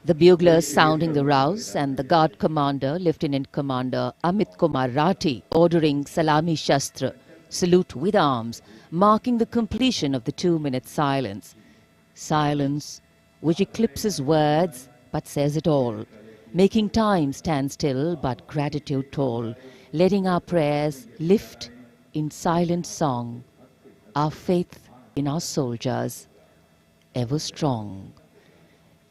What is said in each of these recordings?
The buglers sounding the rouse and the guard commander, Lieutenant Commander Amit Kumar Rathi, ordering Salami Shastra, salute with arms, marking the completion of the 2-minute silence. Silence which eclipses words but says it all, making time stand still but gratitude toll, letting our prayers lift in silent song, our faith in our soldiers ever strong.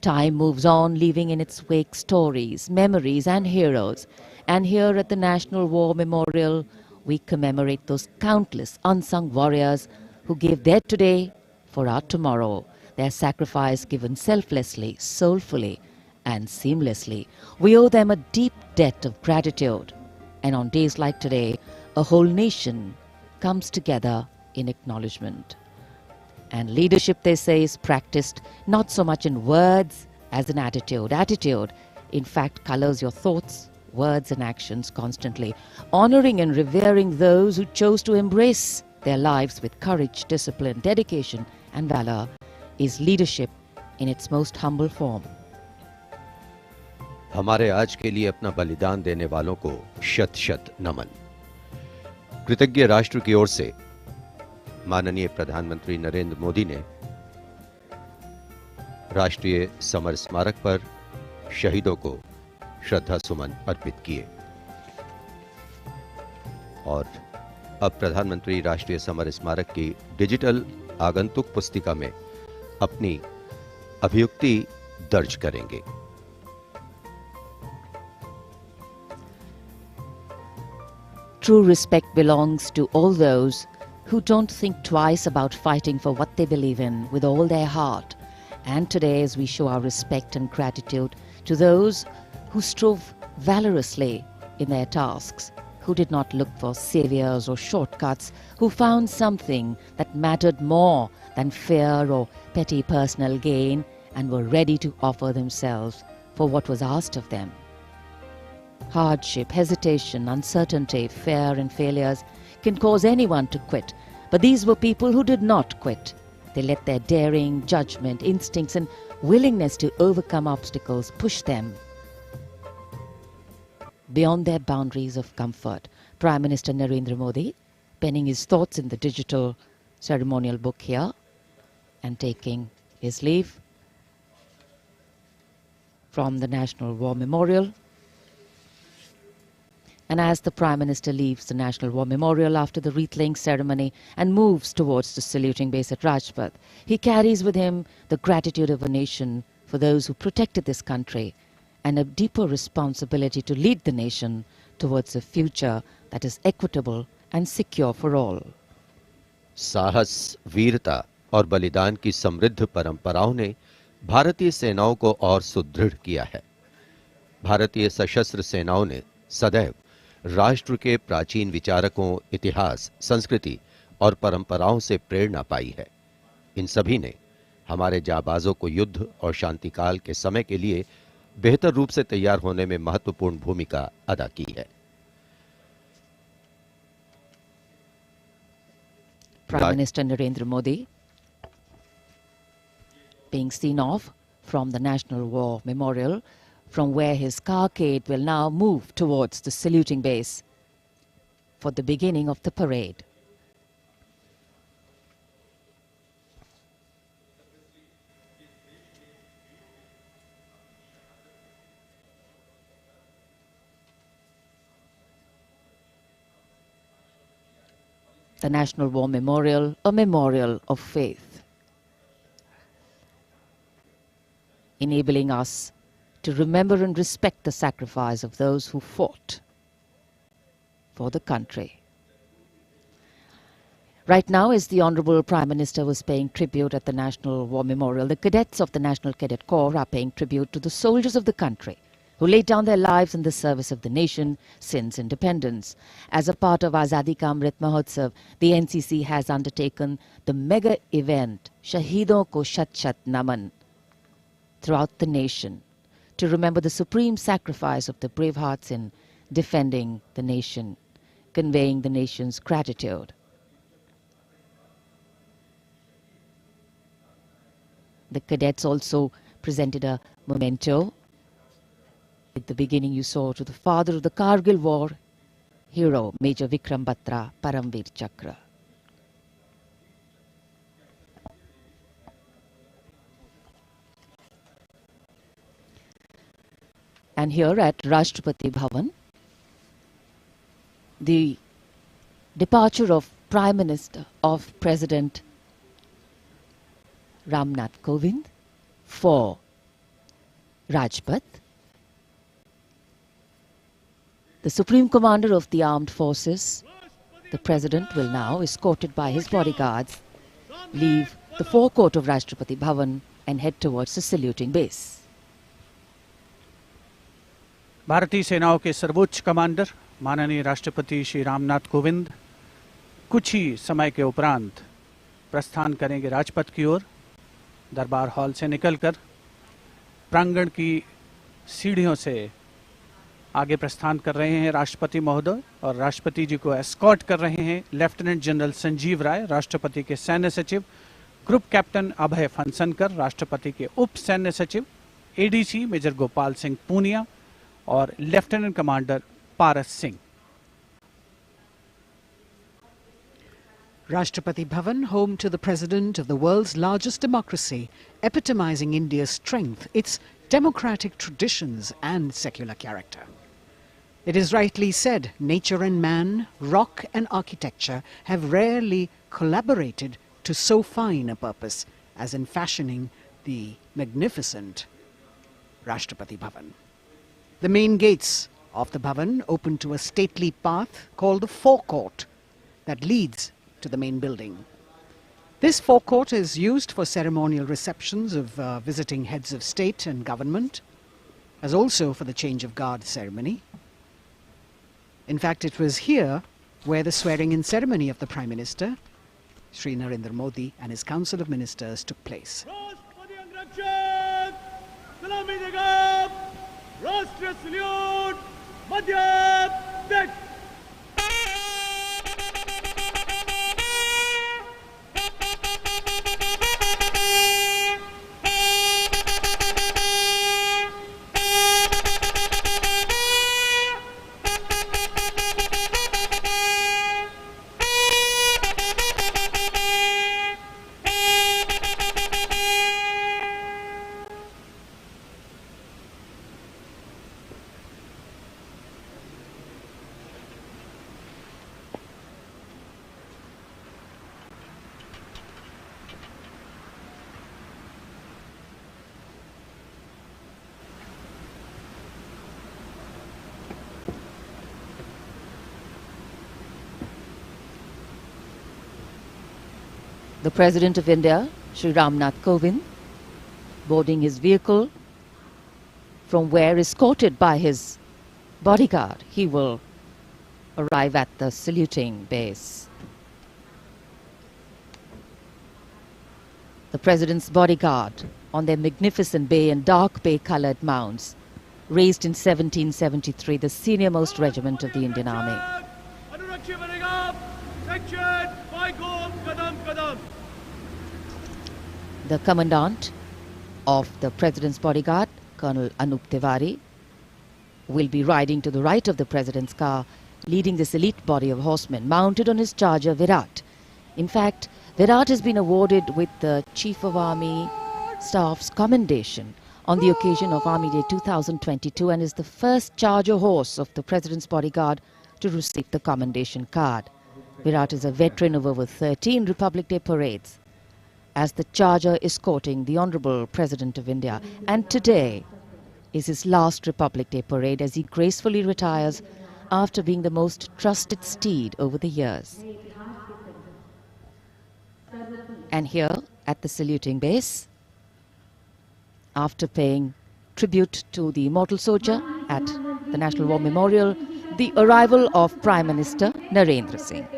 Time moves on, leaving in its wake stories, memories and heroes. And here at the National War Memorial, we commemorate those countless unsung warriors who gave their today for our tomorrow, their sacrifice given selflessly, soulfully and seamlessly. We owe them a deep debt of gratitude. And on days like today, a whole nation comes together in acknowledgement. And leadership, they say, is practiced not so much in words as in attitude. Attitude, in fact, colors your thoughts, words and actions constantly. Honoring and revering those who chose to embrace their lives with courage, discipline, dedication and valor is leadership in its most humble form. हमारे आज के लिए अपना बलिदान देने वालों को शत शत नमन। कृतज्ञ राष्ट्र की ओर से माननीय प्रधानमंत्री नरेंद्र मोदी ने राष्ट्रीय समर स्मारक पर शहीदों को श्रद्धा सुमन अर्पित किए और अब प्रधानमंत्री राष्ट्रीय समर स्मारक की डिजिटल आगंतुक पुस्तिका में अपनी अभियुक्ति दर्ज करेंगे। True respect belongs to all those who don't think twice about fighting for what they believe in with all their heart. And today, as we show our respect and gratitude to those who strove valorously in their tasks, who did not look for saviors or shortcuts, who found something that mattered more than fear or petty personal gain, and were ready to offer themselves for what was asked of them. Hardship, hesitation, uncertainty, fear and failures can cause anyone to quit. But these were people who did not quit. They let their daring, judgment, instincts and willingness to overcome obstacles push them beyond their boundaries of comfort. Prime Minister Narendra Modi penning his thoughts in the digital ceremonial book here and taking his leave from the National War Memorial. And as the Prime Minister leaves the National War Memorial after the wreath-laying ceremony and moves towards the saluting base at Rajpath, he carries with him the gratitude of a nation for those who protected this country and a deeper responsibility to lead the nation towards a future that is equitable and secure for all. साहस, वीरता और बलिदान की समृद्ध परंपराओं ने भारतीय सेनाओं को और सुदृढ़ किया है। भारतीय सशस्त्र सेनाओं ने सदैव राष्ट्र के प्राचीन विचारकों, इतिहास, संस्कृति और परंपराओं से प्रेरणा पाई है। इन सभी ने हमारे जाबाजों को युद्ध और शांतिकाल के समय के लिए बेहतर रूप से तैयार होने में महत्वपूर्ण भूमिका अदा की है। Prime Minister Narendra Modi being seen off from the National War Memorial, from where his carcade will now move towards the saluting base for the beginning of the parade. the National War Memorial, a memorial of faith, enabling us to remember and respect the sacrifice of those who fought for the country. Right now, as the Honorable Prime Minister was paying tribute at the National War Memorial, the cadets of the National Cadet Corps are paying tribute to the soldiers of the country who laid down their lives in the service of the nation since independence. As a part of Azadi Ka Amrit Mahotsav, the NCC has undertaken the mega event Shahidon Ko Shat Shat Naman throughout the nation to remember the supreme sacrifice of the brave hearts in defending the nation, conveying the nation's gratitude. The cadets also presented a memento. At the beginning, you saw to the father of the Kargil War hero, Major Vikram Batra, Paramveer Chakra. And here at Rashtrapati Bhavan, the departure of Prime Minister of President Ramnath Kovind for Rajpath. The Supreme Commander of the Armed Forces, the President, will now, escorted by his bodyguards, leave the forecourt of Rashtrapati Bhavan and head towards the saluting base. भारतीय सेनाओं के सर्वोच्च commander माननीय राष्ट्रपति श्री रामनाथ कोविंद कुछ ही समय के उपरांत प्रस्थान करेंगे राजपथ की ओर। दरबार हॉल से निकलकर प्रांगण की सीढ़ियों से आगे प्रस्थान कर रहे हैं राष्ट्रपति महोदय, और राष्ट्रपति जी को एस्कॉर्ट कर रहे हैं लेफ्टिनेंट जनरल संजीव राय, राष्ट्रपति के सैन्य सचिव, ग्रुप कैप्टन अभय फनसनकर, राष्ट्रपति के उप सैन्य सचिव एडीसी मेजर गोपाल सिंह पूनिया और lieutenant commander Paras Singh. Rashtrapati Bhavan, home to the President of the world's largest democracy, epitomizing India's strength, its democratic traditions and secular character. It is rightly said, nature and man, rock and architecture have rarely collaborated to so fine a purpose as in fashioning the magnificent Rashtrapati Bhavan. The main gates of the Bhavan open to a stately path called the forecourt that leads to the main building. This forecourt is used for ceremonial receptions of visiting heads of state and government, as also for the change of guard ceremony. In fact, it was here where the swearing-in ceremony of the Prime Minister, Shri Narendra Modi, and his Council of Ministers took place. Rashtra salute, Madhya Pradesh. The President of India, Shri Ramnath Kovind, boarding his vehicle, from where, escorted by his bodyguard, he will arrive at the saluting base. The President's bodyguard on their magnificent bay and dark bay-coloured mounts, raised in 1773, the senior-most regiment of the Indian Army. The Commandant of the President's bodyguard, Colonel Anup Tiwari, will be riding to the right of the President's car, leading this elite body of horsemen mounted on his charger Virat. In fact, Virat has been awarded with the Chief of Army Staff's commendation on the occasion of Army Day 2022 and is the first charger horse of the President's bodyguard to receive the commendation card. Virat is a veteran of over 13 Republic Day parades, as the charger escorting the Honourable President of India. And today is his last Republic Day parade as he gracefully retires after being the most trusted steed over the years. And here at the saluting base, after paying tribute to the immortal soldier at the National War Memorial, the arrival of Prime Minister Narendra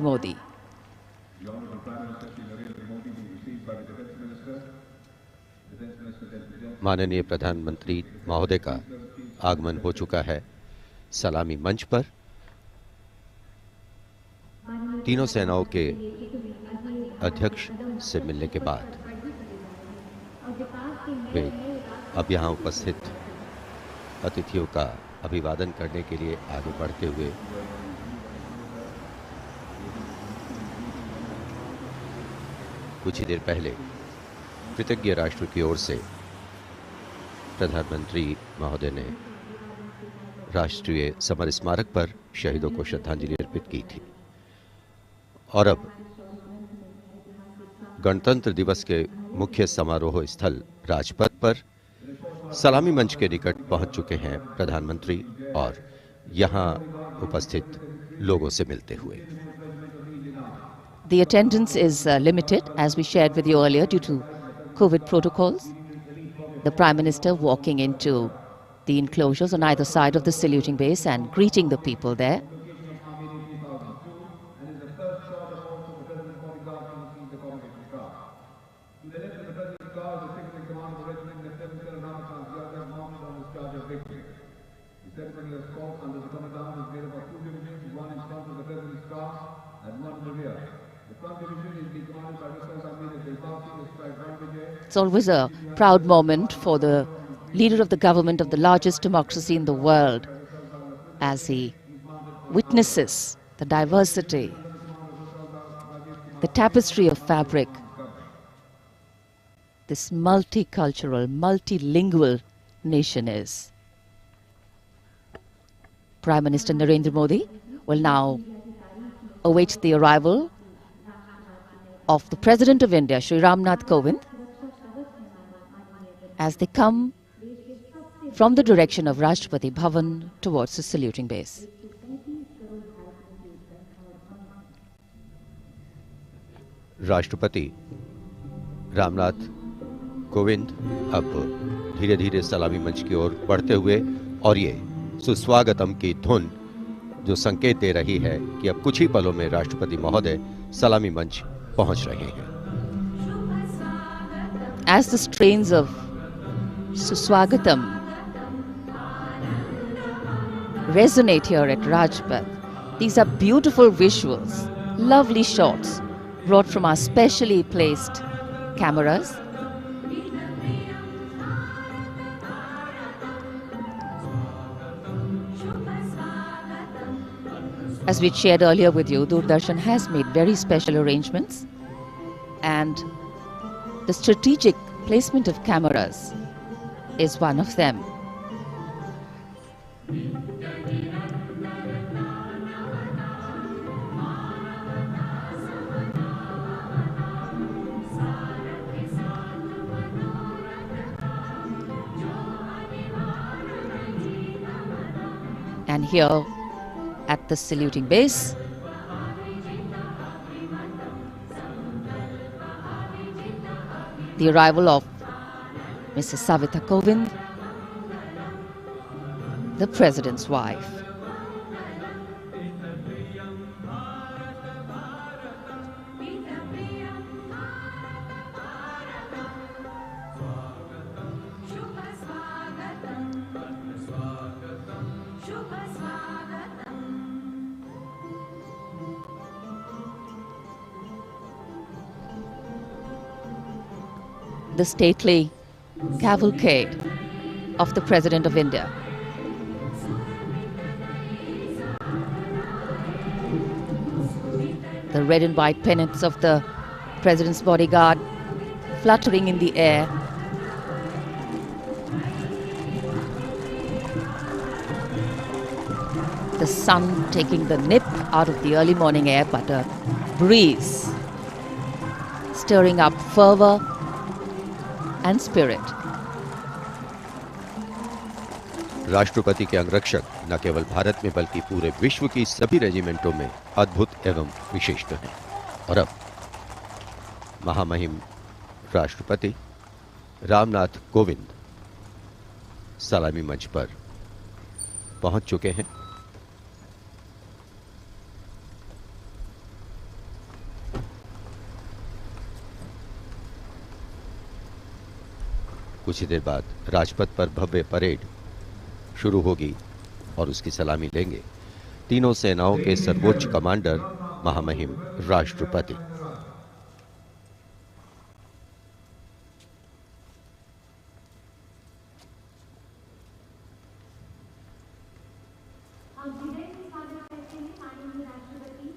Modi. माननीय प्रधानमंत्री महोदय का आगमन हो चुका है सलामी मंच पर। तीनों सेनाओं के अध्यक्ष से मिलने के बाद वे अब यहाँ उपस्थित अतिथियों का अभिवादन करने के लिए आगे बढ़ते हुए कुछ ही देर पहले कृतज्ञ राष्ट्र की ओर से प्रधानमंत्री महोदय ने राष्ट्रीय समर स्मारक पर शहीदों को श्रद्धांजलि अर्पित की थी और अब गणतंत्र दिवस के मुख्य समारोह स्थल राजपथ पर सलामी मंच के निकट पहुंच चुके हैं प्रधानमंत्री और यहां उपस्थित लोगों से मिलते हुए। The attendance is limited, as we shared with you earlier, due to COVID protocols. The Prime Minister walking into the enclosures on either side of the saluting base and greeting the people there. It's always a proud moment for the leader of the government of the largest democracy in the world as he witnesses the diversity, the tapestry of fabric, this multicultural, multilingual nation is. Prime Minister Narendra Modi will now await the arrival of the President of India, Shri Ramnath Kovind, as they come from the direction of Rashtrapati Bhavan towards the saluting base. राष्ट्रपति रामनाथ कोविंद अब धीरे धीरे सलामी मंच की ओर बढ़ते हुए और ये सुस्वागतम की धुन जो संकेत दे रही है कि अब कुछ ही पलों में राष्ट्रपति महोदय सलामी मंच पहुंच रहे हैं। As the strains of Suswagatam resonate here at Rajpath, these are beautiful visuals, lovely shots brought from our specially placed cameras. As we shared earlier with you, Doordarshan has made very special arrangements, and the strategic placement of cameras is one of them. And here at the saluting base, the arrival of Mrs. Savita Kovind, the President's wife. The stately cavalcade of the President of India. The red and white pennants of the President's bodyguard fluttering in the air. The the sun taking the nip out of the early morning air, but a breeze stirring up fervor and spirit. राष्ट्रपति के अंगरक्षक न केवल भारत में बल्कि पूरे विश्व की सभी रेजिमेंटों में अद्भुत एवं विशिष्ट हैं। और अब महामहिम राष्ट्रपति रामनाथ कोविंद सलामी मंच पर पहुंच चुके हैं। कुछ ही देर बाद राजपथ पर भव्य परेड शुरू होगी और उसकी सलामी लेंगे तीनों सेनाओं के सर्वोच्च कमांडर महामहिम राष्ट्रपति।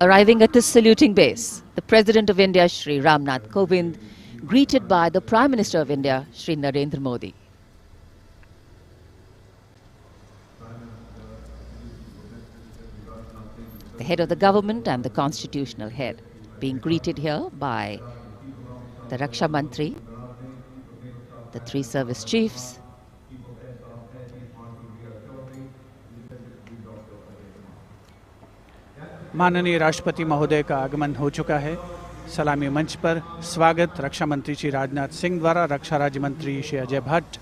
Arriving at the saluting base, the President of India, Shri Ramnath Kovind, greeted by the Prime Minister of India, Shri Narendra Modi. The head of the government and the constitutional head being greeted here by the Raksha Mantri, the three service chiefs, माननीय राष्ट्रपति महोदय का आगमन हो चुका है। सलामी मंच पर स्वागत रक्षा मंत्री श्री राजनाथ सिंह द्वारा रक्षा राज्य मंत्री श्री अजय भट्ट,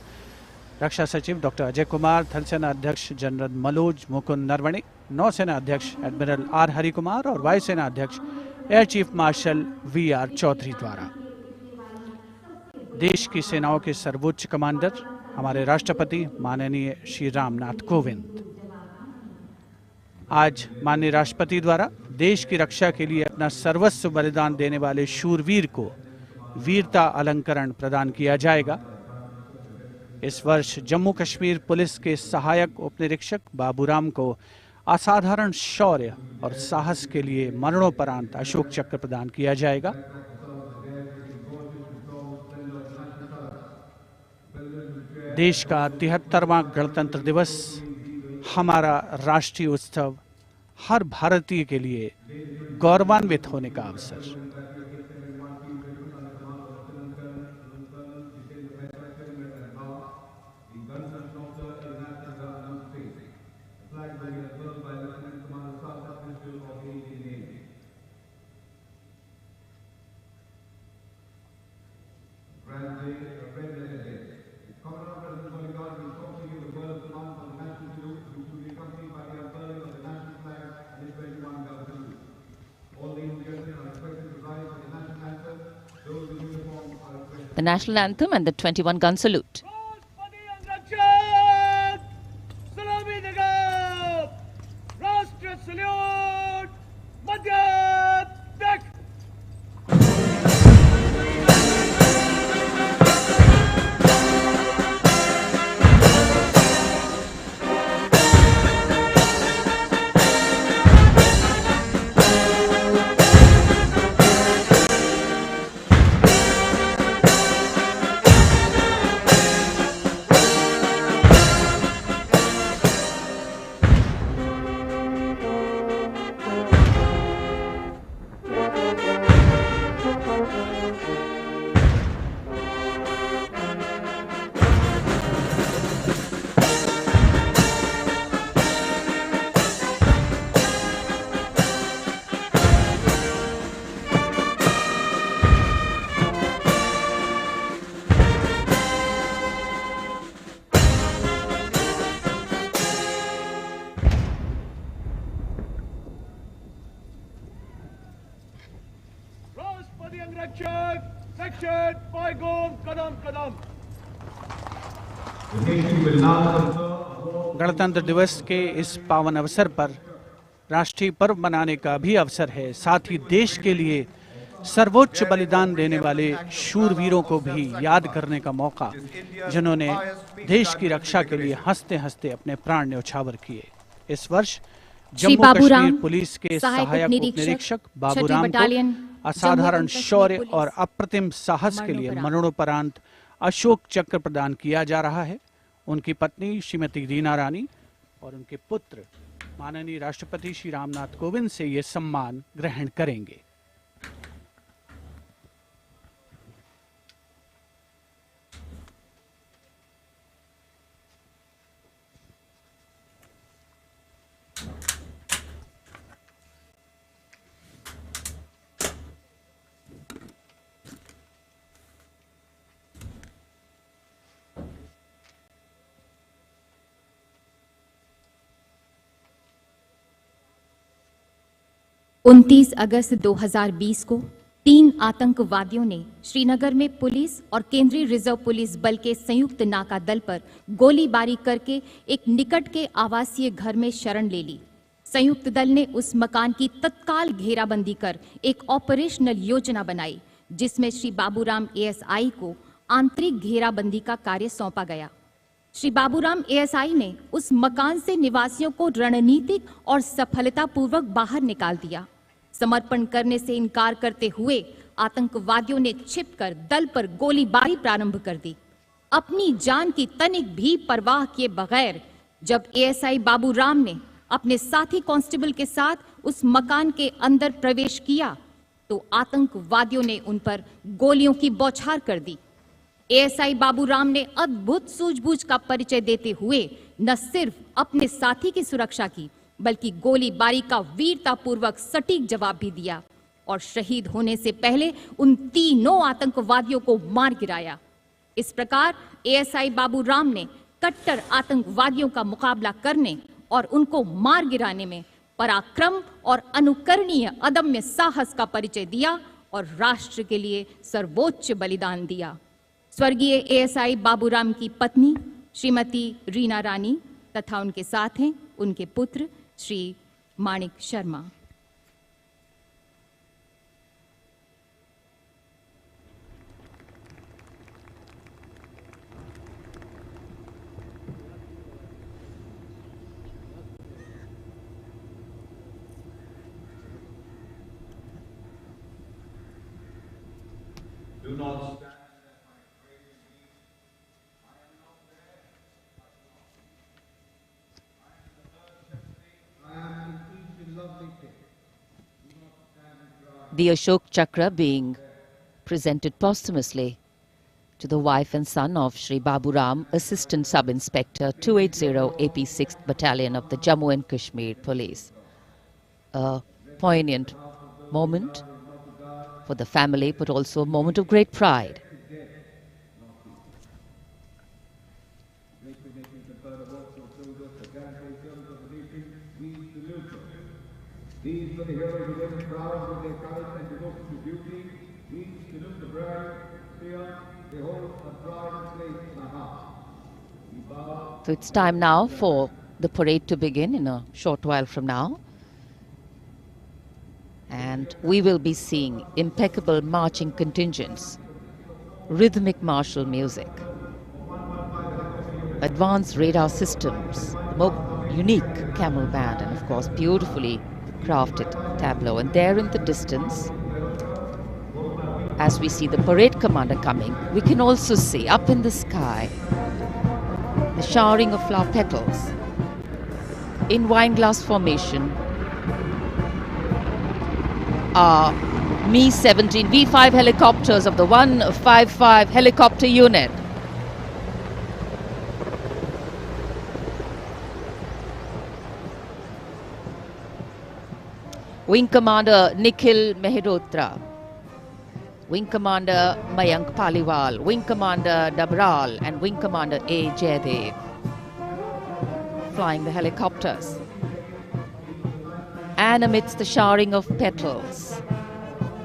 रक्षा सचिव डॉक्टर अजय कुमार, थल सेना अध्यक्ष जनरल मनोज मुकुंद नरवणे, नौसेना अध्यक्ष एडमिरल आर हरि कुमार और वायुसेना अध्यक्ष air chief marshal VR. Chaudhari द्वारा। देश की सेनाओं के सर्वोच्च कमांडर हमारे राष्ट्रपति माननीय श्री रामनाथ कोविंद आज माननीय राष्ट्रपति द्वारा देश की रक्षा के लिए अपना सर्वस्व बलिदान देने वाले शूरवीर को वीरता अलंकरण प्रदान किया जाएगा। इस वर्ष जम्मू कश्मीर पुलिस के सहायक उपनिरीक्षक बाबूराम को असाधारण शौर्य और साहस के लिए मरणोपरांत अशोक चक्र प्रदान किया जाएगा। देश का 73वां गणतंत्र दिवस हमारा राष्ट्रीय उत्सव हर भारतीय के लिए गौरवान्वित होने का अवसर। the national anthem and the 21-gun salute. गणतंत्र दिवस के इस पावन अवसर पर राष्ट्रीय पर्व मनाने का भी अवसर है। साथ ही देश के लिए सर्वोच्च बलिदान देने वाले शूरवीरों को भी याद करने का मौका, जिन्होंने देश की रक्षा के लिए हंसते हंसते अपने प्राण न्यौछावर किए। इस वर्ष जम्मू कश्मीर पुलिस के सहायक उपनिरीक्षक बाबूराम को असाधारण शौर्य और अप्रतिम साहस के लिए मरणोपरांत अशोक चक्र प्रदान किया जा रहा है। उनकी पत्नी श्रीमती रीना रानी और उनके पुत्र माननीय राष्ट्रपति श्री रामनाथ कोविंद से ये सम्मान ग्रहण करेंगे। उनतीस अगस्त 2020 को 3 आतंकवादियों ने श्रीनगर में पुलिस और केंद्रीय रिजर्व पुलिस बल के संयुक्त नाका दल पर गोलीबारी करके एक निकट के आवासीय घर में शरण ले ली। संयुक्त दल ने उस मकान की तत्काल घेराबंदी कर एक ऑपरेशनल योजना बनाई, जिसमें श्री बाबूराम एएसआई को आंतरिक घेराबंदी का कार्य सौंपा गया। श्री बाबूराम एएसआई ने उस मकान से निवासियों को रणनीतिक और सफलतापूर्वक बाहर निकाल दिया। समर्पण करने से इनकार करते हुए आतंकवादियों ने छिपकर दल पर गोलीबारी प्रारंभ कर दी। अपनी जान की तनिक भी परवाह किए बगैर जब एएसआई बाबूराम ने अपने साथी कांस्टेबल के साथ उस मकान के अंदर प्रवेश किया तो आतंकवादियों ने उन पर गोलियों की बौछार कर दी। एएसआई बाबूराम ने अद्भुत सूझबूझ का परिचय देते हुए न सिर्फ अपने साथी की सुरक्षा की, बल्कि गोलीबारी का वीरतापूर्वक सटीक जवाब भी दिया और शहीद होने से पहले उन तीनों आतंकवादियों को मार गिराया। इस प्रकार एएसआई बाबूराम ने कट्टर आतंकवादियों का मुकाबला करने और उनको मार गिराने में पराक्रम और अनुकरणीय अदम्य साहस का परिचय दिया और राष्ट्र के लिए सर्वोच्च बलिदान दिया। स्वर्गीय एएसआई बाबूराम की पत्नी श्रीमती रीना रानी तथा उनके साथ हैं उनके पुत्र श्री माणिक Sharma. Do not stand. The Ashok Chakra being presented posthumously to the wife and son of Shri Baburam, Assistant Sub-Inspector 280 AP 6th Battalion of the Jammu and Kashmir Police. A poignant moment for the family, but also a moment of great pride. These were the heroes who went proud with their courage and devotion to duty. We salute the brave, fear, they hold a pride and place in our hearts. We bow. So it's time now for the parade to begin in a short while from now. And we will be seeing impeccable marching contingents, rhythmic martial music, advanced radar systems, the more unique camel band, and of course beautifully crafted tableau. And there in the distance, as we see the parade commander coming, we can also see up in the sky the showering of flower petals in wineglass formation are Mi-17 V5 helicopters of the 155 helicopter unit. Wing Commander Nikhil Mehrotra, Wing Commander Mayank Paliwal, Wing Commander Dabral and Wing Commander A. Jaydev flying the helicopters. And amidst the showering of petals,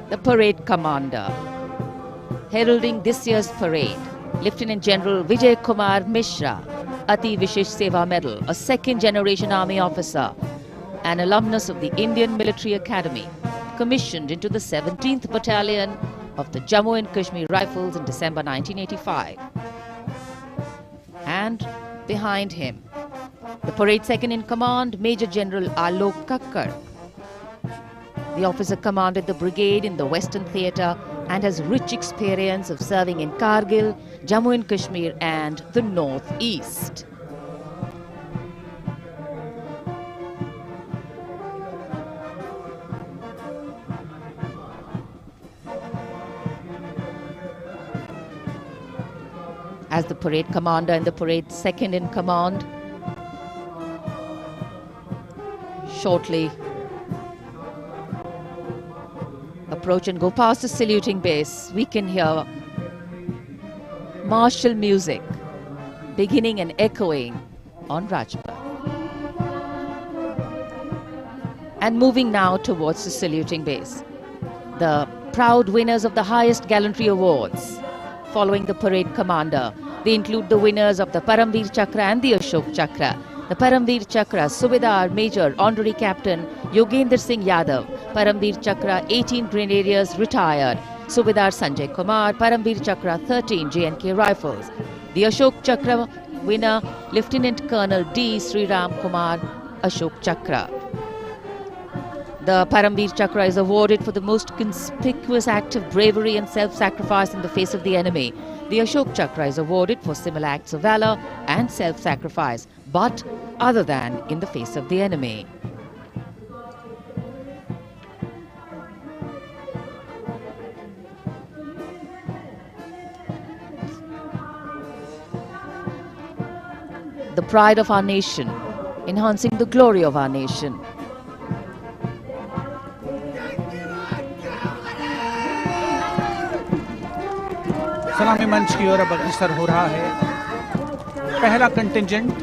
the parade commander heralding this year's parade, Lieutenant General Vijay Kumar Mishra, Ati Vishesh Seva Medal, a second-generation army officer, an alumnus of the Indian Military Academy, commissioned into the 17th Battalion of the Jammu and Kashmir Rifles in December 1985. And behind him, the parade second in command, Major General Alok Kakkar. The officer commanded the brigade in the Western Theatre and has rich experience of serving in Kargil, Jammu and Kashmir and the North East. as the parade commander and the parade second in command shortly approach and go past the saluting base, we can hear martial music beginning and echoing on Rajpath. And moving now towards the saluting base, the proud winners of the highest gallantry awards following the parade commander. They include the winners of the Paramveer Chakra and the Ashok Chakra. The Paramveer Chakra, Subedar Major Honorary Captain Yogendra Singh Yadav. Paramveer Chakra, 18 Grenadiers retired. Subedar Sanjay Kumar, Paramveer Chakra, 13 J&K Rifles. The Ashok Chakra winner, Lieutenant Colonel D. Sriram Kumar, Ashok Chakra. The Paramveer Chakra is awarded for the most conspicuous act of bravery and self-sacrifice in the face of the enemy. The Ashok Chakra is awarded for similar acts of valor and self-sacrifice, but other than in the face of the enemy. The pride of our nation, enhancing the glory of our nation. सलामी मंच की ओर अब अग्रसर हो रहा है पहला contingent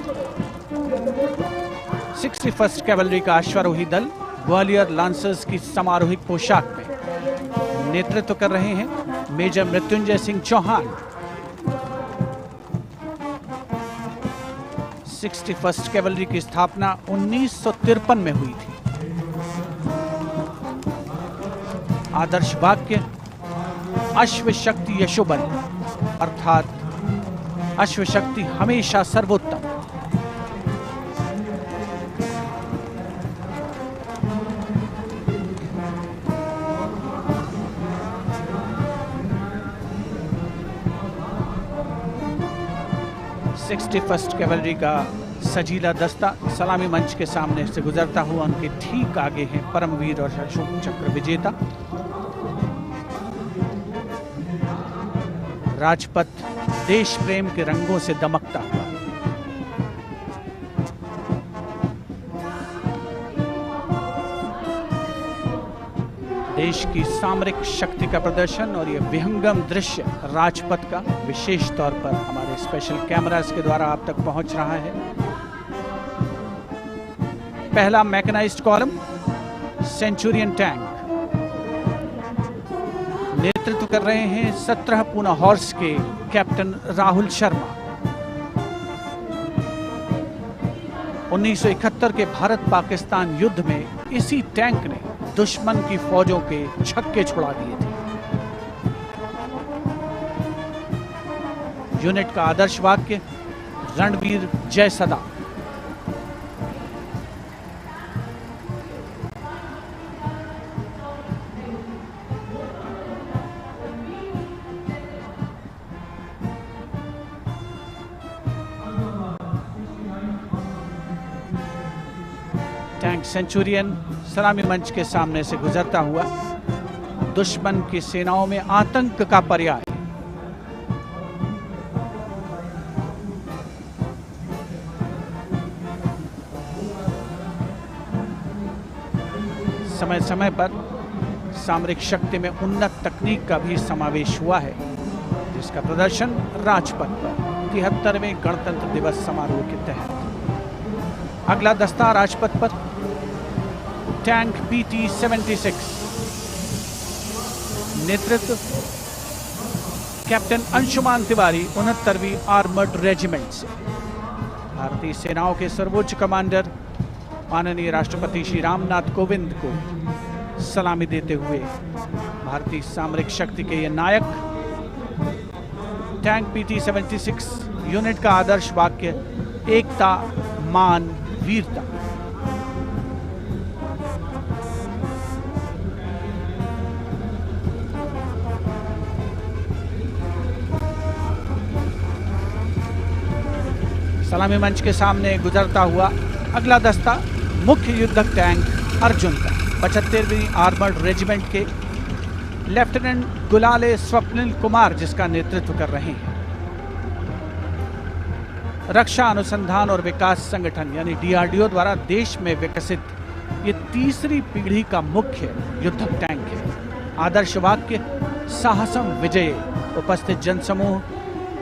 61st cavalry का अश्वारोही दल ग्वालियर लांसर्स की समारोहिक पोशाक में नेतृत्व कर रहे हैं major Mrityunjay Singh Chauhan. 61st cavalry की स्थापना 1953 में हुई थी। आदर्श वाक्य अश्व शक्ति यशोबल, अर्थात अश्व शक्ति हमेशा सर्वोत्तम। फर्स्ट कैवलरी का सजीला दस्ता सलामी मंच के सामने से गुजरता हुआ उनके ठीक आगे हैं परमवीर और अशोक चक्र विजेता राजपथ देश प्रेम के रंगों से दमकता हुआ। देश की सामरिक शक्ति का प्रदर्शन और यह विहंगम दृश्य राजपथ का विशेष तौर पर हमारे स्पेशल कैमरास के द्वारा आप तक पहुंच रहा है। पहला मैकेनाइज्ड कॉलम सेंचुरियन टैंक नेतृत्व कर रहे हैं 17 पूना हॉर्स के कैप्टन राहुल शर्मा। 1971 के भारत पाकिस्तान युद्ध में इसी टैंक ने दुश्मन की फौजों के छक्के छुड़ा दिए थे। यूनिट का आदर्श वाक्य रणवीर जय सदा। टैंक सेंचुरियन सलामी मंच के सामने से गुजरता हुआ दुश्मन की सेनाओं में आतंक का पर्याय। समय समय पर सामरिक शक्ति में उन्नत तकनीक का भी समावेश हुआ है, जिसका प्रदर्शन राजपथ पर 73वें गणतंत्र दिवस समारोह के तहत। अगला दस्ता राजपथ पर टैंक PT-76 नेतृत्व कैप्टन अंशुमान तिवारी 69वीं आर्मर्ड रेजिमेंट से। भारतीय सेनाओं के सर्वोच्च कमांडर माननीय राष्ट्रपति श्री रामनाथ कोविंद को सलामी देते हुए भारतीय सामरिक शक्ति के ये नायक। टैंक PT-76 यूनिट का आदर्श वाक्य एकता मान वीरता। सलामी मंच के सामने गुजरता हुआ अगला दस्ता मुख्य युद्धक टैंक अर्जुन का 75वीं आर्मर्ड रेजिमेंट के लेफ्टिनेंट गुलाले स्वप्निल कुमार जिसका नेतृत्व कर रहे हैं। रक्षा अनुसंधान और विकास संगठन यानी DRDO द्वारा देश में विकसित ये तीसरी पीढ़ी का मुख्य युद्धक टैंक है। आदर्श वाक्य साहसम विजय। उपस्थित जनसमूह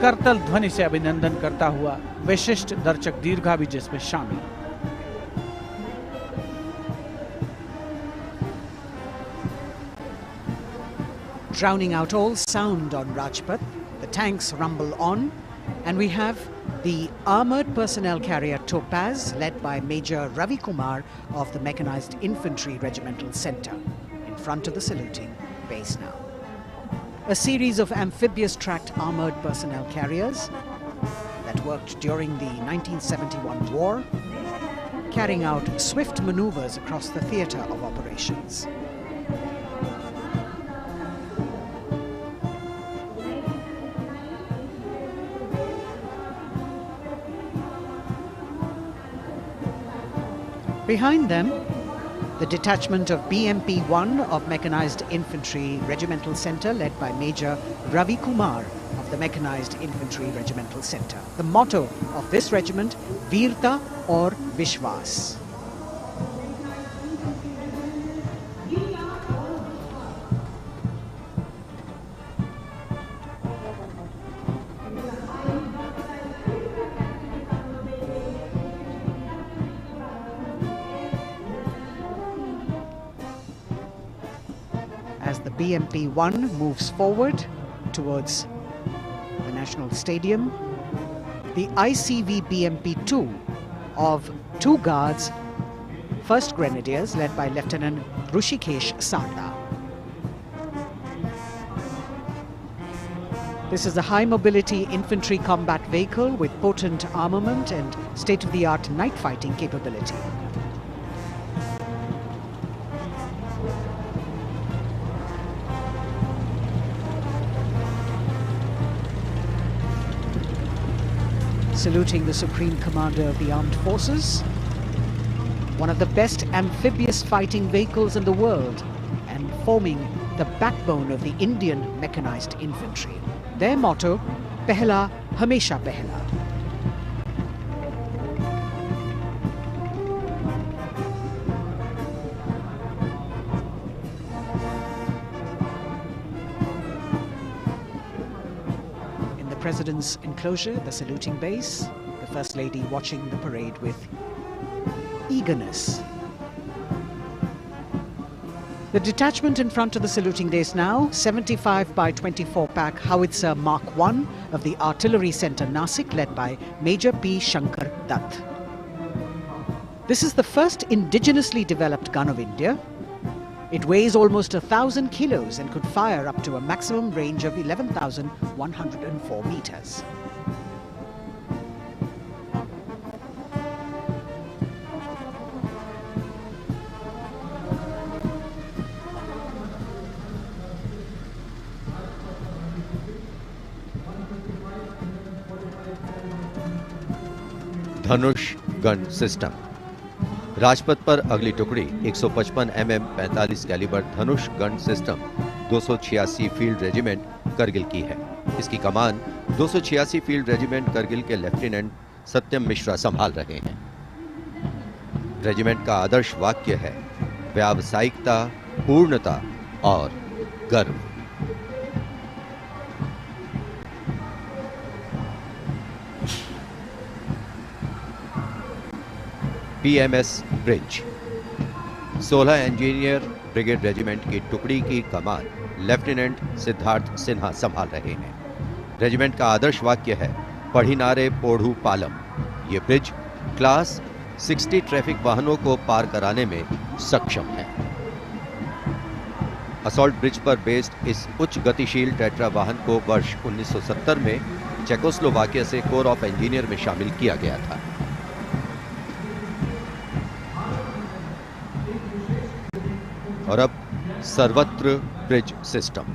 करतल ध्वनि से अभिनंदन करता हुआ विशिष्ट दर्शक दीर्घा भी जिसमें शामिल। Drowning out all sound on Rajpath, the tanks rumble on, and we have the armoured personnel carrier Topaz, led by Major Ravi Kumar of the Mechanized Infantry Regimental Centre, in front of the saluting base now. A series of amphibious tracked armoured personnel carriers that worked during the 1971 war, carrying out swift manoeuvres across the theatre of operations. Behind them, the detachment of BMP-1 of Mechanized Infantry Regimental Centre, led by Major Ravi Kumar of the Mechanized Infantry Regimental Centre. The motto of this regiment, Veerta or Vishwas. As the BMP-1 moves forward towards the National Stadium, the ICV BMP-2 of 2 Guards, 1st Grenadiers, led by Lieutenant Rushikesh Sarda. This is a high-mobility infantry combat vehicle with potent armament and state-of-the-art night fighting capability. Saluting the Supreme Commander of the Armed Forces, one of the best amphibious fighting vehicles in the world and forming the backbone of the Indian mechanized infantry. Their motto, Pehla Hamesha Pehla. President's enclosure, the saluting base, the First Lady watching the parade with eagerness. The detachment in front of the saluting base now, 75 by 24 pack howitzer Mark I of the Artillery Centre Nasik, led by Major P. Shankar Dutt. This is the first indigenously developed gun of India. It weighs almost 1,000 kilos and could fire up to a maximum range of 11,104 meters. Dhanush gun system. Rajpath पर अगली टुकड़ी 155 mm 45 calibre Dhanush gun system 286 field regiment Kargil की है। इसकी कमान 286 field regiment Kargil के lieutenant सत्यम मिश्रा संभाल रहे हैं। रेजिमेंट का आदर्श वाक्य है व्यावसायिकता, पूर्णता और गर्व। PMS bridge. 16 engineer brigade regiment की टुकड़ी की कमान लेफ्टिनेंट सिद्धार्थ सिन्हा संभाल रहे हैं। रेजिमेंट का आदर्श वाक्य है पढ़िनारे पोढ़ू पालम। ये ब्रिज क्लास 60 ट्रैफिक वाहनों को पार कराने में सक्षम है। असॉल्ट ब्रिज पर बेस्ड इस उच्च गतिशील टेट्रा वाहन को वर्ष 1970 में चेकोस्लोवाकिया से कोर ऑफ इंजीनियर में शामिल किया गया था। और अब सर्वत्र bridge system.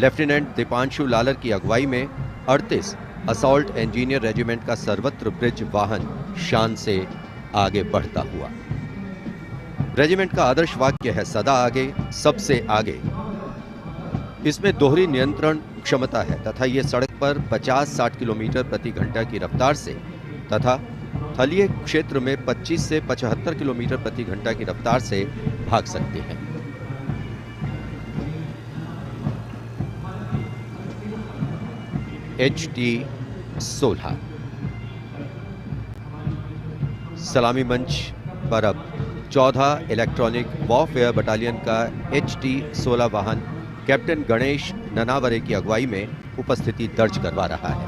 Lieutenant Deepanshu Lalor की अगुवाई में 38 असॉल्ट इंजीनियर रेजिमेंट का सर्वत्र ब्रिज वाहन शान से आगे बढ़ता हुआ। रेजिमेंट का आदर्श वाक्य है सदा आगे, सबसे आगे। इसमें दोहरी नियंत्रण क्षमता है तथा ये सड़क पर 50-60 किलोमीटर प्रति घंटा की रफ्तार से तथा तलीय क्षेत्र में 25 से 75 किलोमीटर प्रति घंटा की रफ्तार से भाग सकते हैं। HT-16 सलामी मंच पर अब 14 इलेक्ट्रॉनिक वॉरफेयर बटालियन का HT-16 वाहन कैप्टन गणेश ननावरे की अगुवाई में उपस्थिति दर्ज करवा रहा है।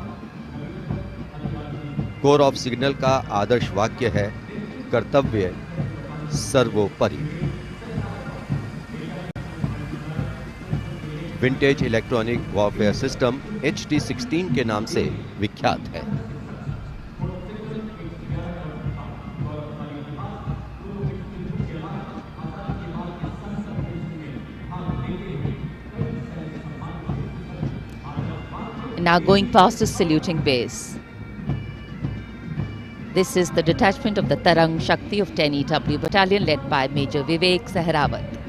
कोर ऑफ सिग्नल का आदर्श वाक्य है, कर्तव्य सर्वोपरि। Vintage electronic warfare system HT-16 के नाम से विख्यात है। Now going past the saluting base. This is the detachment of the Tarang Shakti of 10 EW Battalion led by Major Vivek Sehrawat.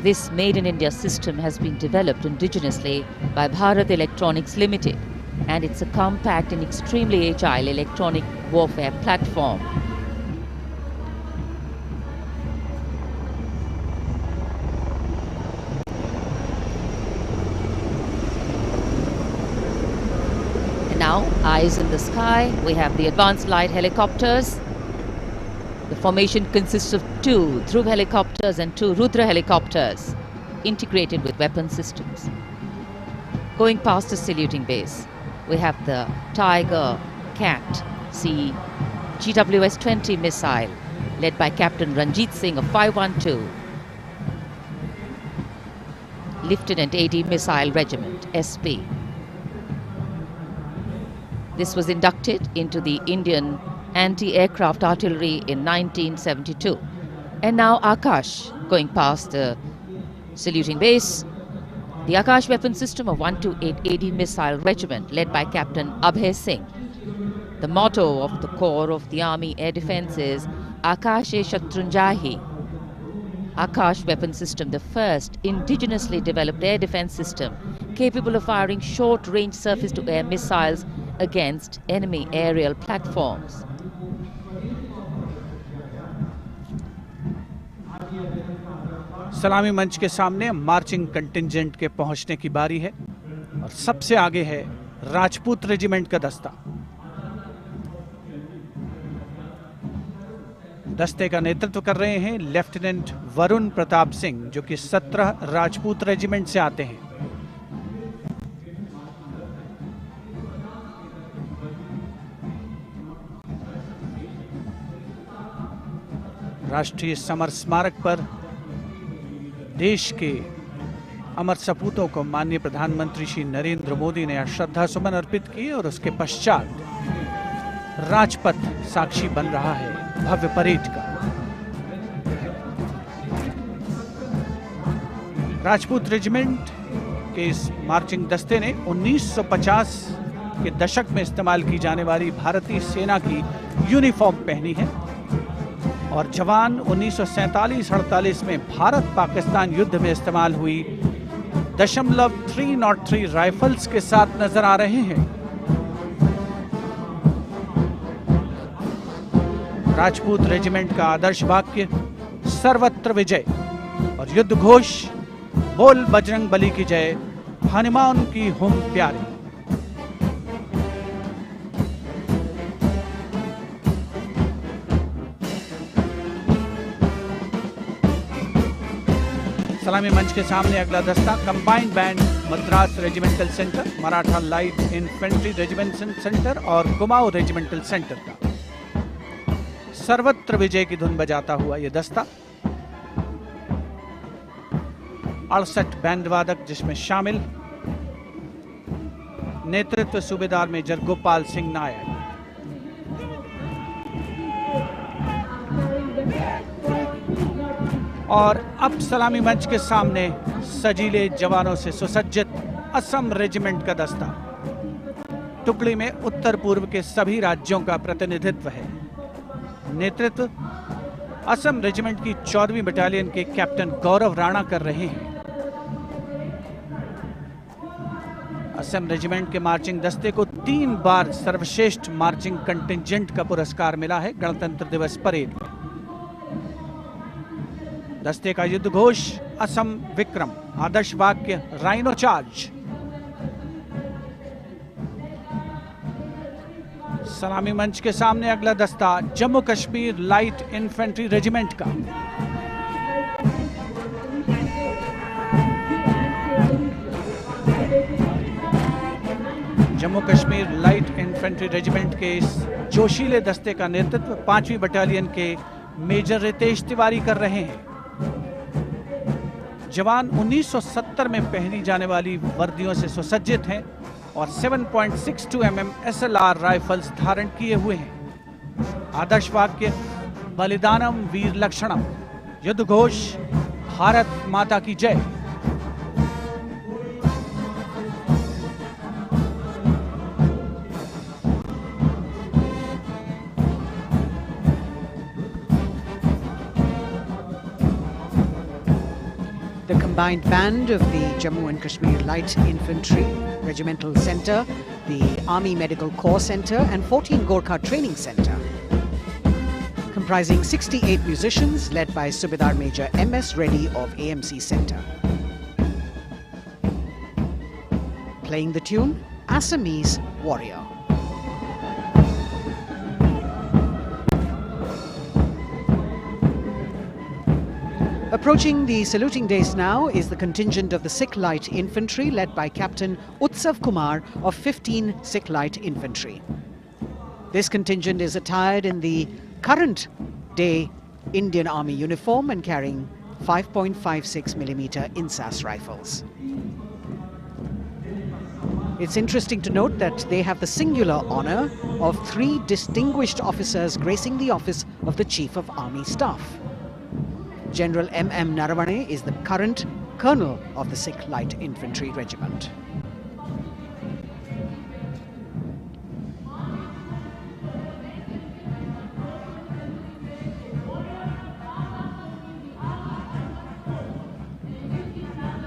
This Made in India system has been developed indigenously by Bharat Electronics Limited, and it's a compact and extremely agile electronic warfare platform. And now, eyes in the sky, we have the advanced light helicopters. The formation consists of 2 Dhruv helicopters and 2 Rudra helicopters, integrated with weapon systems. Going past the saluting base, we have the Tiger Cat C GWS-20 missile, led by Captain Ranjit Singh of 512, Lieutenant AD Missile Regiment, SP. This was inducted into the Indian anti-aircraft artillery in 1972. And now Akash, going past the saluting base, the Akash weapon system of 128 AD Missile Regiment, led by Captain Abhay Singh. The motto of the Corps of the Army Air Defence is Akashe Shatrunjahi. Akash weapon system, the first indigenously developed air defence system capable of firing short-range surface-to-air missiles against enemy aerial platforms. सलामी मंच के सामने marching contingent के पहुंचने की बारी है और सबसे आगे है राजपूत रेजिमेंट का दस्ता। दस्ते का नेतृत्व कर रहे हैं लेफ्टिनेंट वरुण प्रताप सिंह, जो कि 17 राजपूत रेजिमेंट से आते हैं। राष्ट्रीय समर स्मारक पर देश के अमर सपूतों को माननीय प्रधानमंत्री श्री नरेंद्र मोदी ने श्रद्धा सुमन अर्पित किए और उसके पश्चात राजपथ साक्षी बन रहा है भव्य परेड का। राजपूत रेजिमेंट के इस मार्चिंग दस्ते ने 1950 के दशक में इस्तेमाल की जाने वाली भारतीय सेना की यूनिफॉर्म पहनी है और जवान 1947-48 में भारत पाकिस्तान युद्ध में इस्तेमाल हुई .303 राइफल्स के साथ नजर आ रहे हैं। राजपूत रेजिमेंट का आदर्श वाक्य सर्वत्र विजय और युद्ध घोष बोल बजरंग बली की जय, हनुमान की हुम प्यारी। सलामी मंच के सामने अगला दस्ता combined band Madras regimental centre, Maratha light infantry regimental centre और कुमाऊं रेजिमेंटल सेंटर का सर्वत्र विजय की धुन बजाता हुआ यह दस्ता 68 बैंड वादक जिसमें शामिल नेतृत्व सूबेदार मेजर गोपाल सिंह नायक। और अब सलामी मंच के सामने सजीले जवानों से सुसज्जित असम रेजिमेंट का दस्ता। टुकड़ी में उत्तर पूर्व के सभी राज्यों का प्रतिनिधित्व है। नेतृत्व असम रेजिमेंट की 14वीं बटालियन के कैप्टन गौरव राणा कर रहे हैं। असम रेजिमेंट के मार्चिंग दस्ते को 3 बार सर्वश्रेष्ठ मार्चिंग कंटिंजेंट का पुरस्कार मिला है गणतंत्र दिवस परेड में। दस्ते का युद्ध घोष असम विक्रम, आदर्श वाक्य राइनो चार्ज। सलामी मंच के सामने अगला दस्ता Jammu Kashmir light infantry regiment का। Jammu Kashmir light infantry regiment के इस जोशीले दस्ते का नेतृत्व 5वीं बटालियन के मेजर रितेश तिवारी कर रहे हैं। जवान 1970 में पहनी जाने वाली वर्दियों से सुसज्जित हैं और 7.62 mm SLR राइफल्स धारण किए हुए हैं। आदर्श वाक्य बलिदानम वीर लक्षणम, युद्ध घोष भारत माता की जय। The combined band of the Jammu and Kashmir Light Infantry Regimental Centre, the Army Medical Corps Centre and 14 Gorkha Training Centre, comprising 68 musicians led by Subedar Major M.S. Reddy of AMC Centre. Playing the tune Assamese Warrior. Approaching the saluting days now is the contingent of the Sikh Light Infantry led by Captain Utsav Kumar of 15 Sikh Light Infantry. This contingent is attired in the current day Indian Army uniform and carrying 5.56mm INSAS rifles. It's interesting to note that they have the singular honour of 3 distinguished officers gracing the office of the Chief of Army Staff. General M.M. Naravane is the current Colonel of the Sikh Light Infantry Regiment.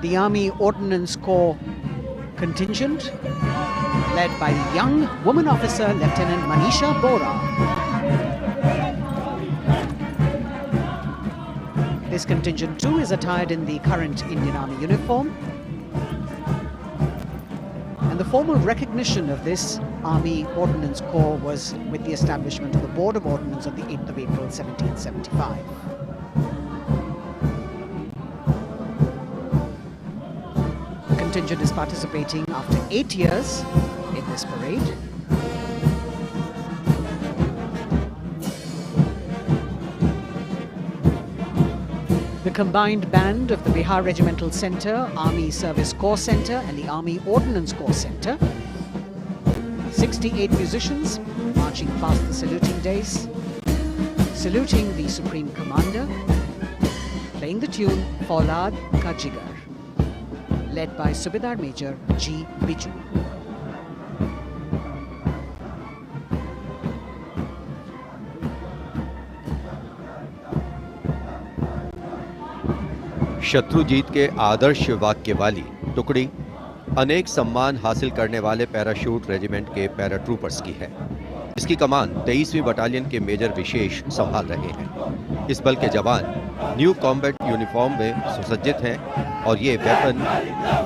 The Army Ordnance Corps contingent, led by the young woman officer Lieutenant Manisha Bora. This contingent too is attired in the current Indian Army uniform. And the formal recognition of this Army Ordnance Corps was with the establishment of the Board of Ordnance on the 8th of April 1775. The contingent is participating after 8 years in this parade. The combined band of the Bihar Regimental Centre, Army Service Corps Centre and the Army Ordnance Corps Centre. 68 musicians marching past the saluting days, saluting the Supreme Commander, playing the tune Faulad Ka Jigar, led by Subedar Major G. Biju. Shatrujeet के आदर्श वाक्य वाली टुकड़ी अनेक सम्मान हासिल करने वाले parachute regiment के पैराट्रूपर्स की है। इसकी कमान 23वीं बटालियन के मेजर विशेष संभाल रहे हैं। इस बल के जवान न्यू कॉम्बैट यूनिफॉर्म में सुसज्जित हैं और ये वेपन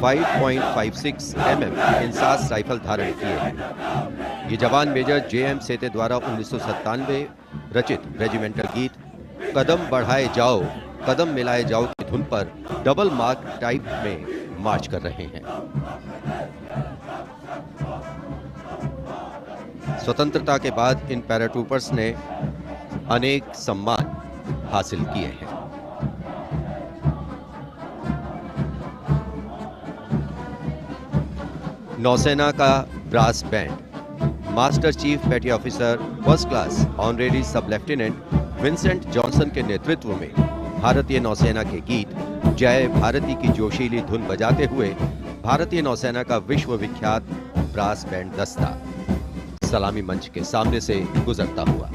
5.56 mm इंसास राइफल धारण किए हैं। ये जवान मेजर J.M. सेते द्वारा 1997 रचित रेजिमेंटल गीत कदम बढ़ाए जाओ कदम मिलाए जाओ की धुन पर डबल मार्क टाइप में मार्च कर रहे हैं। स्वतंत्रता के बाद इन पैराट्रूपर्स ने अनेक सम्मान हासिल किए हैं। नौसेना का ब्रास बैंड मास्टर चीफ पेटी ऑफिसर फर्स्ट क्लास ऑनरेरी सब लेफ्टिनेंट विंसेंट जॉनसन के नेतृत्व में भारतीय नौसेना के गीत जय भारती की जोशीली धुन बजाते हुए भारतीय नौसेना का विश्व विख्यात ब्रास बैंड दस्ता सलामी मंच के सामने से गुजरता हुआ।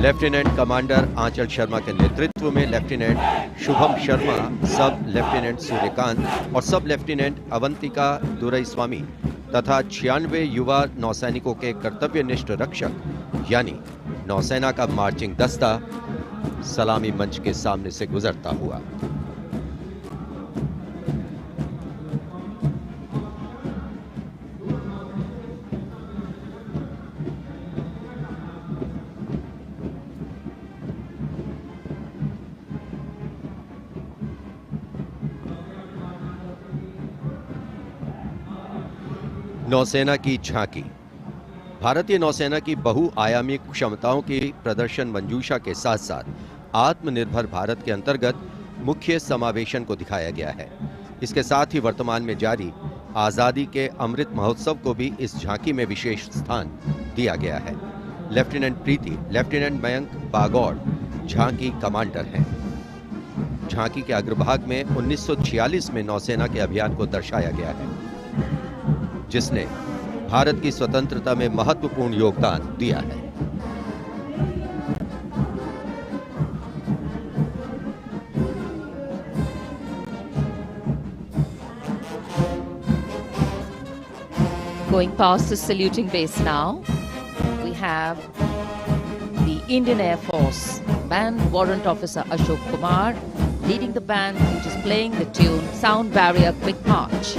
लेफ्टिनेंट कमांडर आंचल शर्मा के नेतृत्व में लेफ्टिनेंट शुभम शर्मा, सब लेफ्टिनेंट सूर्यकांत और सब लेफ्टिनेंट अवंतिका दुरईस्वामी तथा 96 युवा नौसैनिकों के कर्तव्यनिष्ठ रक्षक यानी नौसेना का मार्चिंग दस्ता सलामी मंच के सामने से गुजरता हुआ। नौसेना की झांकी। भारतीय नौसेना की बहुआयामी क्षमताओं की प्रदर्शन मंजूषा के साथ साथ आत्मनिर्भर भारत के अंतर्गत मुख्य समावेशन को दिखाया गया है। इसके साथ ही वर्तमान में जारी आजादी के अमृत महोत्सव को भी इस झांकी में विशेष स्थान दिया गया है। लेफ्टिनेंट प्रीति, लेफ्टिनेंट मयंक बागौड़ झांकी कमांडर हैं। झांकी के अग्रभाग में 1946 में नौसेना के अभियान को दर्शाया गया है, जिसने भारत की स्वतंत्रता में महत्वपूर्ण योगदान दिया है। Going past the saluting base now, we have the Indian Air Force Band Warrant Officer Ashok Kumar leading the band, which is playing the tune Sound Barrier Quick March.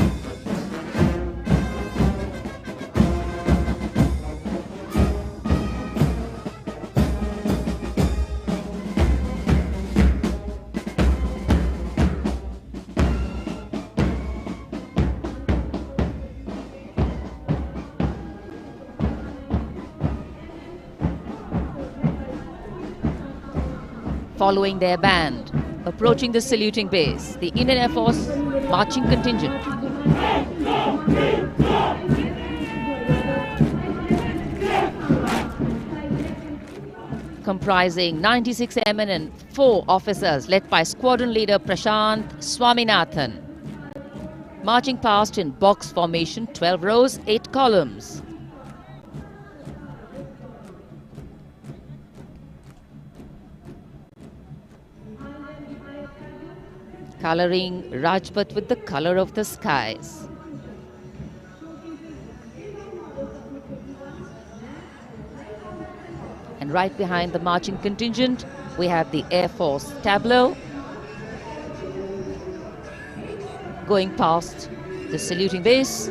Following their band, approaching the saluting base, the Indian Air Force marching contingent. Comprising 96 airmen and 4 officers led by squadron leader Prashant Swaminathan. Marching past in box formation, 12 rows, 8 columns. Coloring Rajpath with the color of the skies. And right behind the marching contingent, we have the Air Force tableau. Going past the saluting base,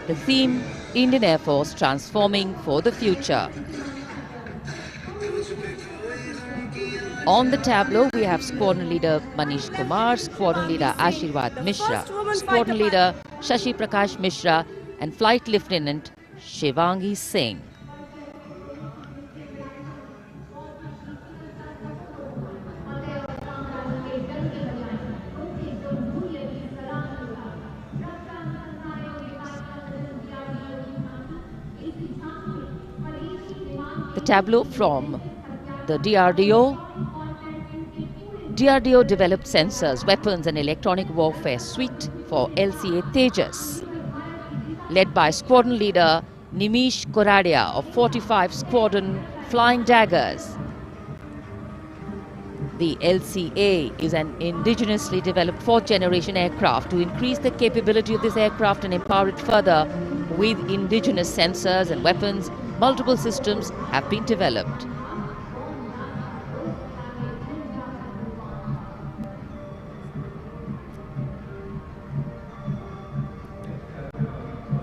the theme, Indian Air Force transforming for the future. On the tableau, we have Squadron Leader Manish Kumar, Squadron Leader Ashirwad Mishra, Squadron Leader Shashi Prakash Mishra, and Flight Lieutenant Shivangi Singh. The tableau from the DRDO. DRDO developed sensors, weapons and electronic warfare suite for LCA Tejas. Led by Squadron Leader Nimish Koradia of 45 Squadron Flying Daggers. The LCA is an indigenously developed 4th generation aircraft. To increase the capability of this aircraft and empower it further with indigenous sensors and weapons, multiple systems have been developed.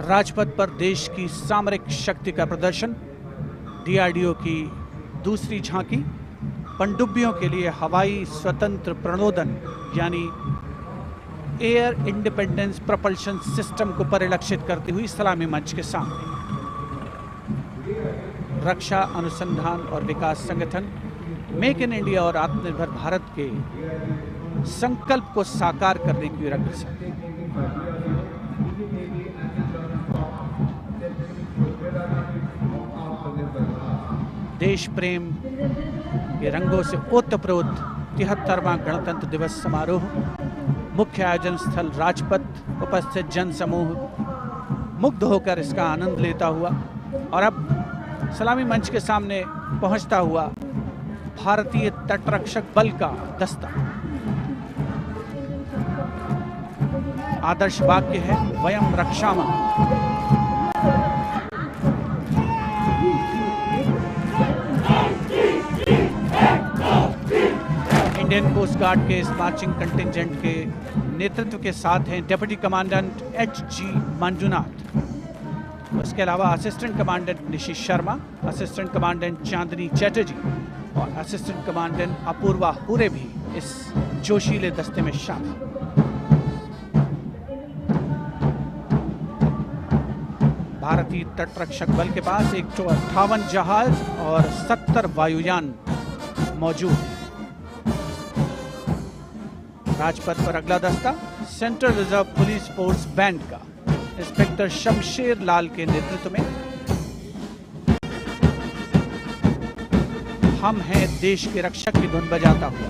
Rajpath पर देश की सामरिक शक्ति का प्रदर्शन, DRDO की दूसरी झांकी, पनडुब्बियों के लिए हवाई स्वतंत्र प्रणोदन यानी एयर इंडिपेंडेंस प्रपल्शन सिस्टम को परिलक्षित करती हुई सलामी मंच के सामने। रक्षा अनुसंधान और विकास संगठन मेक इन इंडिया और आत्मनिर्भर भारत के संकल्प को साकार करने की रक्षा। देश प्रेम के रंगों से ओतप्रोत 73वां गणतंत्र दिवस समारोह, मुख्य आयोजन स्थल राजपथ, उपस्थित जन समूह मुग्ध होकर इसका आनंद लेता हुआ और अब सलामी मंच के सामने पहुंचता हुआ भारतीय तटरक्षक बल का दस्ता। आदर्श वाक्य है वयम रक्षामः। इंडियन कोस्ट गार्ड के इस मार्चिंग कंटिंजेंट के नेतृत्व के साथ हैं डिप्टी कमांडेंट H.G. मंजुनाथ। उसके अलावा असिस्टेंट कमांडेंट निशित शर्मा, असिस्टेंट कमांडेंट चांदनी चैटर्जी और असिस्टेंट कमांडेंट अपूर्वा हुरे भी इस जोशीले दस्ते में शामिल। भारतीय तटरक्षक बल के पास 158 जहाज और 70 वायुयान मौजूद हैं। राजपथ पर अगला दस्ता central reserve police force band का इंस्पेक्टर शमशेर लाल के नेतृत्व में। हम हैं देश के रक्षक की धुन बजाता हुआ।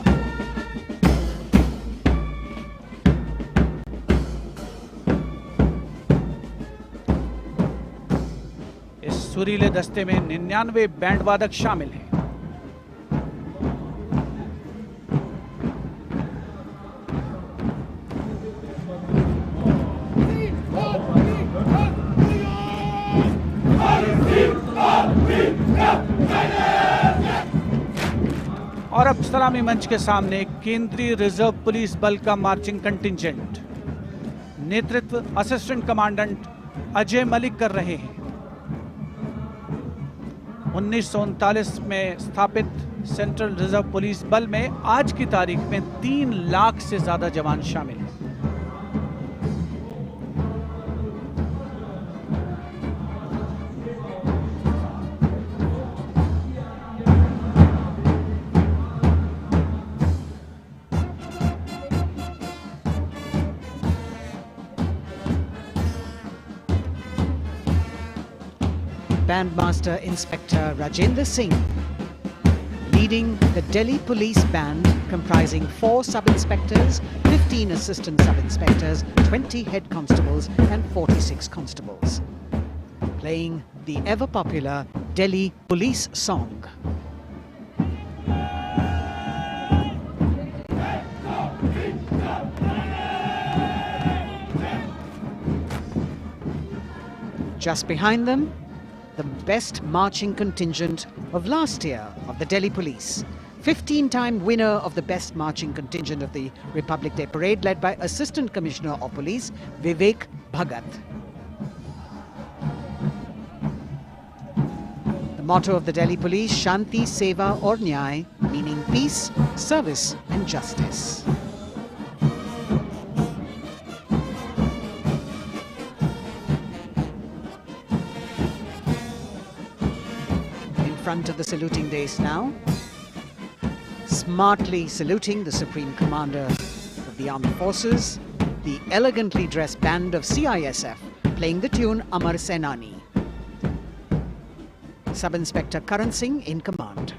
इस सुरीले दस्ते में 99 बैंड वादक शामिल हैं। और अब सलामी मंच के सामने केंद्रीय रिजर्व पुलिस बल का मार्चिंग कंटिंजेंट, नेतृत्व असिस्टेंट कमांडेंट अजय मलिक कर रहे हैं। 1939 में स्थापित सेंट्रल रिजर्व पुलिस बल में आज की तारीख में 3 लाख से ज्यादा जवान शामिल हैं। Bandmaster Inspector Rajendra Singh, leading the Delhi Police Band comprising 4 sub-inspectors, 15 assistant sub-inspectors, 20 head constables and 46 constables, playing the ever-popular Delhi Police song. Just behind them, the best marching contingent of last year of the Delhi Police. 15-time winner of the best marching contingent of the Republic Day Parade, led by Assistant Commissioner of Police Vivek Bhagat. The motto of the Delhi Police, Shanti, Seva aur Nyay, meaning peace, service and justice. Front of the saluting dais now, smartly saluting the Supreme Commander of the Armed Forces, the elegantly dressed band of CISF playing the tune Amar Senani. Sub-Inspector Karan Singh in command.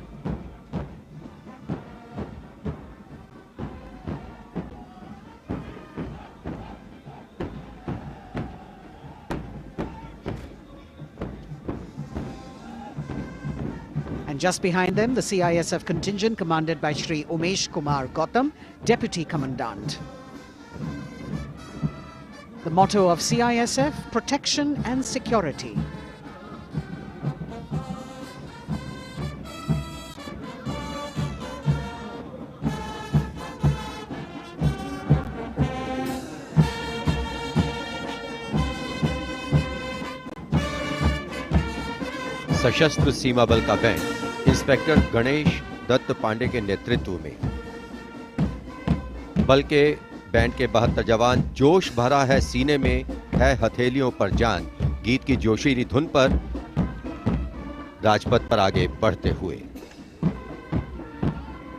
Just behind them, the CISF contingent commanded by Shri Umesh Kumar Gautam, Deputy Commandant. The motto of CISF, protection and security. सशस्त्र सीमा बल का band inspector Ganesh Dutt Pandey के नेतृत्व में। बल के band के 72 जवान जोश भरा है सीने में है हथेलियों पर जान गीत की जोशीली धुन पर राजपथ पर आगे बढ़ते हुए।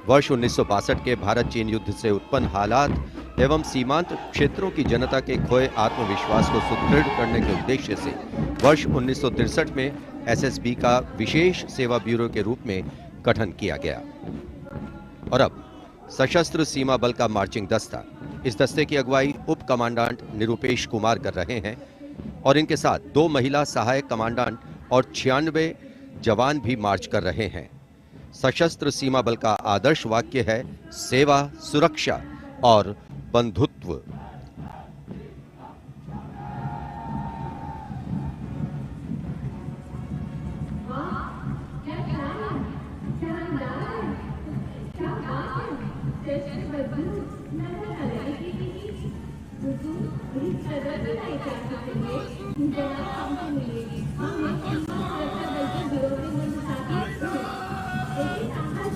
वर्ष 1962 के भारत चीन युद्ध से उत्पन्न हालात एवं सीमांत क्षेत्रों की जनता के खोए आत्मविश्वास को सुदृढ़ करने के उद्देश्य से वर्ष 1963 में एसएसबी का विशेष सेवा ब्यूरो के रूप में गठन किया गया। और अब सशस्त्र सीमा बल का मार्चिंग दस्ता, इस दस्ते की अगुवाई उप कमांडेंट निरुपेश कुमार कर रहे हैं और इनके साथ 2 महिला सहायक कमांडेंट और 96 जवान भी मार्च कर रहे हैं। सशस्त्र सीमा बल का आदर्श वाक्य है सेवा, सुरक्षा और बंधुत्व।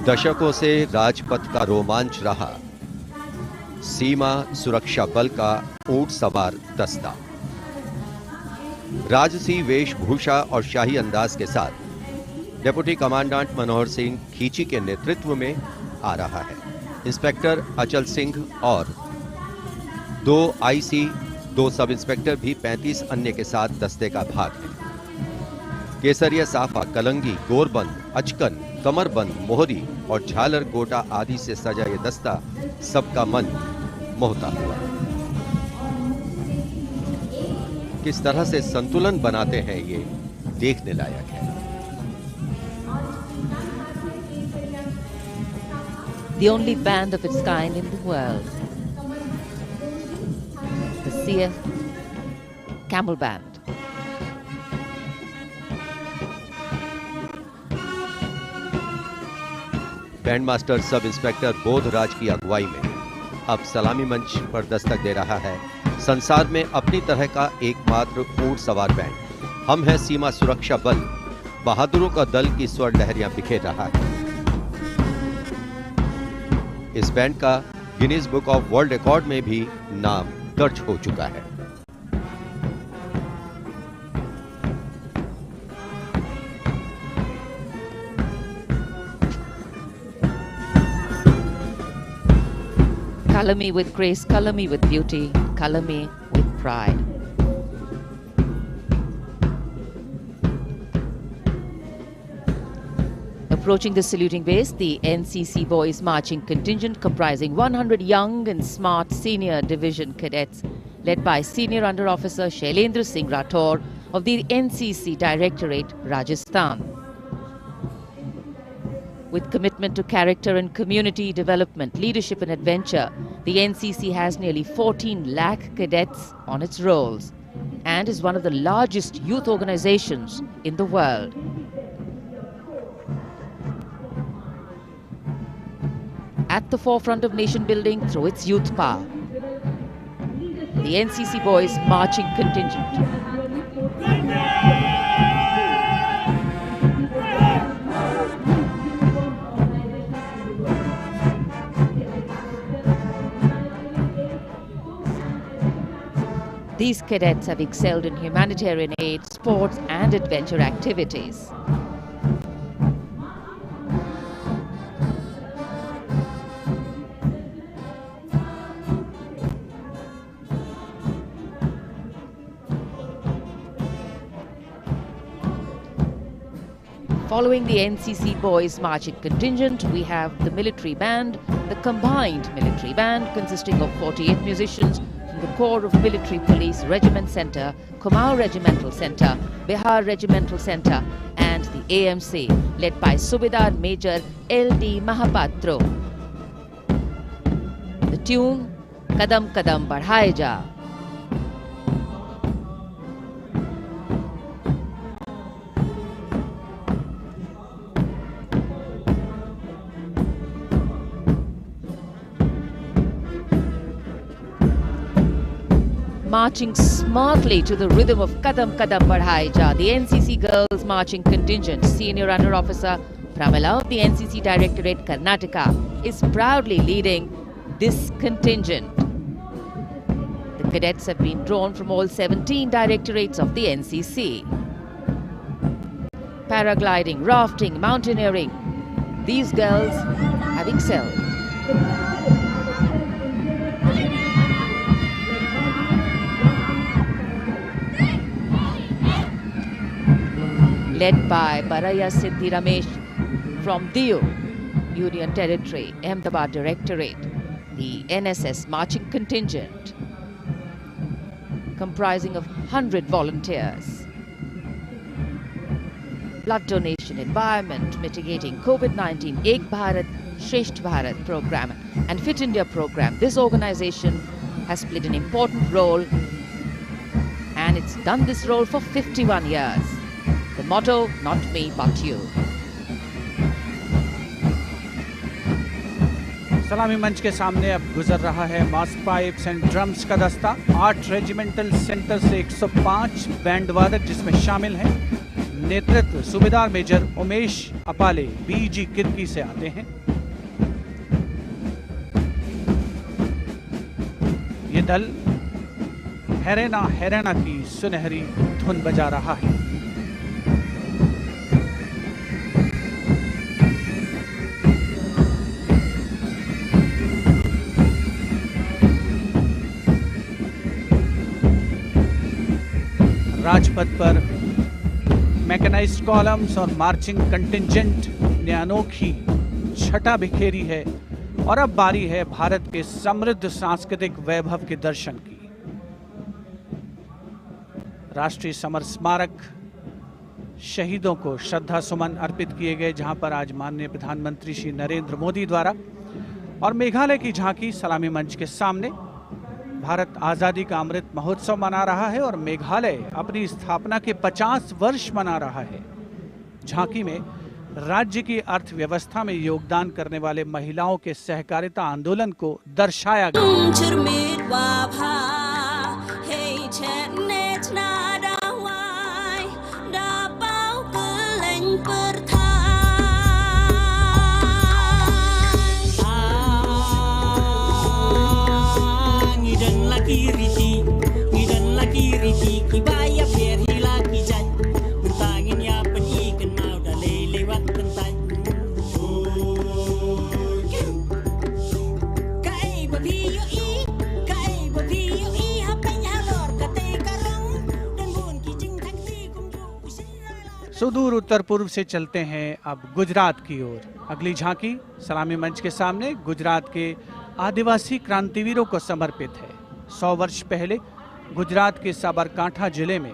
दशकों से राजपथ का रोमांच रहा सीमा सुरक्षा बल का ऊंट सवार दस्ता। राजसी वेशभूषा और शाही अंदाज के साथ डिप्टी कमांडेंट मनोहर सिंह खींची के नेतृत्व में आ रहा है। इंस्पेक्टर अचल सिंह और 2 आईसी, 2 सब इंस्पेक्टर भी 35 अन्य के साथ दस्ते का भाग है। केसरिया साफा, कलंगी, गोरबंद, अचकन, कमरबंद, मोहरी और झालर गोटा आदि से सजा ये दस्ता सबका मन मोहता हुआ। किस तरह से संतुलन बनाते हैं ये देखने लायक है। The only band of its kind in the world, the CF Camel Band. Band master sub inspector Bodhraj की अगुवाई में अब सलामी मंच पर दस्तक दे रहा है संसार में अपनी तरह का एकमात्र ऊंट सवार बैंड। हम हैं सीमा सुरक्षा बल, बहादुरों का दल की स्वर लहरियां बिखेर रहा है। इस बैंड का Guinness book of world record में भी नाम दर्ज हो चुका है। Color me with grace, color me with beauty, color me with pride. Approaching the saluting base, the NCC Boys Marching Contingent comprising 100 young and smart senior division cadets led by Senior Under Officer Shailendra Singh Rathore of the NCC Directorate, Rajasthan. With commitment to character and community development, leadership and adventure, the NCC has nearly 14 lakh cadets on its rolls and is one of the largest youth organizations in the world. At the forefront of nation building through its youth power, the NCC Boys Marching Contingent. These cadets have excelled in humanitarian aid, sports and adventure activities. Following the NCC Boys Marching Contingent, we have the military band, the combined military band consisting of 48 musicians from the Corps of Military Police Regiment Centre, Kumaon Regimental Centre, Bihar Regimental Centre and the AMC led by Subedar Major L.D. Mahapatro. The tune, Kadam Kadam Badhaye Ja. Marching smartly to the rhythm of Kadam Kadam Badhaye Ja, the NCC Girls Marching Contingent, Senior Under Officer Pramila of the NCC Directorate, Karnataka, is proudly leading this contingent. The cadets have been drawn from all 17 directorates of the NCC. Paragliding, rafting, mountaineering, these girls have excelled. Led by Baraya Siddhi Ramesh from Diu, Union Territory, Ahmedabad Directorate, the NSS Marching Contingent, comprising of 100 volunteers. blood donation, environment, mitigating COVID-19, Ek Bharat, Shresht Bharat program and Fit India program. This organization has played an important role, and it's done this role for 51 years. The motto, not me but you. सलामी मंच के सामने अब गुजर रहा है mask pipes and drums का दस्ता। 8 रेजिमेंटल सेंटर से 105 बैंड वादक जिसमें शामिल हैं। नेतृत्व सूबेदार मेजर उमेश अपाले बीजी किर्की से आते हैं। ये दल हैरेना हैरेना की सुनहरी धुन बजा रहा है। राजपथ पर मैकेनाइज्ड कॉलम्स और मार्चिंग कंटिंजेंट ने अनोखी छटा बिखेरी है और अब बारी है भारत के समृद्ध सांस्कृतिक वैभव के दर्शन की। राष्ट्रीय समर स्मारक शहीदों को श्रद्धा सुमन अर्पित किए गए, जहां पर आज माननीय प्रधानमंत्री श्री नरेंद्र मोदी द्वारा, और मेघालय की झांकी सलामी मंच के सामने। भारत आज़ादी का अमृत महोत्सव मना रहा है और मेघालय अपनी स्थापना के 50 वर्ष मना रहा है। झांकी में राज्य की अर्थव्यवस्था में योगदान करने वाले महिलाओं के सहकारिता आंदोलन को दर्शाया गया। सुदूर उत्तर पूर्व से चलते हैं अब गुजरात की ओर। अगली झांकी सलामी मंच के सामने गुजरात के आदिवासी क्रांतिवीरों को समर्पित है। 100 वर्ष पहले गुजरात के साबरकांठा जिले में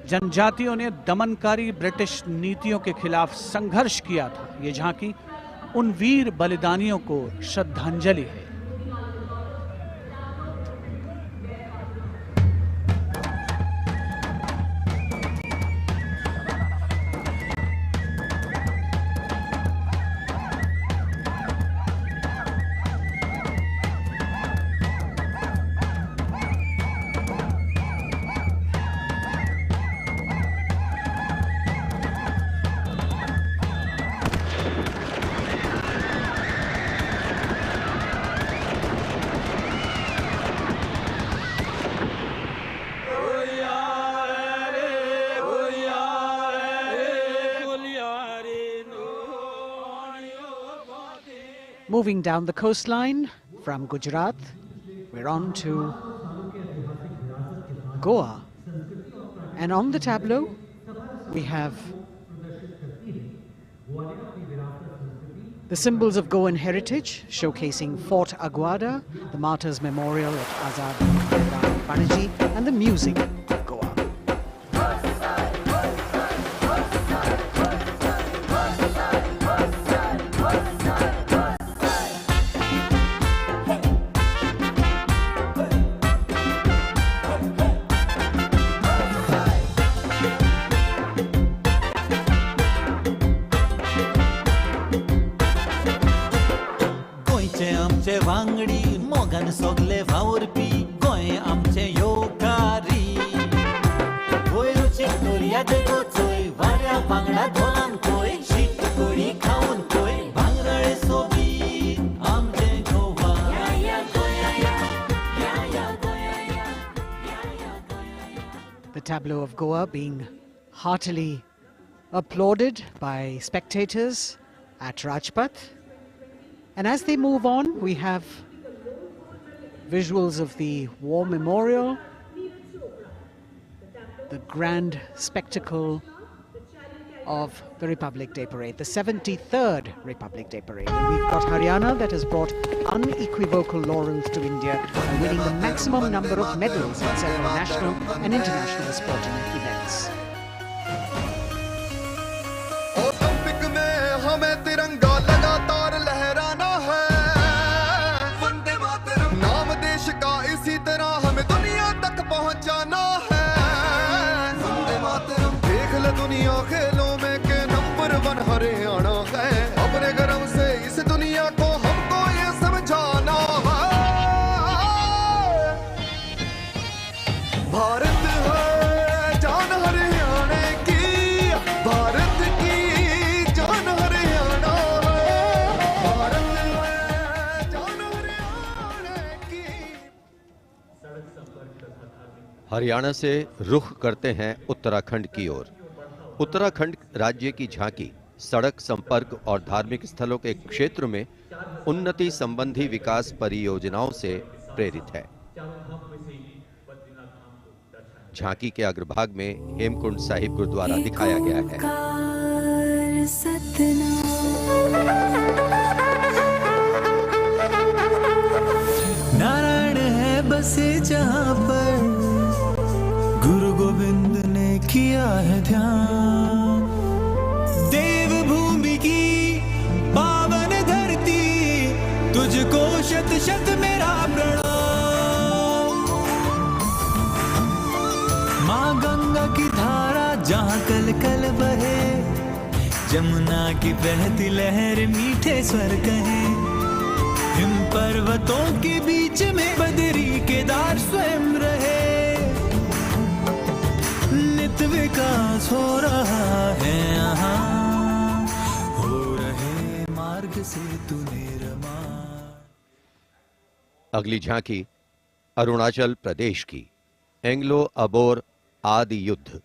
जनजातियों ने दमनकारी ब्रिटिश नीतियों के खिलाफ संघर्ष किया था। ये झांकी उन वीर बलिदानियों को श्रद्धांजलि है। Moving down the coastline from Gujarat, we're on to Goa. And on the tableau, we have the symbols of Goan heritage, showcasing Fort Aguada, the Martyrs Memorial at Azad Panaji, and the music of Goa. वांगडी मोगन सोगले वावरपी गोंय आमचे योकारी गोंयचे दर्या देगोचोय वाऱ्या वांगडा धोलान कोय शीत कोळी खाऊन कोय भांगरळे सोबीत आमचे Goa The tableau of Goa being heartily applauded by spectators at Rajpath. And as they move on, we have visuals of the War Memorial, the grand spectacle of the Republic Day Parade, the 73rd Republic Day Parade. And we've got Haryana that has brought unequivocal laurels to India by winning the maximum number of medals in several national and international sporting events. Haryana से रुख करते हैं उत्तराखंड की ओर। उत्तराखंड राज्य की झांकी सड़क संपर्क और धार्मिक स्थलों के क्षेत्र में उन्नति संबंधी विकास परियोजनाओं से प्रेरित है। झांकी के अग्रभाग में हेमकुंड साहिब गुरुद्वारा दिखाया गया है। नारायण है बसे जहां पर गुरु गोविंद ने किया है ध्यान। देवभूमि की पावन धरती तुझको शत शत मेरा प्रणाम। माँ गंगा की धारा जहाँ कल कल बहे, जमुना की बहती लहर मीठे स्वर कहे। हिम पर्वतों के बीच में बदरी केदार स्वयं रहे। नित विकास हो रहा है यहाँ, हो रहे मार्ग से तू निर्मा। अगली झांकी अरुणाचल प्रदेश की एंग्लो अबोर आदि युद्ध।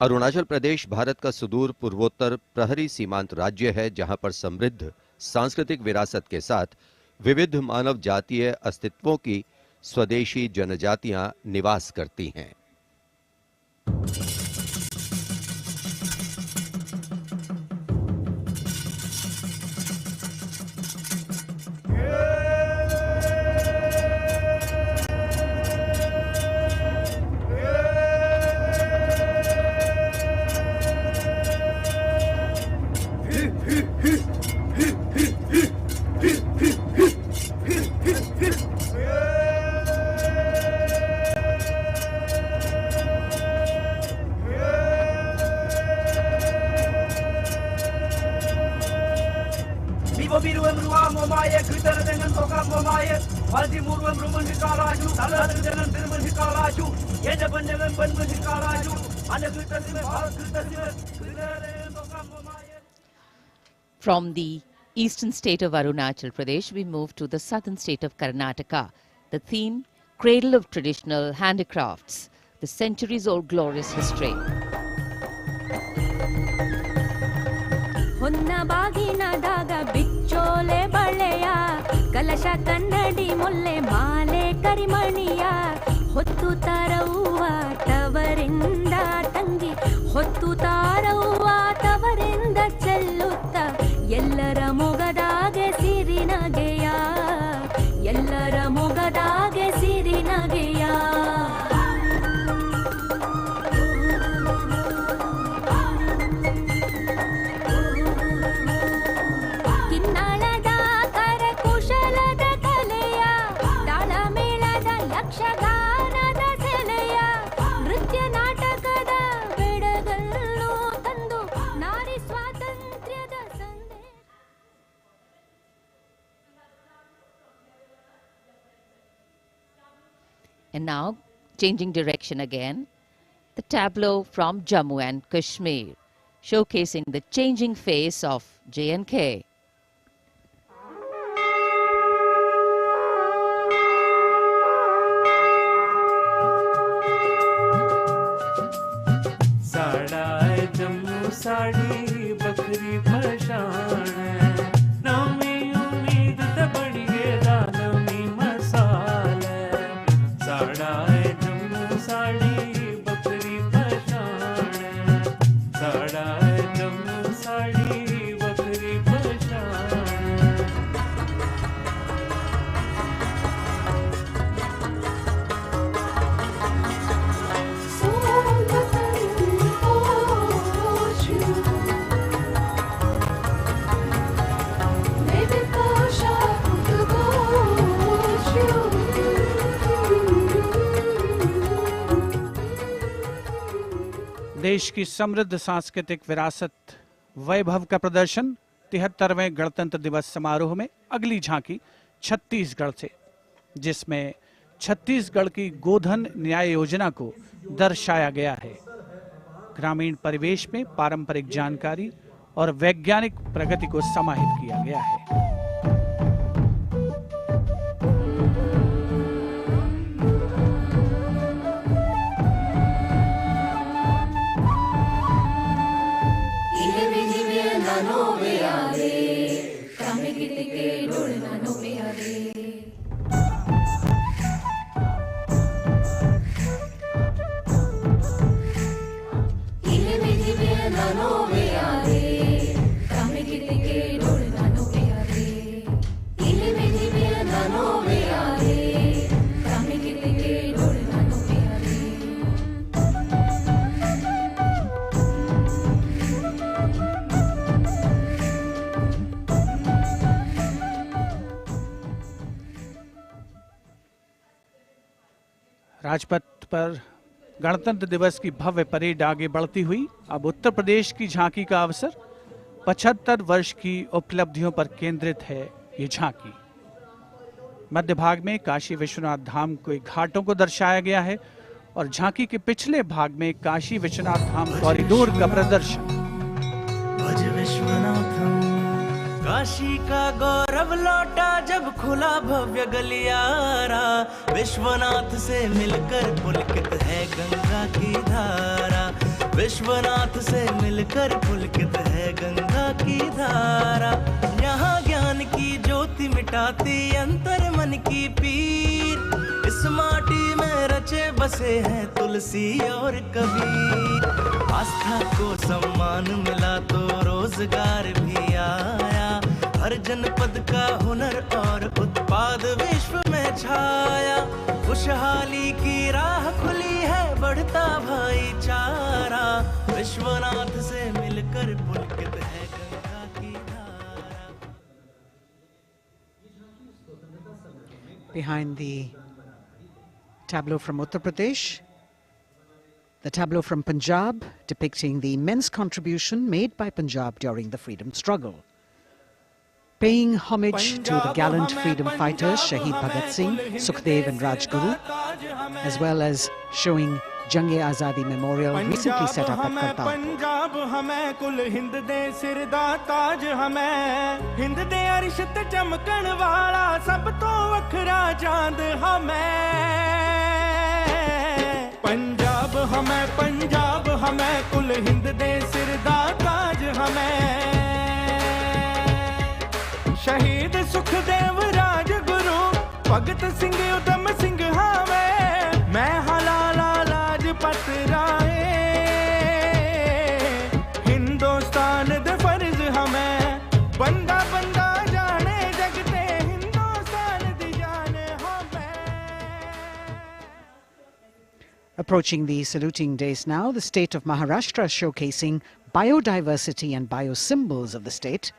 अरुणाचल प्रदेश भारत का सुदूर पूर्वोत्तर प्रहरी सीमांत राज्य है, जहां पर समृद्ध सांस्कृतिक विरासत के साथ विविध मानव जातीय अस्तित्वों की स्वदेशी जनजातियां निवास करती हैं। From the eastern state of Arunachal Pradesh, we move to the southern state of Karnataka. The theme, Cradle of Traditional Handicrafts, the centuries-old glorious history. ಹೊನ್ನ ಬಾಗಿನ ದಾಗ ಬಿಚ್ಚೋಲೆ ಬಳೆಯ ಕಲಶ ಕನ್ನಡಿ ಮುಲ್ಲೆ ಮಾಲೆ ಕರಿಮಣಿಯ ಹೊತ್ತು ತಾರವ್ವ ತವರಿಂದ ತಂಗಿ ಹೊತ್ತು ತಾರವ್ವ ತವರಿಂದ ಚೆಲ್ಲುತ್ತ ಎಲ್ಲರ ಮೊಗದಾಗೆ ಸಿರಿನಗೆಯ ಎಲ್ಲರ ಮೊಗದಾಗೆ ಸಿರಿನಗೆಯ And now, changing direction again, the tableau from Jammu and Kashmir, showcasing the changing face of J&K. साड़ा जम्मू साड़ी बकरी पशान नमी उम्मीद त बड़ी गेदा नमी मसाल साड़ा जम्मू साड़ी बकरी पशान साड़ा जम्मू साड़ी बकरी पशान देश की समृद्ध सांस्कृतिक विरासत वैभव का प्रदर्शन 73वें गणतंत्र दिवस समारोह में अगली झांकी छत्तीसगढ़ से, जिसमें छत्तीसगढ़ की गोधन न्याय योजना को दर्शाया गया है। ग्रामीण परिवेश में पारंपरिक जानकारी और वैज्ञानिक प्रगति को समाहित किया गया है। राजपथ पर गणतंत्र दिवस की भव्य परेड आगे बढ़ती हुई अब उत्तर प्रदेश की झांकी का अवसर। 75 वर्ष की उपलब्धियों पर केंद्रित है ये झांकी। मध्य भाग में काशी विश्वनाथ धाम के घाटों को दर्शाया गया है और झांकी के पिछले भाग में काशी विश्वनाथ धाम कॉरिडोर का प्रदर्शन। भज विश्वनाथम, काशी का गौरव लौटा जब खुला भव्य गलियारा। विश्वनाथ से मिलकर पुलकित है गंगा की धारा। विश्वनाथ से मिलकर पुलकित है गंगा की धारा। यहाँ ज्ञान की ज्योति मिटाती अंतर मन की पीर। इस माटी में रचे बसे हैं तुलसी और कबीर। आस्था को सम्मान मिला तो रोजगार भी आया। हर जनपद का हुनर और उत्पाद विश्व में छाया। खुशहाली की राह खुली है, बढ़ता भाईचारा। विश्वनाथ से मिलकर पुलकित है गंगा की धारा। Behind the tableau from Uttar Pradesh, the tableau from Punjab depicting the immense contribution made by Punjab during the freedom struggle. Paying homage to the gallant freedom fighters Shahid Bhagat Singh, Sukhdev and Rajguru, as well as showing Jang-e-Azadi Memorial recently set up at Kartarpur. Punjab हमें कुल हिंद दे सिर दा ताज हमें। हिंद दे अरश ते चमकण वाला सब तो वखरा चांद हमें। पंजाब हमें कुल हिंद दे सिर दा ताज हमें। शहीद सुखदेव राजगुरु भगत सिंह उधम सिंह हमें। मैं हलाला लाजपत राय, हिंदुस्तान दे फर्ज हमें। बंदा बंदा जाने जगते हिंदुस्तान दी जान हमें। Approaching the saluting days now, the state of Maharashtra showcasing biodiversity and biosymbols of the state.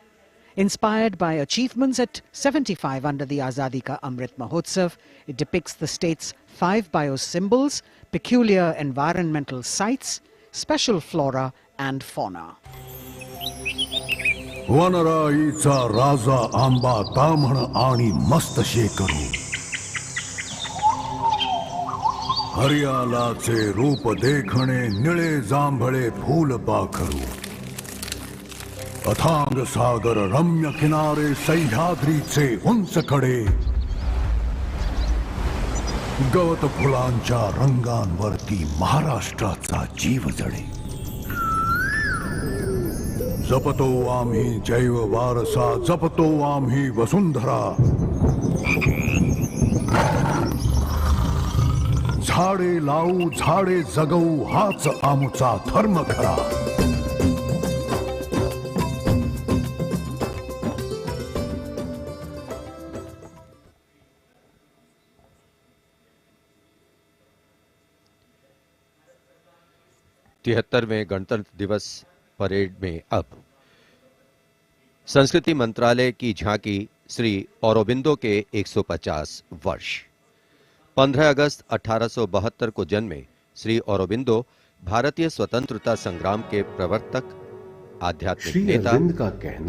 Inspired by achievements at 75 under the Azadi Ka Amrit Mahotsav, it depicts the state's 5 biosymbols, peculiar environmental sites, special flora and fauna. वनराईचा राजा आंबा ताम्हण आणि मस्त शेकरू। हरियालाचे रूप देखणे निळे जांभळे फूल पाखरू। अथांग सागर रम्य किनारे सह्याद्रीचे उंच कडे। गवत फुलांच्या रंगांवरती महाराष्ट्राचा जीव जळे। जपतो आम्ही जैव वारसा, जपतो आम्ही वसुंधरा। झाडे लावू झाडे जगवू हाच आमचा धर्म खरा। तिहत्तरवें गणतंत्र दिवस परेड में अब संस्कृति मंत्रालय की झांकी श्री औरोबिंदो के 150 वर्ष। 15 अगस्त 1872 को जन्मे श्री औरोबिंदो भारतीय स्वतंत्रता संग्राम के प्रवर्तक, आध्यात्मिक नेता,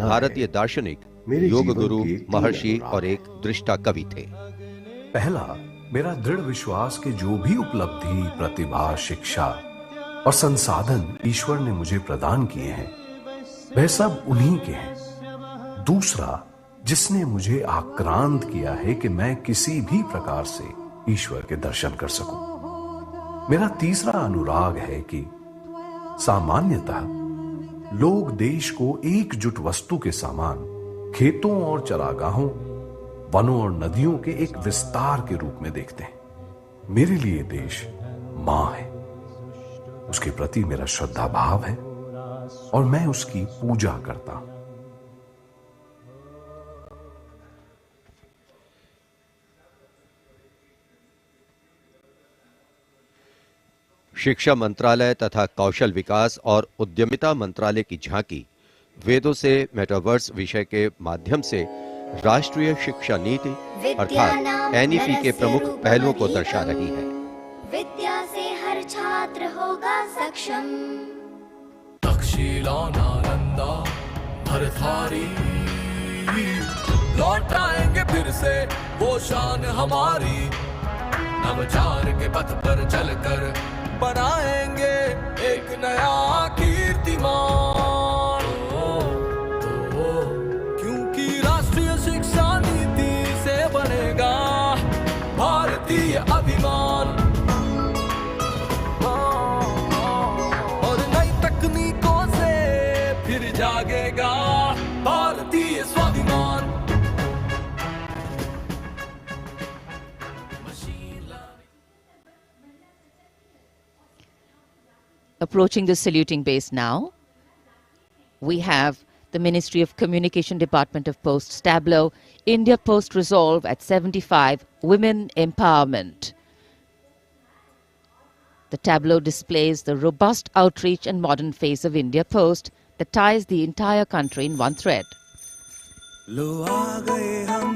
भारतीय दार्शनिक, योग गुरु, महर्षि और एक दृष्टा कवि थे। पहला, मेरा दृढ़ विश्वास कि जो भी उपलब्धि, प्रतिभा, शिक्षा और संसाधन ईश्वर ने मुझे प्रदान किए हैं वह सब उन्हीं के हैं। दूसरा, जिसने मुझे आक्रांत किया है कि मैं किसी भी प्रकार से ईश्वर के दर्शन कर सकूं। मेरा तीसरा अनुराग है कि सामान्यतः लोग देश को एकजुट वस्तु के समान खेतों और चरागाहों, वनों और नदियों के एक विस्तार के रूप में देखते हैं। मेरे लिए देश मां है, उसके प्रति मेरा श्रद्धा भाव है और मैं उसकी पूजा करता हूं। शिक्षा मंत्रालय तथा कौशल विकास और उद्यमिता मंत्रालय की झांकी वेदों से मेटावर्स विषय के माध्यम से राष्ट्रीय शिक्षा नीति अर्थात एनईपी के प्रमुख पहलुओं को दर्शा रही है। क्षण तक्षशिला नालंदा भरथारी लौट आएंगे फिर से वो शान हमारी नवचार के पथ पर चलकर बनाएंगे एक नया कीर्तिमान क्योंकि राष्ट्रीय शिक्षा नीति से बनेगा भारतीय अभिमान और नई तकनीकों से फिर जागेगा भारतीय स्वाभिमान। Approaching the saluting base now, we have the Ministry of Communication Department of Posts tableau, India Post Resolve at 75, Women Empowerment. The tableau displays the robust outreach and modern face of India Post that ties the entire country in one thread. लो आ गए हम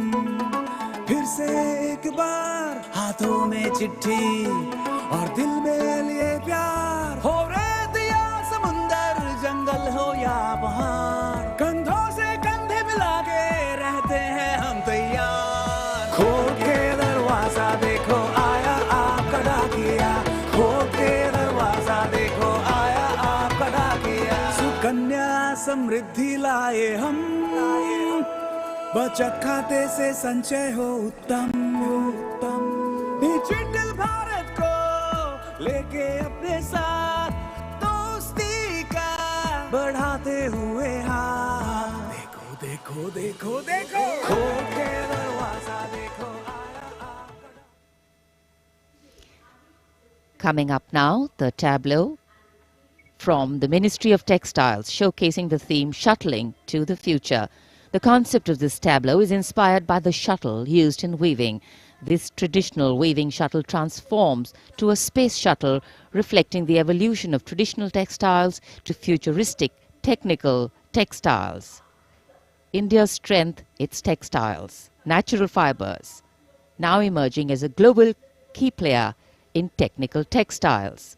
फिर से एक बार हाथों में चिट्ठी और दिल में लिए प्यार हो रेत या समुंदर जंगल हो या पहाड़ कंधों से कंधे मिला के रहते हैं हम तैयार। खोल के दरवाजा देखो आया आपका डाकिया खोल के दरवाजा देखो आया आपका डाकिया सुकन्या समृद्धि लाए हम बचत खाते से संचय हो उत्तम उत्तम डिजिटल भारत को लेके अपने साथ दोस्ती का बढ़ाते हुए हाथ देखो देखो देखो देखो खोल के दरवाजा देखो Coming up now, the tableau from the Ministry of Textiles showcasing the theme Shuttling to the Future. The concept of this tableau is inspired by the shuttle used in weaving. This traditional weaving shuttle transforms to a space shuttle, reflecting the evolution of traditional textiles to futuristic technical textiles. India's strength, its textiles, natural fibers, now emerging as a global key player in technical textiles.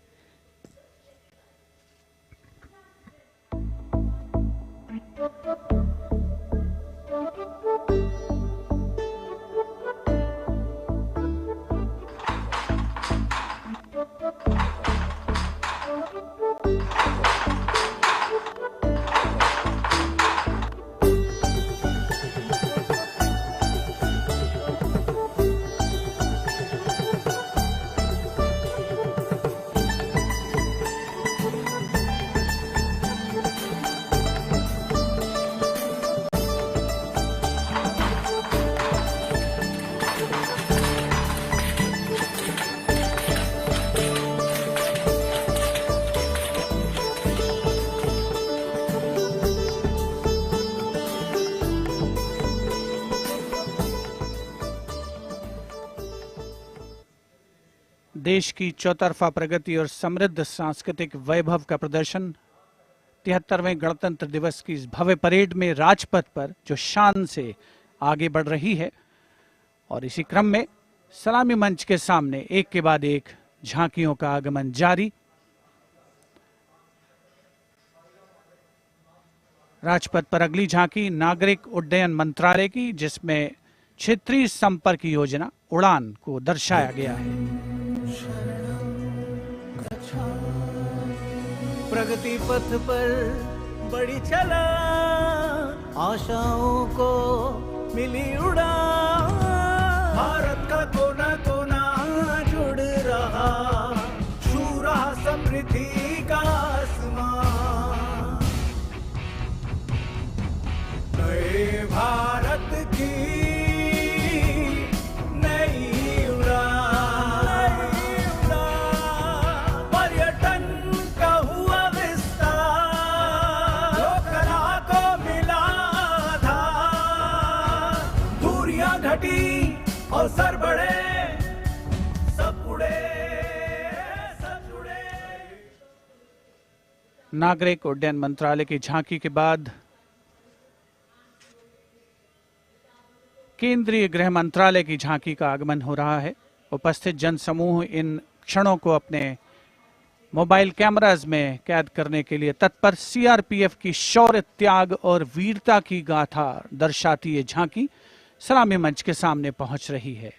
देश की चौतरफा प्रगति और समृद्ध सांस्कृतिक वैभव का प्रदर्शन 73वें गणतंत्र दिवस की इस भव्य परेड में राजपथ पर जो शान से आगे बढ़ रही है और इसी क्रम में सलामी मंच के सामने एक के बाद एक झांकियों का आगमन जारी। राजपथ पर अगली झांकी नागरिक उड्डयन मंत्रालय की, जिसमें क्षेत्रीय संपर्क योजना उड़ान को दर्शाया गया है। प्रगति पथ पर बड़ी चला आशाओं को मिली उड़ान भारत का कोना कोना जुड़ रहा छू रहा समृद्धि का आसमान नए भारत की और सर बढ़े सब उड़े सब जुड़े। नागरिक उड्डयन मंत्रालय की झांकी के बाद केंद्रीय गृह मंत्रालय की झांकी का आगमन हो रहा है। उपस्थित जनसमूह इन क्षणों को अपने मोबाइल कैमराज में कैद करने के लिए तत्पर सीआरपीएफ की शौर्य, त्याग और वीरता की गाथा दर्शाती ये झांकी सलामी मंच के सामने पहुंच रही है।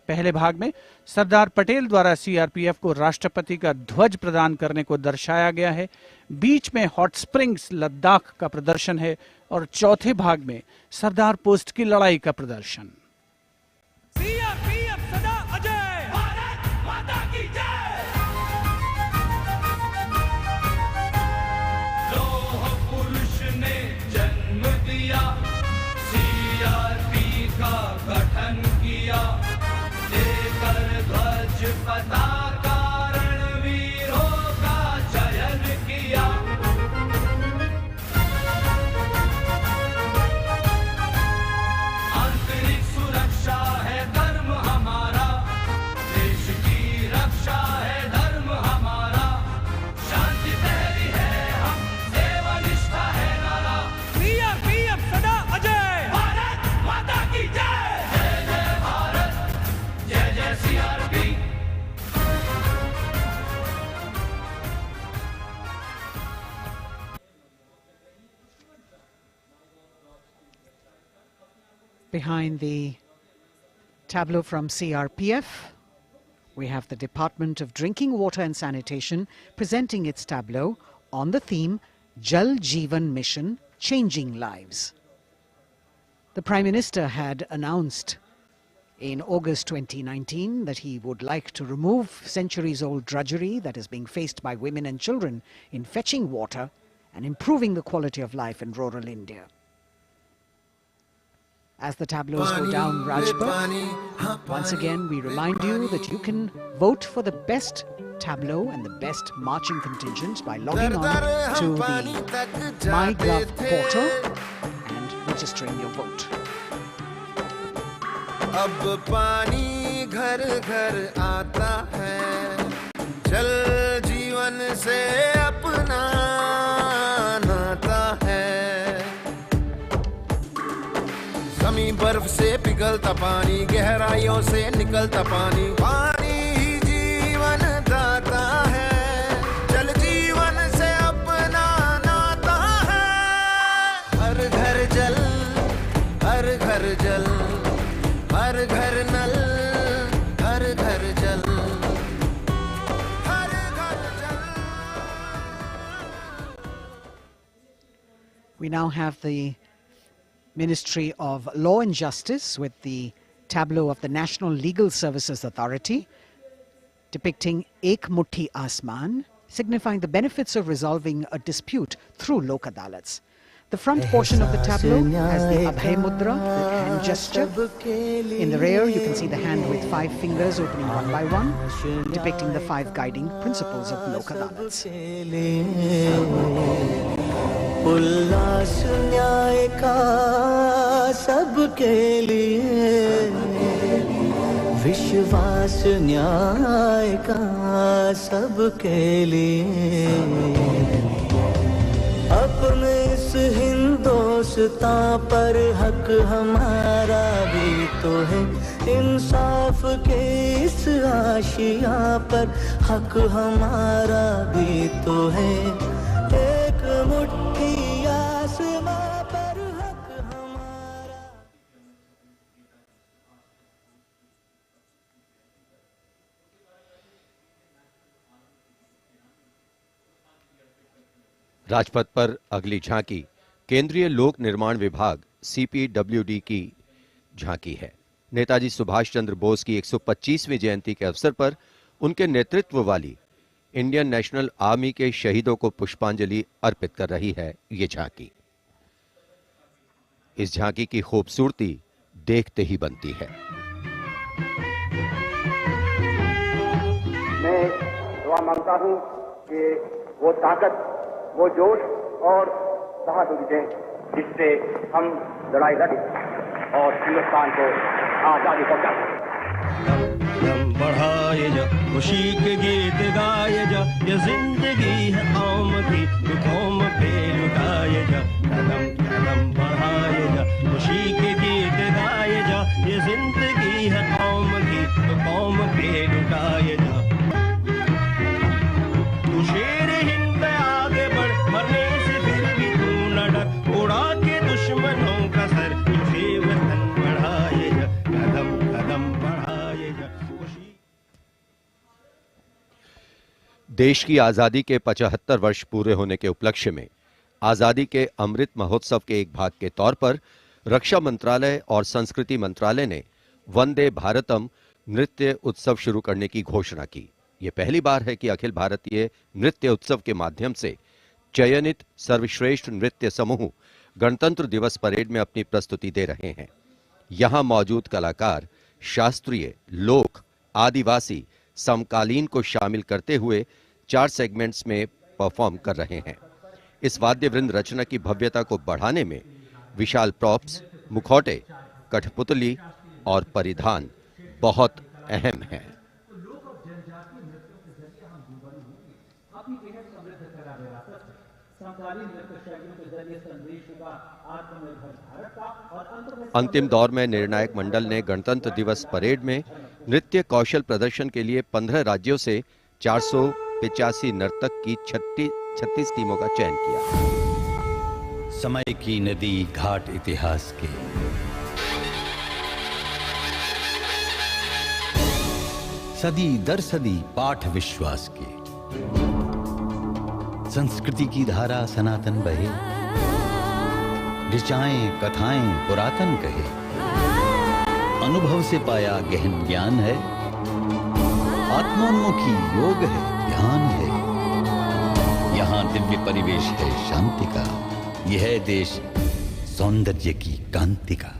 पहले भाग में सरदार पटेल द्वारा सीआरपीएफ को राष्ट्रपति का ध्वज प्रदान करने को दर्शाया गया है। बीच में हॉट स्प्रिंग्स लद्दाख का प्रदर्शन है और चौथे भाग में सरदार पोस्ट की लड़ाई का प्रदर्शन। सीआरपीएफ सदा अजय, भारत माता की जय। लौह पुरुष ने जन्म दिया, सीआरपी का गठन किया, लेकर ध्वज पताका रणवीरों का चयन किया। आंतरिक सुरक्षा है धर्म हमारा, देश की रक्षा है धर्म हमारा, शांति प्रहरी है हम, सेवा निष्ठा है नारा। सीआरपीएफ सदा अजय, भारत माता की जय। जय जय भारत, जय जय CRP. Behind the tableau from CRPF, we have the Department of Drinking Water and Sanitation presenting its tableau on the theme Jal Jeevan Mission, Changing Lives. The Prime Minister had announced in August 2019 that he would like to remove centuries-old drudgery that is being faced by women and children in fetching water and improving the quality of life in rural India. As the tableaus go down Rajpath, once again we remind you that you can vote for the best tableau and the best marching contingent by logging on to the MyGov portal and registering your vote. अब पानी घर घर आता है, जल जीवन से अपना नाता है। जमीन बर्फ से पिघलता पानी, गहराइयों से निकलता पानी, पानी ही जीवन दाता है, जल जीवन से अपना नाता है। हर घर जल, हर घर जल, हर घर नल, हर घर जल, हर घर जल। We now have the Ministry of Law and Justice with the tableau of the National Legal Services Authority depicting Ek Muthi Asman, signifying the benefits of resolving a dispute through Lok Adalats. The front portion of the tableau has the Abhay Mudra, the hand gesture. In the rear, you can see the hand with 5 fingers opening one by one, depicting the 5 guiding principles of Lok Adalats. उल्लास न्याय का सबके लिए, विश्वास न्याय का सबके लिए, अपने इस हिंदुस्तान पर हक हमारा भी तो है, इंसाफ के इस आशिया पर हक हमारा भी तो है, एक मुट्ठी आसमां पर हक हमारा। राजपथ पर अगली झांकी केंद्रीय लोक निर्माण विभाग सीपीडब्ल्यूडी की झांकी है। नेताजी सुभाष चंद्र बोस की 125वीं जयंती के अवसर पर उनके नेतृत्व वाली इंडियन नेशनल आर्मी के शहीदों को पुष्पांजलि अर्पित कर रही है ये झांकी। इस झांकी की खूबसूरती देखते ही बनती है। मैं दुआ मांगता हूं कि वो ताकत, वो जोश और बहादुरी दें जिससे हम लड़ाई लड़ें और हिंदुस्तान को आजादी पहुंचाएं। बढ़ाए जा, खुशी के गीत गाए जा, ये जिंदगी है कौम की, तू कौम पे लुटाए जा, कदम कदम बढ़ाए जा, खुशी के गीत गाए जा, ये जिंदगी है कौम की, तू कौम पे लुटाए जा। तू कदम बढ़ाए जा। देश की आजादी के 75 वर्ष पूरे होने के उपलक्ष्य में आजादी के अमृत महोत्सव के एक भाग के तौर पर रक्षा मंत्रालय और संस्कृति मंत्रालय ने वंदे भारतम नृत्य उत्सव शुरू करने की घोषणा की। यह पहली बार है कि अखिल भारतीय नृत्य उत्सव के माध्यम से चयनित सर्वश्रेष्ठ नृत्य समूह गणतंत्र दिवस परेड में अपनी प्रस्तुति दे रहे हैं। यहां मौजूद कलाकार शास्त्रीय, लोक, आदिवासी, समकालीन को शामिल करते हुए 4 सेगमेंट्स में परफॉर्म कर रहे हैं। इस वाद्य वृंद रचना की भव्यता को बढ़ाने में विशाल प्रॉप्स, मुखौटे, कठपुतली और परिधान बहुत अहम हैं। अंतिम दौर में निर्णायक मंडल ने गणतंत्र दिवस परेड में नृत्य कौशल प्रदर्शन के लिए 15 राज्यों से 485 नर्तक की 36 टीमों का चयन किया। समय की नदी घाट इतिहास के, सदी दर सदी पाठ विश्वास के, संस्कृति की धारा सनातन बहे, ऋचाएं कथाएं पुरातन कहे, अनुभव से पाया गहन ज्ञान है, आत्मोन्मुखी योग है, ध्यान है। यहाँ दिव्य परिवेश है शांति का, यह है देश सौंदर्य की कांति का।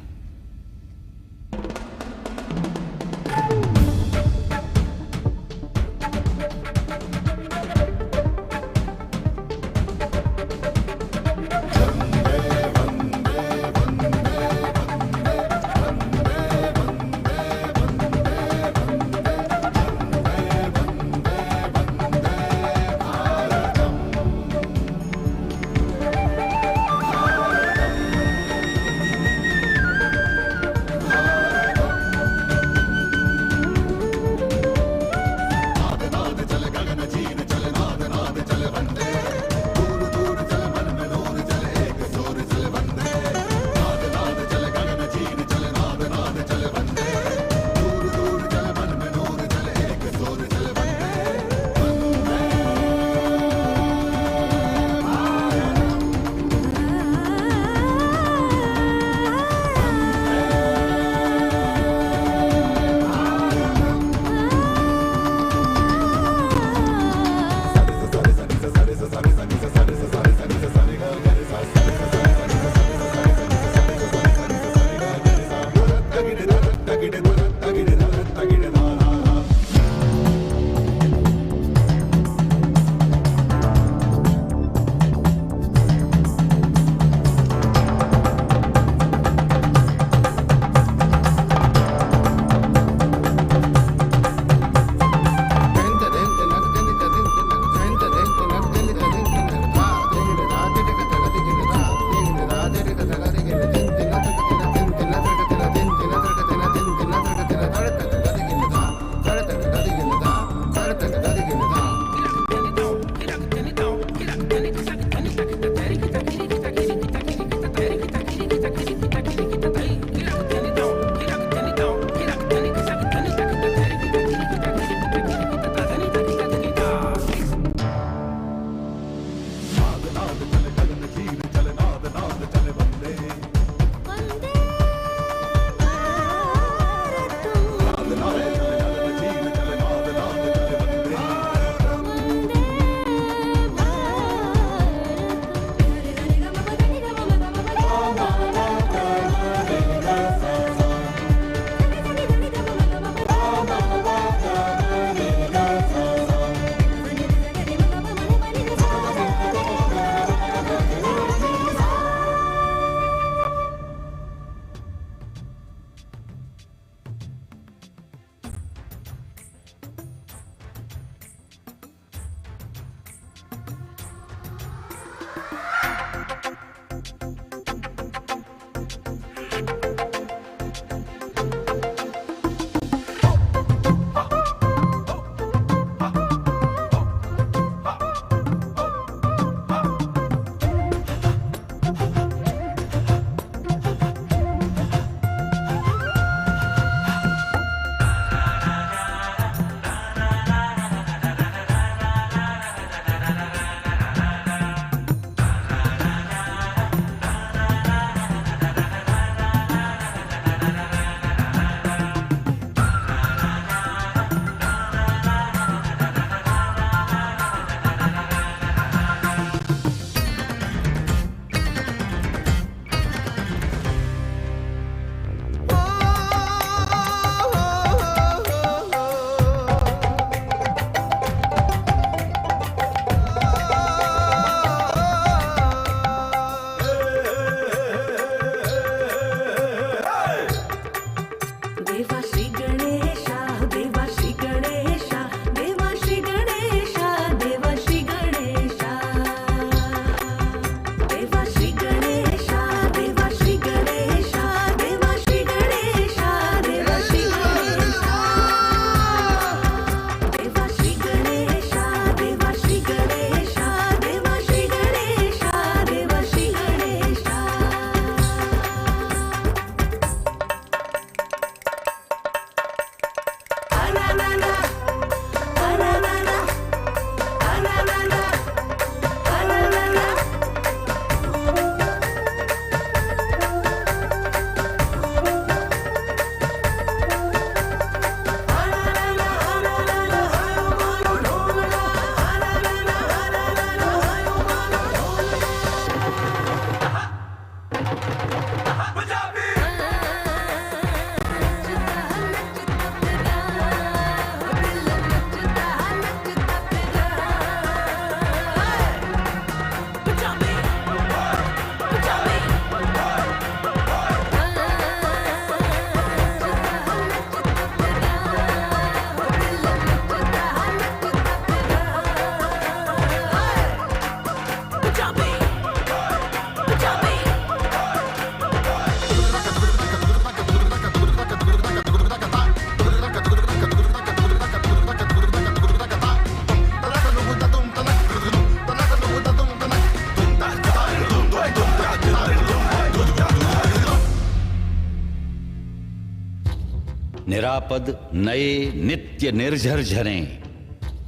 निरापद नए नित्य निर्झर झरें,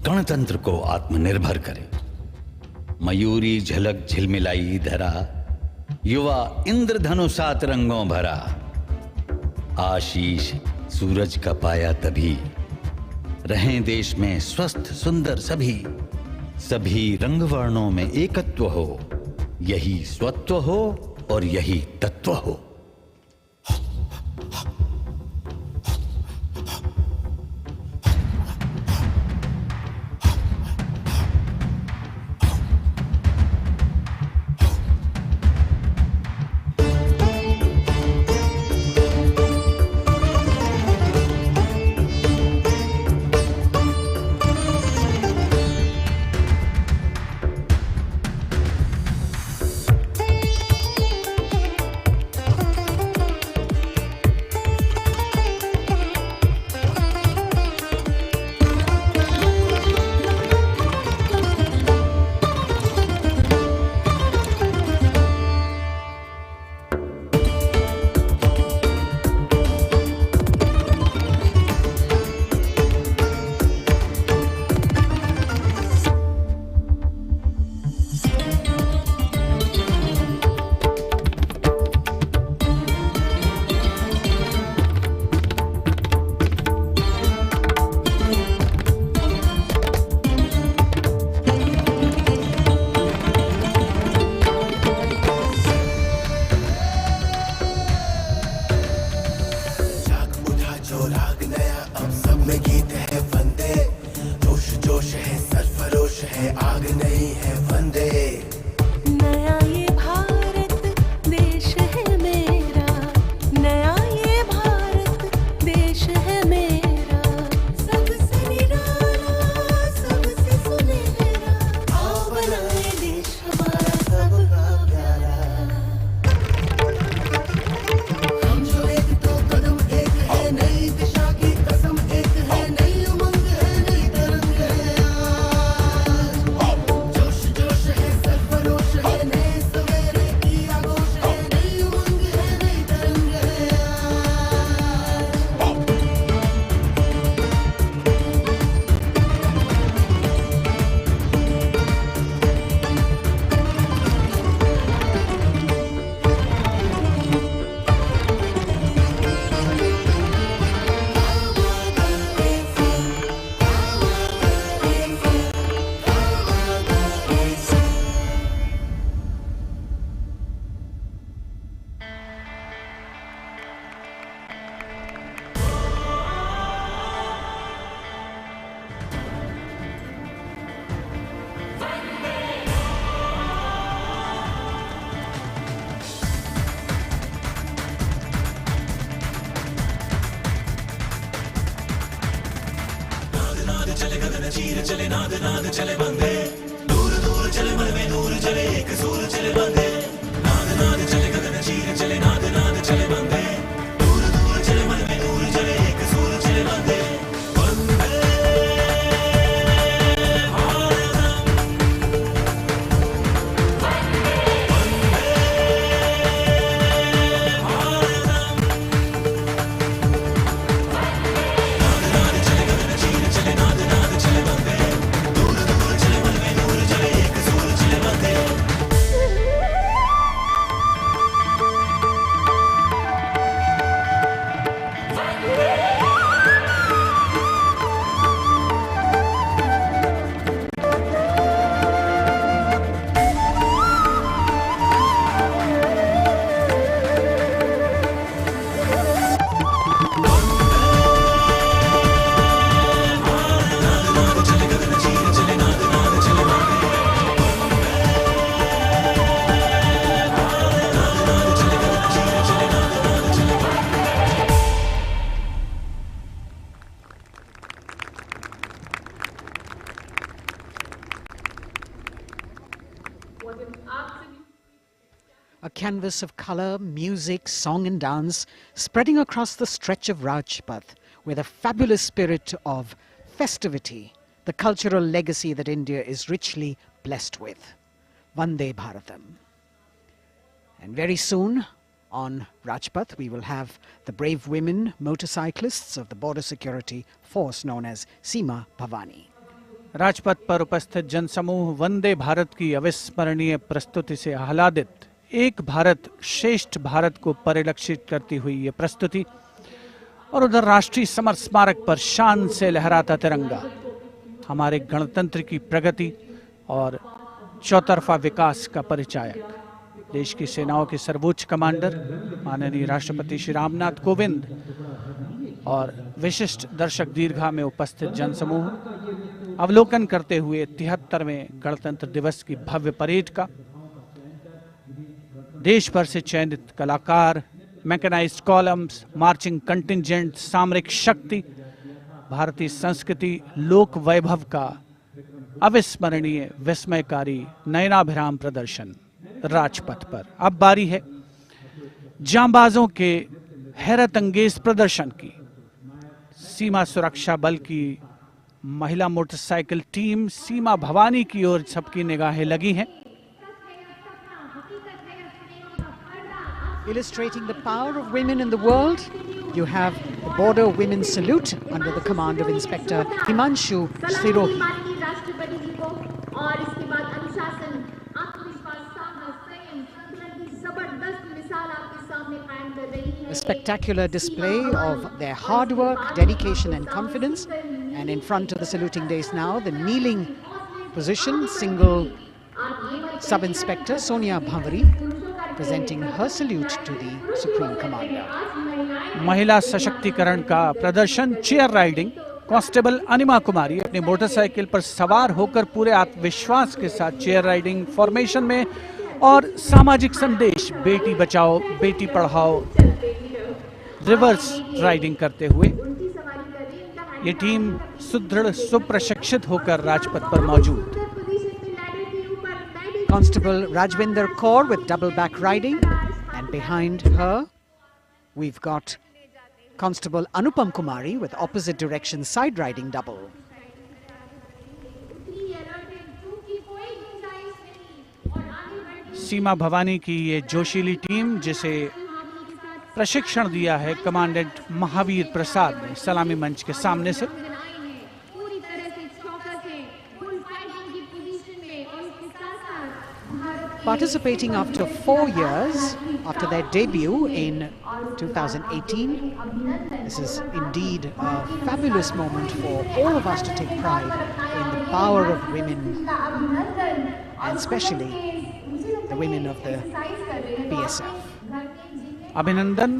गणतंत्र को आत्मनिर्भर करें। मयूरी झलक झिलमिलाई धरा, युवा इंद्रधनुषात रंगों भरा। आशीष सूरज का पाया तभी, रहें देश में स्वस्थ सुंदर सभी। सभी रंग वर्णों में एकत्व हो, यही स्वत्व हो और यही तत्व हो। चीर चले नाद नाद चले बंदे, दूर दूर चले मन में नूर चले एक सूर चले बंदे। नाद नाद चले गगन चीर चले नाद नाद चले बंदे, दूर दूर चले मन में नूर चले एक सूर चले बंदे। A canvas of color, music, song and dance spreading across the stretch of Rajpath with a fabulous spirit of festivity, the cultural legacy that India is richly blessed with. Vande Bharatam. And very soon, On Rajpath, we will have the brave women motorcyclists of the border security force known as Seema Bhavani. Rajpath पर उपस्थित जनसमूह वंदे भारत की अविस्मरणीय प्रस्तुति से आह्लादित, एक भारत श्रेष्ठ भारत को परिलक्षित करती हुई ये प्रस्तुति, और उधर राष्ट्रीय समर स्मारक पर शान से लहराता तिरंगा हमारे गणतंत्र की प्रगति और चौतरफा विकास का परिचायक। देश की सेनाओं के सर्वोच्च कमांडर माननीय राष्ट्रपति श्री रामनाथ कोविंद और विशिष्ट दर्शक दीर्घा में उपस्थित जनसमूह अवलोकन करते हुए 73वें गणतंत्र दिवस की भव्य परेड का। देश भर से चयनित कलाकार, मैकेनाइज्ड कॉलम्स, मार्चिंग कंटिंजेंट, सामरिक शक्ति, भारतीय संस्कृति, लोक वैभव का अविस्मरणीय विस्मयकारी नयनाभिराम प्रदर्शन राजपथ पर। अब बारी है जांबाजों के हैरत अंगेज प्रदर्शन की। सीमा सुरक्षा बल की महिला मोटरसाइकिल टीम सीमा भवानी की ओर सबकी निगाहें लगी हैं। Illustrating the power of women in the world, you have the Border Women's Salute under the command of Inspector Himanshu Sirohi. A spectacular display of their hard work, dedication and confidence. And in front of the saluting days now, the kneeling position, single Sub-Inspector Sonia Bhavari presenting her salute to the Supreme Commander. महिला सशक्तिकरण का प्रदर्शन, chair riding. Constable अनिमा कुमारी अपनी motorcycle पर सवार होकर पूरे आत्मविश्वास के साथ चेयर राइडिंग फॉर्मेशन में और सामाजिक संदेश बेटी बचाओ बेटी पढ़ाओ रिवर्स राइडिंग करते हुए ये टीम सुदृढ़ सुप्रशिक्षित होकर राजपथ पर मौजूद। Constable Rajvinder Kaur with double back riding, and behind her we've got Constable Anupam Kumari with opposite direction side riding double. सीमा भवानी की ये जोशीली टीम जिसे प्रशिक्षण दिया है कमांडेंट महावीर प्रसाद ने सलामी मंच के सामने से। Participating after 4 years after their debut in 2018, this is indeed a fabulous moment for all of us to take pride in the power of women, and especially the women of the BSF. अभिनंदन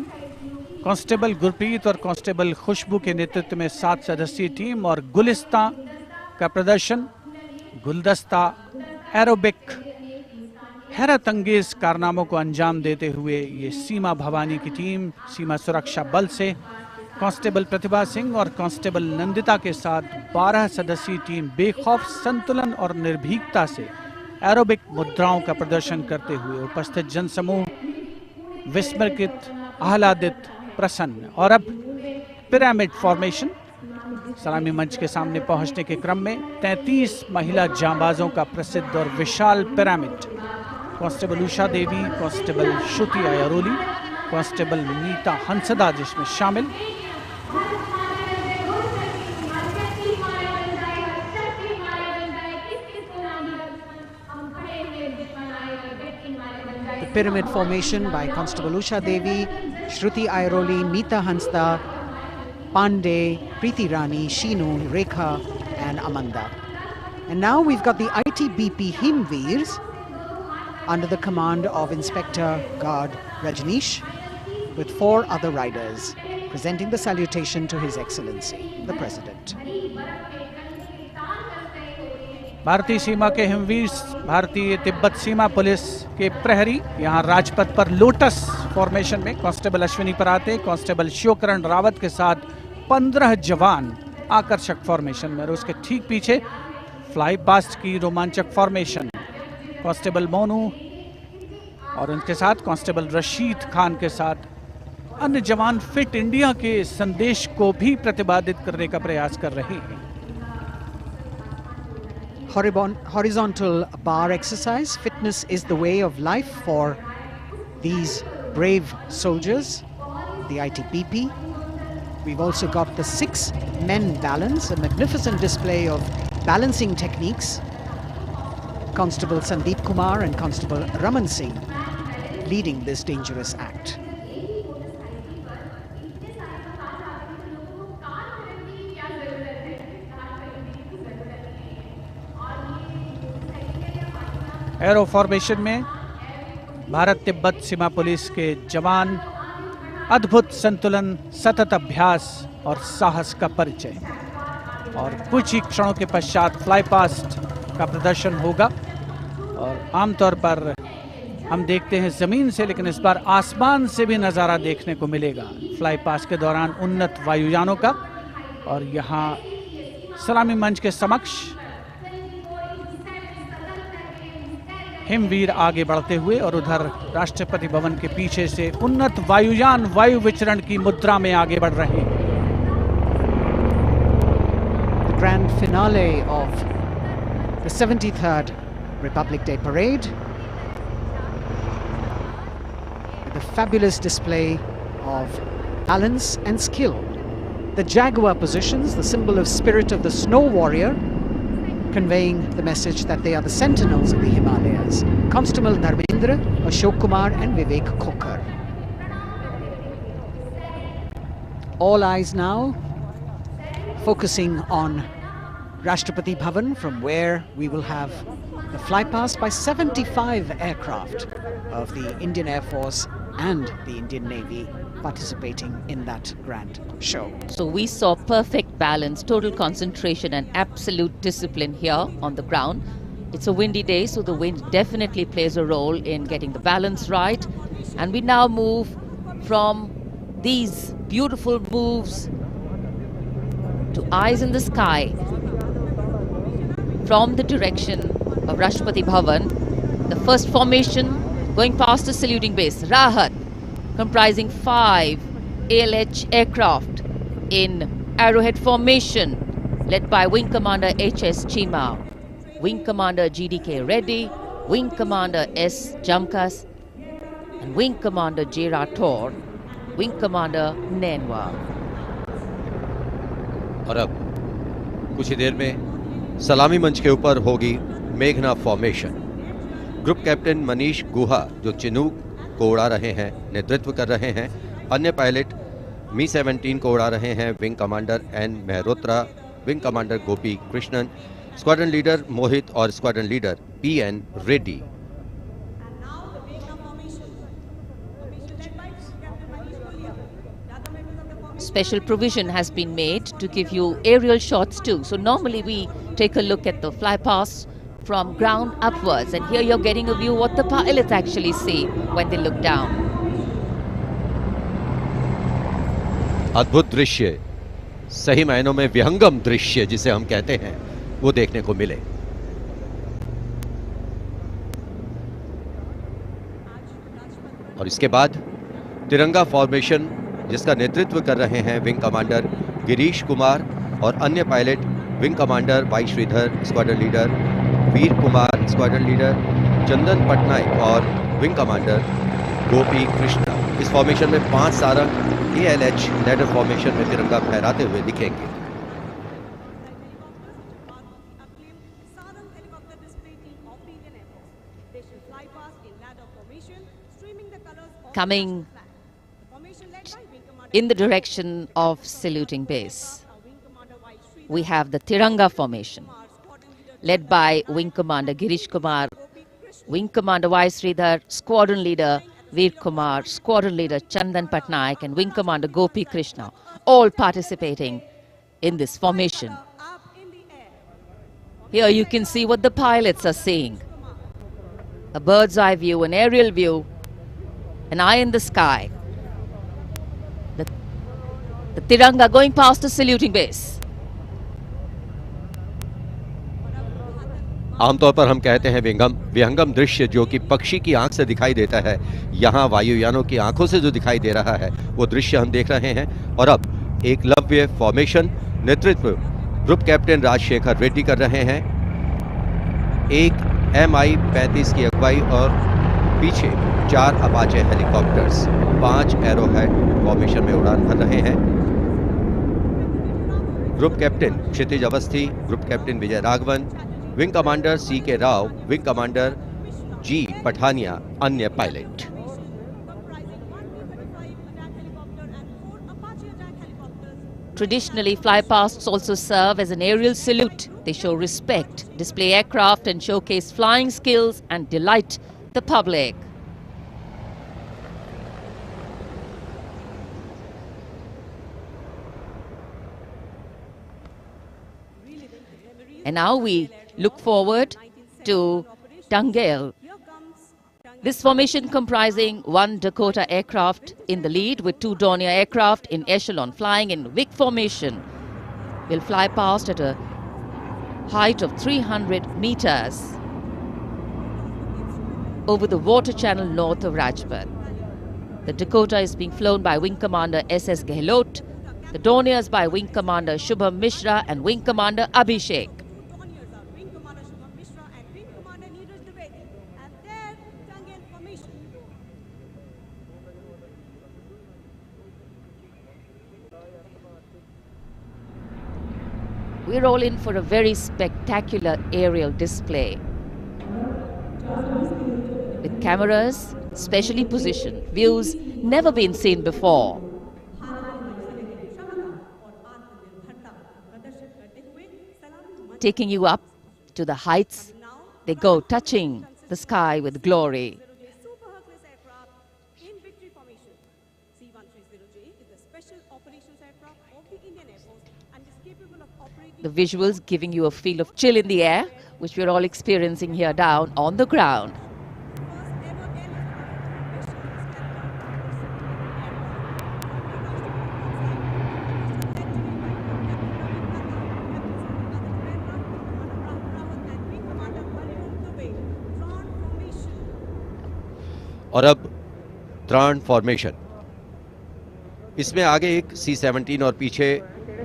constable Gurpreet और constable खुशबू के नेतृत्व में 7 सदस्यीय team और गुलिस्ता का प्रदर्शन, गुलदस्ता, एरोबिक, हैरत अंगेज कारनामों को अंजाम देते हुए ये सीमा भवानी की टीम सीमा सुरक्षा बल से कांस्टेबल प्रतिभा सिंह और कांस्टेबल नंदिता के साथ 12 सदस्यीय टीम बेखौफ संतुलन और निर्भीकता से एरोबिक मुद्राओं का प्रदर्शन करते हुए उपस्थित जनसमूह विस्मृत, आह्लादित, प्रसन्न। और अब पिरामिड फॉर्मेशन। सलामी मंच के सामने पहुंचने के क्रम में 33 महिला जांबाजों का प्रसिद्ध और विशाल पिरामिड कांस्टेबल उषा देवी, कांस्टेबल श्रुति आयरोली, कांस्टेबल नीता हंसदा जिसमें शामिल। The pyramid formation by Constable Usha Devi, Shruti Airoli, Meeta Hansda, Pandey, Preeti Rani, Shinu, Rekha and Amanda. And now we've got the ITBP Himveers under the command of Inspector Guard Rajneesh with 4 other riders presenting the salutation to His Excellency, the President. भारतीय सीमा के हिमवीर, भारतीय तिब्बत सीमा police के प्रहरी यहाँ राजपथ पर lotus formation में constable Ashwini पराते, constable Shivkaran Rawat के साथ 15 जवान आकर्षक फॉर्मेशन में और उसके ठीक पीछे फ्लाई पास्ट की रोमांचक फॉर्मेशन कांस्टेबल मोनू और उनके साथ कांस्टेबल रशीद खान के साथ अन्य जवान फिट इंडिया के संदेश को भी प्रतिपादित करने का प्रयास कर रहे हैं। Horizontal bar exercise. Fitness is the way of life for these brave soldiers, the ITBP. We've also got the 6 men balance, a magnificent display of balancing techniques. Constable Sandeep Kumar and Constable Raman Singh leading this dangerous act. Arrow formation में भारत तिब्बत सीमा police के जवान, अद्भुत संतुलन, सतत अभ्यास और साहस का परिचय। और कुछ ही क्षणों के पश्चात फ्लाई पास्ट का प्रदर्शन होगा। और आमतौर पर हम देखते हैं जमीन से, लेकिन इस बार आसमान से भी नज़ारा देखने को मिलेगा फ्लाई पास्ट के दौरान उन्नत वायुयानों का। और यहाँ सलामी मंच के समक्ष हिमवीर आगे बढ़ते हुए और उधर राष्ट्रपति भवन के पीछे से उन्नत वायुयान वायु विचरण की मुद्रा में आगे बढ़ रहे हैं। The grand finale of the 73rd Republic Day Parade, with a fabulous display of balance and skill. The Jaguar positions, the symbol of spirit of the snow warrior, conveying the message that they are the sentinels of the Himalayas. Constable Dharmendra, Ashok Kumar and Vivek Khokar. All eyes now focusing on Rashtrapati Bhavan, from where we will have the flypast by 75 aircraft of the Indian Air Force and the Indian Navy participating in that grand show. So we saw perfect balance, total concentration and absolute discipline here on the ground. It's a windy day, so the wind definitely plays a role in getting the balance right. And we now move from these beautiful moves to eyes in the sky from the direction of Rashtrapati Bhavan. The first formation going past the saluting base, Rahat, comprising 5 ALH aircraft in arrowhead formation, led by Wing Commander H.S. Chima, Wing Commander G.D.K. Reddy, Wing Commander S. Jamkas, and Wing Commander J. Rathore, Wing Commander Nenwa. और अब कुछ ही देर में सलामी मंच के ऊपर होगी मेघना फॉर्मेशन। ग्रुप कैप्टन मनीष गुहा, जो चिनूक को उड़ा रहे हैं, नेतृत्व कर रहे हैं। अन्य पायलट मी-17 को उड़ा रहे हैं wing commander N Mehrotra, wing commander Gopi Krishnan, squadron leader Mohit और squadron leader P N. Reddy. Special provision has been made to give you aerial shots too. So normally we take a look at the flypast from ground upwards, and here you're getting a view what the pilots actually see when they look down. अद्भुत दृश्य, सही मायनों में विहंगम दृश्य जिसे हम कहते हैं, वो देखने को मिले। और इसके बाद तिरंगा फॉर्मेशन, जिसका नेतृत्व कर रहे हैं विंग कमांडर गिरीश कुमार और अन्य pilot wing commander Y Sridhar, squadron leader Veer Kumar, squadron leader Chandan Patnaik और विंग कमांडर गोपी कृष्णा। इस फॉर्मेशन में 5 सारंग ALH लैडर फॉर्मेशन में तिरंगा फहराते हुए दिखेंगे। Coming in the direction of saluting base, we have the Tiranga Formation, led by Wing Commander Girish Kumar, Wing Commander Y. Sridhar, Squadron Leader Veer Kumar, Squadron Leader Chandan Patnaik and Wing Commander Gopi Krishna, all participating in this formation. Here you can see what the pilots are seeing. A bird's eye view, an aerial view, an eye in the sky. The Tiranga going past the saluting base. आमतौर पर हम कहते हैं विहंगम दृश्य, जो कि पक्षी की आंख से दिखाई देता है। यहाँ वायुयानों की आंखों से जो दिखाई दे रहा है वो दृश्य हम देख रहे हैं। और अब एकलव्य फॉर्मेशन, नेतृत्व ग्रुप कैप्टन राजशेखर रेड्डी कर रहे हैं। एक MI-35 की अगुवाई और पीछे 4 अपाचे हेलीकॉप्टर्स 5 एरोहेड फॉर्मेशन में उड़ान भर रहे हैं। Group captain Kshitij Awasthi, group captain Vijay Raghavan, wing commander C.K. Rao, wing commander G. Pathania, अन्य pilot. Traditionally, flypasts also serve as an aerial salute. They show respect, display aircraft and showcase flying skills and delight the public. And now we look forward to Tangel. This formation comprising 1 Dakota aircraft in the lead with 2 Dornier aircraft in echelon flying in WIC formation will fly past at a height of 300 meters over the water channel north of Rajpath. The Dakota is being flown by Wing Commander S.S. Gehlot, the Dorniers by Wing Commander Shubham Mishra and Wing Commander Abhishek. We're all in for a very spectacular aerial display with cameras specially positioned, views never been seen before. Taking you up to the heights, they go, touching the sky with glory. The visuals giving you a feel of chill in the air, which we're all experiencing here down on the ground. और अब त्राण formation, इसमें आगे एक C-17 और पीछे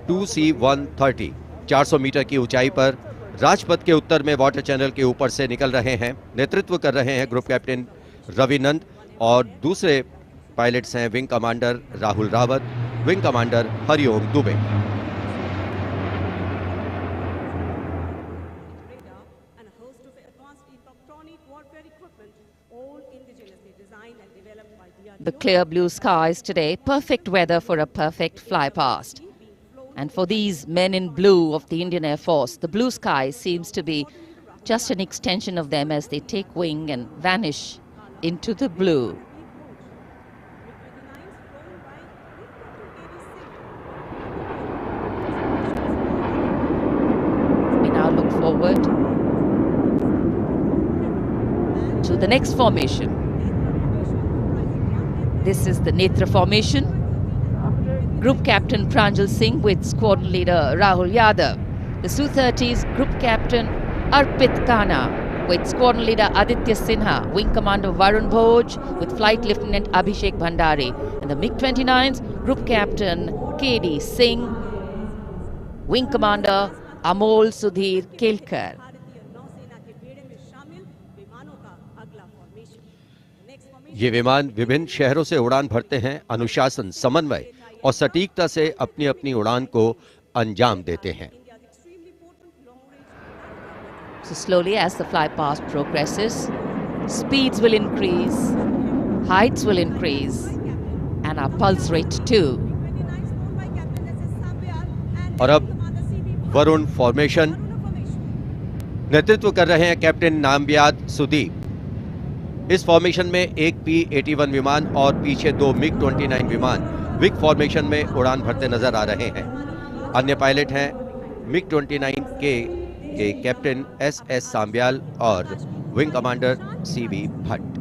2 C-130 400 metre की ऊंचाई पर राजपथ के उत्तर में वाटर चैनल के ऊपर से निकल रहे हैं। नेतृत्व कर रहे हैं ग्रुप कैप्टन रविनंद और दूसरे पायलट्स हैं wing commander Rahul Rawat, wing commander Hariom Dubey. The clear blue skies today, perfect weather for a perfect fly past. And for these men in blue of the Indian Air Force, the blue sky seems to be just an extension of them as they take wing and vanish into the blue. We now look forward to the next formation. This is the Netra formation. Group Captain Pranjal Singh with Squadron Leader Rahul Yadav. The Su-30's Group Captain Arpit Khanna with Squadron Leader Aditya Sinha. Wing Commander Varun Bhoj with Flight Lieutenant Abhishek Bhandari. And the MiG-29's Group Captain K.D. Singh. Wing Commander Amol Sudhir Kelkar. ये विमान विभिन्न शहरों से उड़ान भरते हैं, अनुशासन, समन्वय और सटीकता से अपनी अपनी उड़ान को अंजाम देते हैं। So slowly as the fly past progresses, speeds will increase, heights will increase, and our pulse rate too. और अब वरुण फॉर्मेशन, नेतृत्व कर रहे हैं कैप्टन नामबियाद सुदीप। इस फॉर्मेशन में एक P-81 विमान और पीछे 2 MiG-29 विमान विग फॉर्मेशन में उड़ान भरते नजर आ रहे हैं। अन्य पायलट हैं MiG-29 के कैप्टन S.S. सांब्याल और wing commander C.V. Bhatt.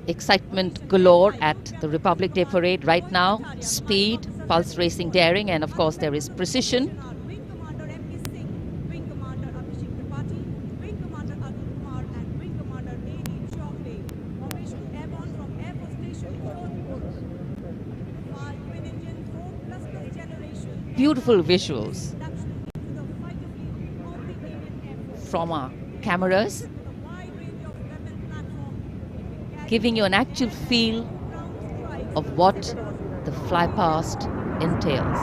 Excitement galore at the Republic Day Parade right now. Speed, pulse racing, daring, and of course there is precision. Beautiful visuals. from our cameras, giving you an actual feel of what the fly past entails.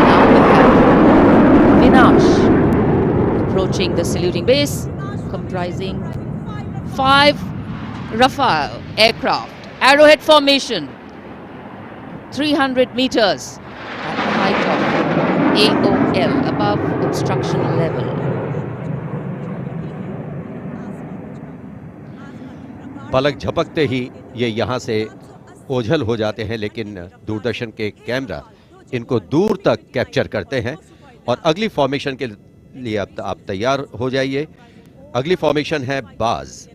Now we have Vinash approaching the saluting base, comprising 5 Rafale aircraft, arrowhead formation, 300 meters at the height of AOL, above obstruction level. पलक झपकते ही ये यहाँ से ओझल हो जाते हैं, लेकिन दूरदर्शन के कैमरा इनको दूर तक कैप्चर करते हैं। और अगली फॉर्मेशन के लिए अब आप तैयार हो जाइए। अगली फॉर्मेशन है बाज।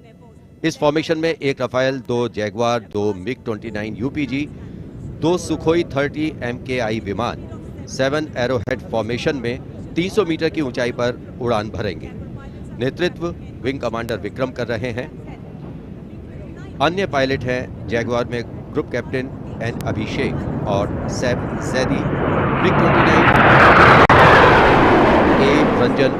इस फॉर्मेशन में 1 रफाल, 2 जैगवार, 2 मिग-29 यूपीजी, 2 सुखोई 30 MKI विमान 7 एरोहेड फॉर्मेशन में 300 मीटर की ऊंचाई पर उड़ान भरेंगे। नेतृत्व विंग कमांडर विक्रम कर रहे हैं। अन्य पायलट हैं जैगवार में ग्रुप कैप्टन एन अभिषेक और सैफ जैदी, मिग-29 ए रंजन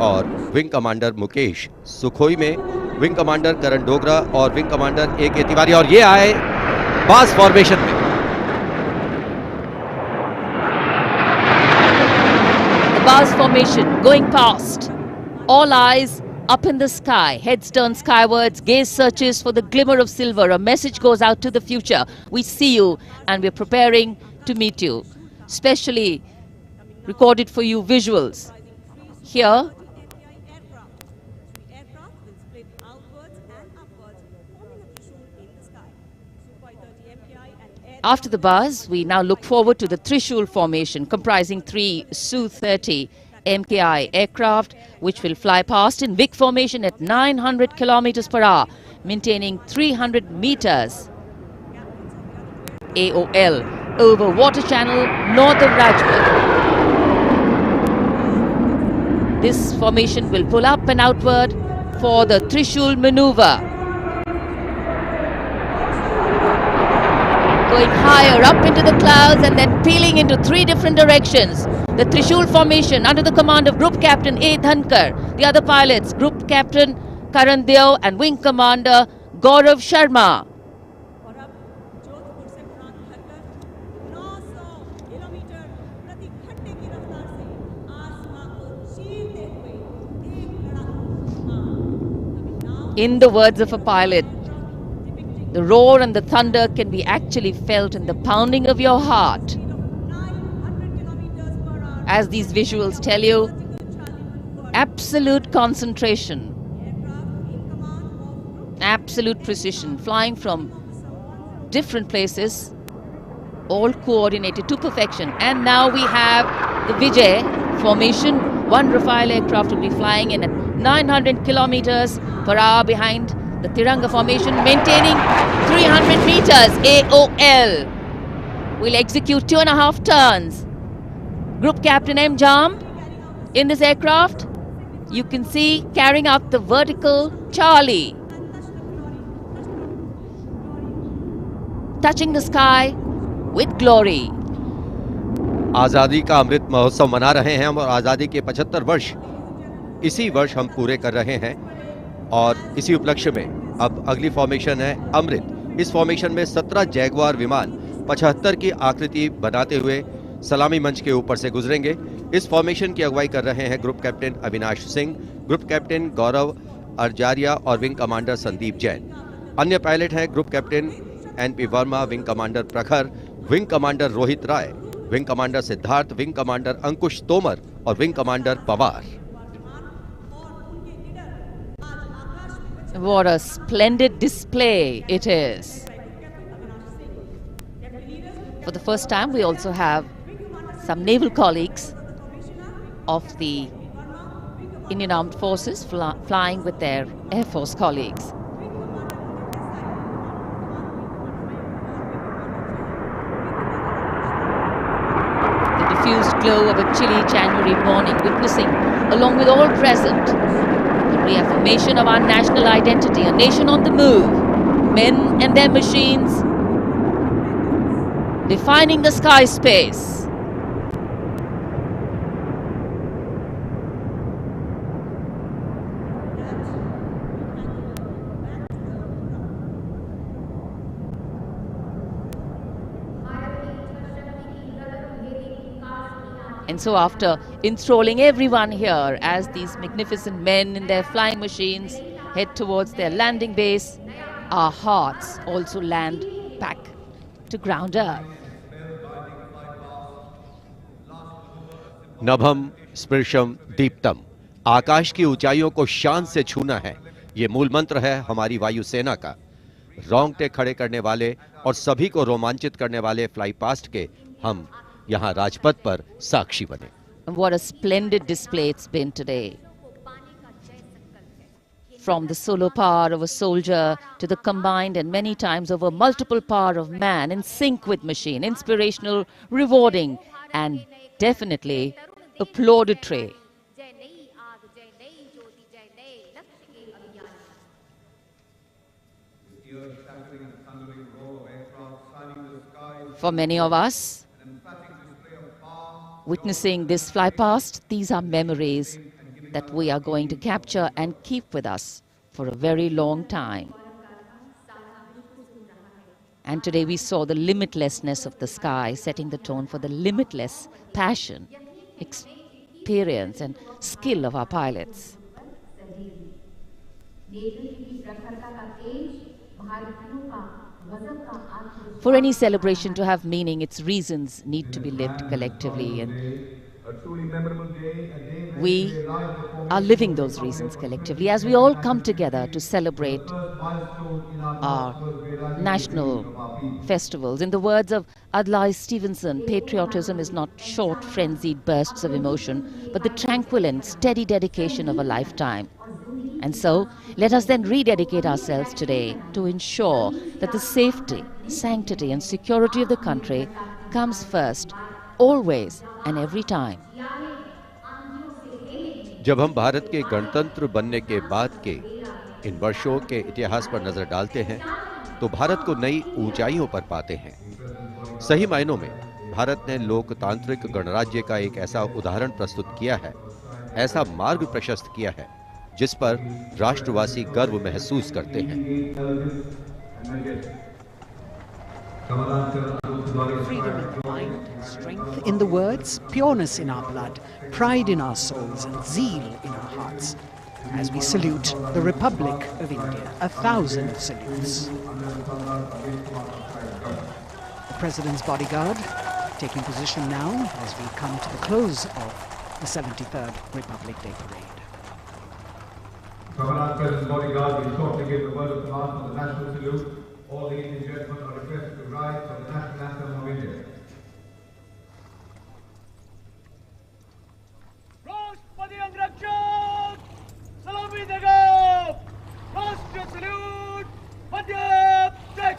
और विंग कमांडर मुकेश, सुखोई में विंग कमांडर करण डोगरा और विंग कमांडर ए के तिवारी। और ये आए बास फॉर्मेशन में। The Bars formation going past. All eyes up in the sky, heads turned skywards, gaze searches for the glimmer of silver. A message goes out to the future. We see you and we're preparing to meet you. Specially recorded for you visuals. Here, after the buzz, we now look forward to the Trishul formation, comprising 3 Su-30 MKI aircraft, which will fly past in big formation at 900 kilometers per hour, maintaining 300 meters AOL over water channel north of Rajput. This formation will pull up and outward for the Trishul maneuver. Going higher up into the clouds and then peeling into 3 different directions. The Trishul formation under the command of Group Captain A. Dhankar. The other pilots, Group Captain Karan Deo and Wing Commander Gaurav Sharma. In the words of a pilot, the roar and the thunder can be actually felt in the pounding of your heart. As these visuals tell you, absolute concentration, absolute precision, flying from different places, all coordinated to perfection. And now we have the Vijay formation. 1 Rafale aircraft will be flying in at 900 kilometers per hour behind the Tiranga Formation, maintaining 300 meters AOL. We'll execute 2.5 turns. Group Captain M. Jam in this aircraft, you can see carrying out the vertical Charlie, touching the sky with glory. आज़ादी का अमृत महोत्सव मना रहे हैं हम, और आज़ादी के 75 वर्ष इसी वर्ष हम पूरे कर रहे हैं। और इसी उपलक्ष्य में अब अगली फॉर्मेशन है अमृत। इस फॉर्मेशन में 17 जैगवार विमान 75 की आकृति बनाते हुए सलामी मंच के ऊपर से गुजरेंगे। इस फॉर्मेशन की अगुवाई कर रहे हैं group captain Avinash Singh, group captain Gaurav Arjaria और विंग कमांडर संदीप जैन। अन्य पायलट हैं group captain NP Verma, wing commander Prakhar, wing commander Rohit Rai, wing commander Siddharth, wing commander Ankush Tomar और wing commander Pawar. What a splendid display it is. For the first time, we also have some naval colleagues of the Indian Armed Forces flying with their Air Force colleagues. The diffused glow of a chilly January morning, witnessing, along with all present, the reaffirmation of our national identity, a nation on the move, men and their machines, defining the sky space. And so after enthralling everyone here as these magnificent men in their flying machines head towards their landing base, our hearts also land back to ground earth. नभम स्पृशम Deeptam, आकाश की ऊंचाइयों को शान से छूना है, ये मूल मंत्र है हमारी वायुसेना का। रोंगटे खड़े करने वाले और सभी को रोमांचित करने वाले फ्लाई पास्ट के हम यहाँ राजपथ पर साक्षी बने। And what a splendid display it's been today. From the solo power of a soldier to the combined and many times over multiple power of man in sync with machine, inspirational, rewarding, and definitely applauditory. For many of us, witnessing this fly past, these are memories that we are going to capture and keep with us for a very long time. And today we saw the limitlessness of the sky, setting the tone for the limitless passion, experience and skill of our pilots. For any celebration to have meaning, its reasons need to be lived collectively, and we are living those reasons collectively as we all come together to celebrate our national festivals. In the words of Adlai Stevenson, patriotism is not short, frenzied bursts of emotion, but the tranquil and steady dedication of a lifetime. And so, let us then rededicate ourselves today to ensure that the safety, sanctity and security of the country comes first, always and every time. जब हम भारत के गणतंत्र बनने के बाद के इन वर्षों के इतिहास पर नजर डालते हैं, तो भारत को नई ऊंचाइयों पर पाते हैं। सही मायनों में भारत ने लोकतांत्रिक गणराज्य का एक ऐसा उदाहरण प्रस्तुत किया है, ऐसा मार्ग प्रशस्त किया है, जिस पर राष्ट्रवासी गर्व महसूस करते हैं। Freedom in the mind, strength in the words, pureness in our blood, pride in our souls and zeal in our hearts. As we salute the Republic of India, 1,000 salutes. The President's bodyguard taking position now as we come to the close of the 73rd Republic Day Parade. Governor President's bodyguard will shortly give the word of command for the national salute. All the Indian gentlemen are requested to rise for the national anthem of India. राष्ट्रपति अंगरक्षक सलामी देगा। राष्ट्रीय salute मध्य टेक।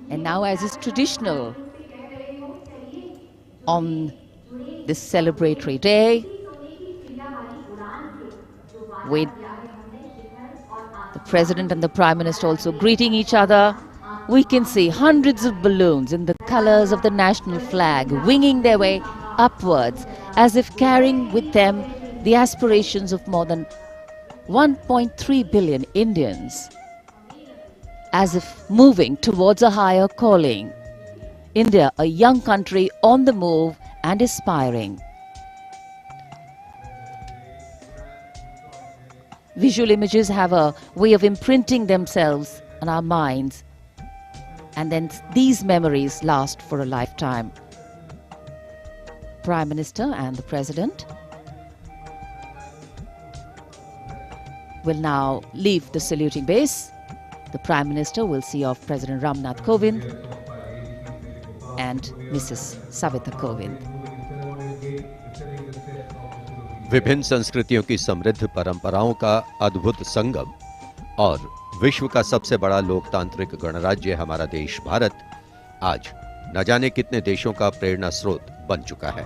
And now, as is traditional on this celebratory day, with the President and the Prime Minister also greeting each other, we can see hundreds of balloons in the colors of the national flag winging their way upwards as if carrying with them the aspirations of more than 1.3 billion Indians, as if moving towards a higher calling. India, a young country on the move and aspiring. Visual images have a way of imprinting themselves on our minds And then these memories last for a lifetime. Prime Minister and the President will now leave the saluting base. The Prime Minister will see off President Ramnath Kovind and Mrs. Savita Kovind. विभिन्न संस्कृतियों की समृद्ध परंपराओं का अद्भुत संगम और विश्व का सबसे बड़ा लोकतांत्रिक गणराज्य हमारा देश भारत आज न जाने कितने देशों का प्रेरणा स्रोत बन चुका है।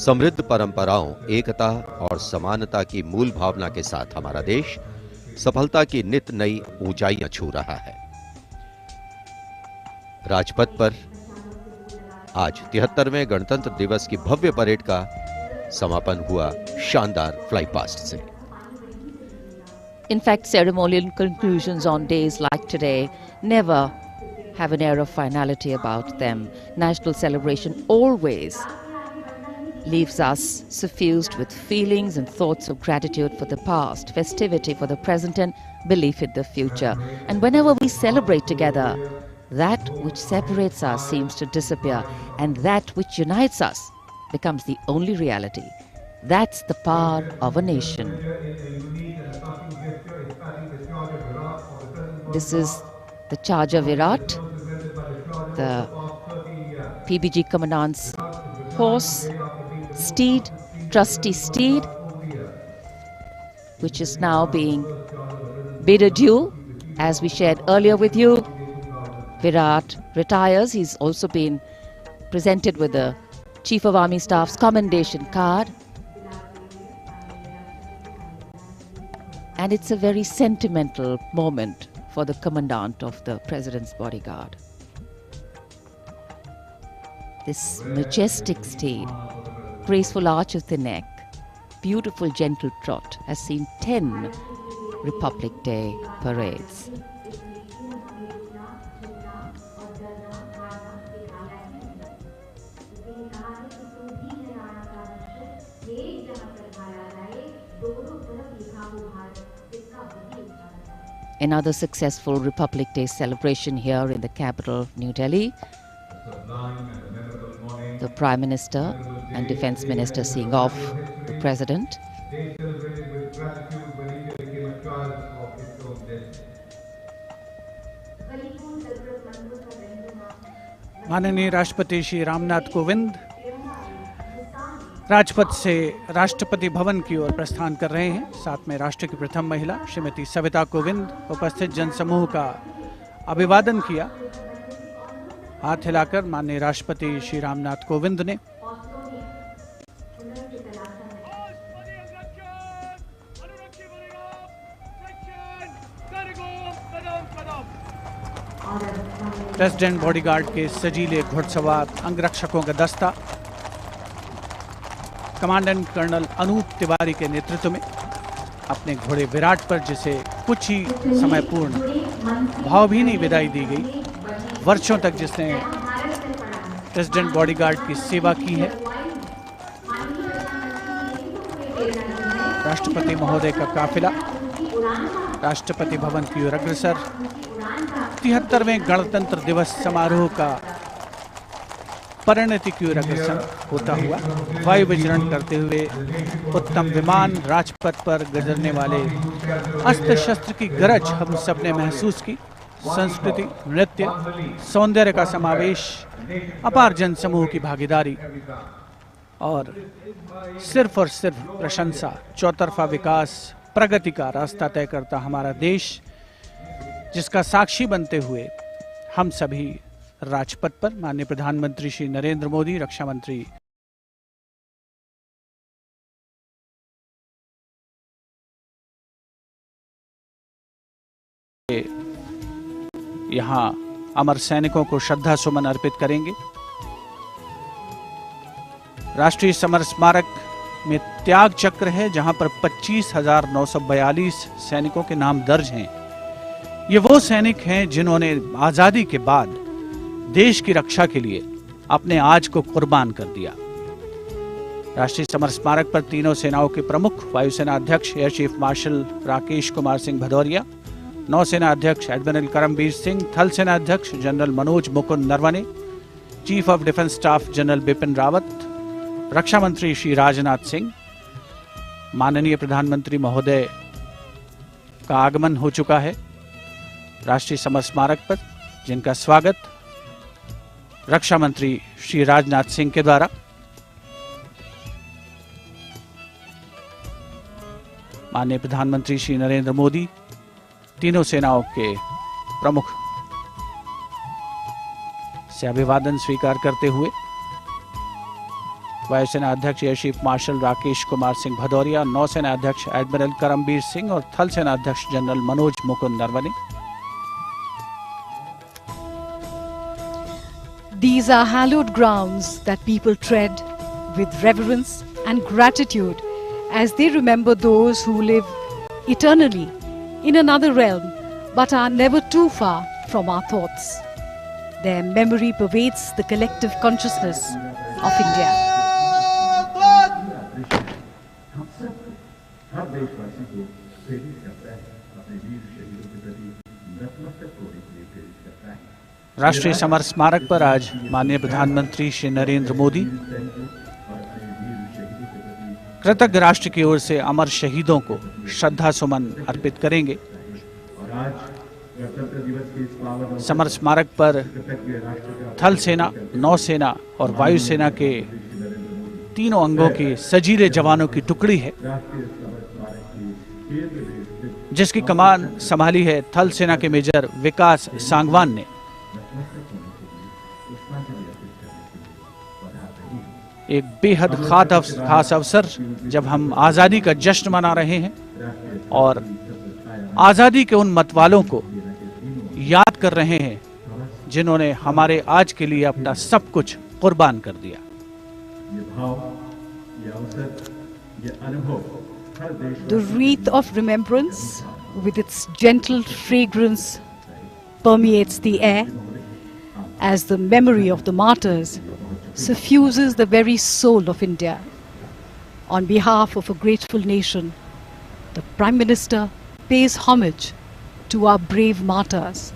समृद्ध परंपराओं, एकता और समानता की मूल भावना के साथ हमारा देश सफलता की नित नई ऊंचाइयां छू रहा है। राजपथ पर आज 73वें गणतंत्र दिवस की भव्य परेड का समापन हुआ शानदार फ्लाई पास्ट से। In fact, ceremonial conclusions on days like today never have an air of finality about them. National celebration always leaves us suffused with feelings and thoughts of gratitude for the past, festivity for the present, and belief in the future. And whenever we celebrate together, that which separates us seems to disappear, and that which unites us becomes the only reality. That's the power of a nation. This is the Charger Virat, the PBG Commandant's horse, steed, trusty steed, which is now being bid adieu. As we shared earlier with you, Virat retires. He's also been presented with the Chief of Army Staff's commendation card. And it's a very sentimental moment for the Commandant of the President's bodyguard. This majestic steed, graceful arch of the neck, beautiful gentle trot has seen 10 Republic Day parades. Another successful Republic Day celebration here in the capital, New Delhi. The Prime Minister and Defence Minister seeing off the President. माननीय राष्ट्रपति श्री रामनाथ कोविंद राजपथ से राष्ट्रपति भवन की ओर प्रस्थान कर रहे हैं। साथ में राष्ट्र की प्रथम महिला श्रीमती सविता कोविंद उपस्थित जनसमूह का अभिवादन किया। हाथ हिलाकर माननीय राष्ट्रपति श्री रामनाथ कोविंद ने प्रेसिडेंट बॉडीगार्ड के सजीले घुड़सवार अंगरक्षकों का दस्ता कमांडेंट कर्नल अनूप तिवारी के नेतृत्व में अपने घोड़े विराट पर, जिसे कुछ ही समय पूर्ण भावभीनी विदाई दी गई, वर्षों तक जिसने प्रेसिडेंट बॉडीगार्ड की सेवा की है, राष्ट्रपति महोदय का काफिला राष्ट्रपति भवन की ओर अग्रसर 73वें गणतंत्र दिवस समारोह का परिणति की ओर अग्रसर होता हुआ वायु विचरण करते हुए उत्तम विमान राजपथ पर गुजरने वाले अस्त्र शस्त्र की गरज हम सब ने महसूस की। संस्कृति, नृत्य, सौंदर्य का समावेश, अपार जनसमूह की भागीदारी और सिर्फ प्रशंसा, चौतरफा विकास, प्रगति का रास्ता तय करता हमारा देश, जिसका साक्षी बनते हुए हम सभी राजपथ पर माननीय प्रधानमंत्री श्री नरेंद्र मोदी, रक्षा मंत्री यहाँ अमर सैनिकों को श्रद्धा सुमन अर्पित करेंगे। राष्ट्रीय समर स्मारक में त्याग चक्र है, जहां पर 25,942 सैनिकों के नाम दर्ज हैं। ये वो सैनिक हैं जिन्होंने आजादी के बाद देश की रक्षा के लिए अपने आज को कुर्बान कर दिया। राष्ट्रीय समर स्मारक पर तीनों सेनाओं के प्रमुख वायुसेना अध्यक्ष air chief marshal Rakesh Kumar Singh Bhadauria, नौसेना अध्यक्ष एडमिरल करमबीर सिंह, थल सेना अध्यक्ष general Manoj Mukund Naravane, chief of defence staff general Bipin Rawat, रक्षा मंत्री श्री राजनाथ सिंह, माननीय प्रधानमंत्री महोदय का आगमन हो चुका है राष्ट्रीय समर स्मारक पर, जिनका स्वागत रक्षा मंत्री श्री राजनाथ सिंह के द्वारा माननीय प्रधानमंत्री श्री नरेंद्र मोदी तीनों सेनाओं के प्रमुख से अभिवादन स्वीकार करते हुए वायुसेना अध्यक्ष air chief marshal Rakesh Kumar Singh Bhadauria, नौसेना अध्यक्ष एडमिरल करमबीर सिंह और थल सेना अध्यक्ष general Manoj Mukund Naravane. These are hallowed grounds that people tread with reverence and gratitude as they remember those who live eternally in another realm but are never too far from our thoughts. Their memory pervades the collective consciousness of India. राष्ट्रीय summer स्मारक पर आज माननीय प्रधानमंत्री श्री नरेंद्र मोदी कृतज्ञ राष्ट्र की ओर से अमर शहीदों को श्रद्धा सुमन अर्पित करेंगे। समर स्मारक पर थल सेना, नौसेना और वायुसेना के तीनों अंगों के सजीले जवानों की टुकड़ी है, जिसकी कमान संभाली है थल सेना के मेजर विकास सांगवान ने। एक बेहद खास अवसर जब हम आज़ादी का जश्न मना रहे हैं और आज़ादी के उन मतवालों को याद कर रहे हैं जिन्होंने हमारे आज के लिए अपना सब कुछ कुर्बान कर दिया। The wreath of remembrance with its gentle fragrance permeates the air as the memory of the martyrs suffuses the very soul of India. On behalf of a grateful nation, the Prime Minister pays homage to our brave martyrs.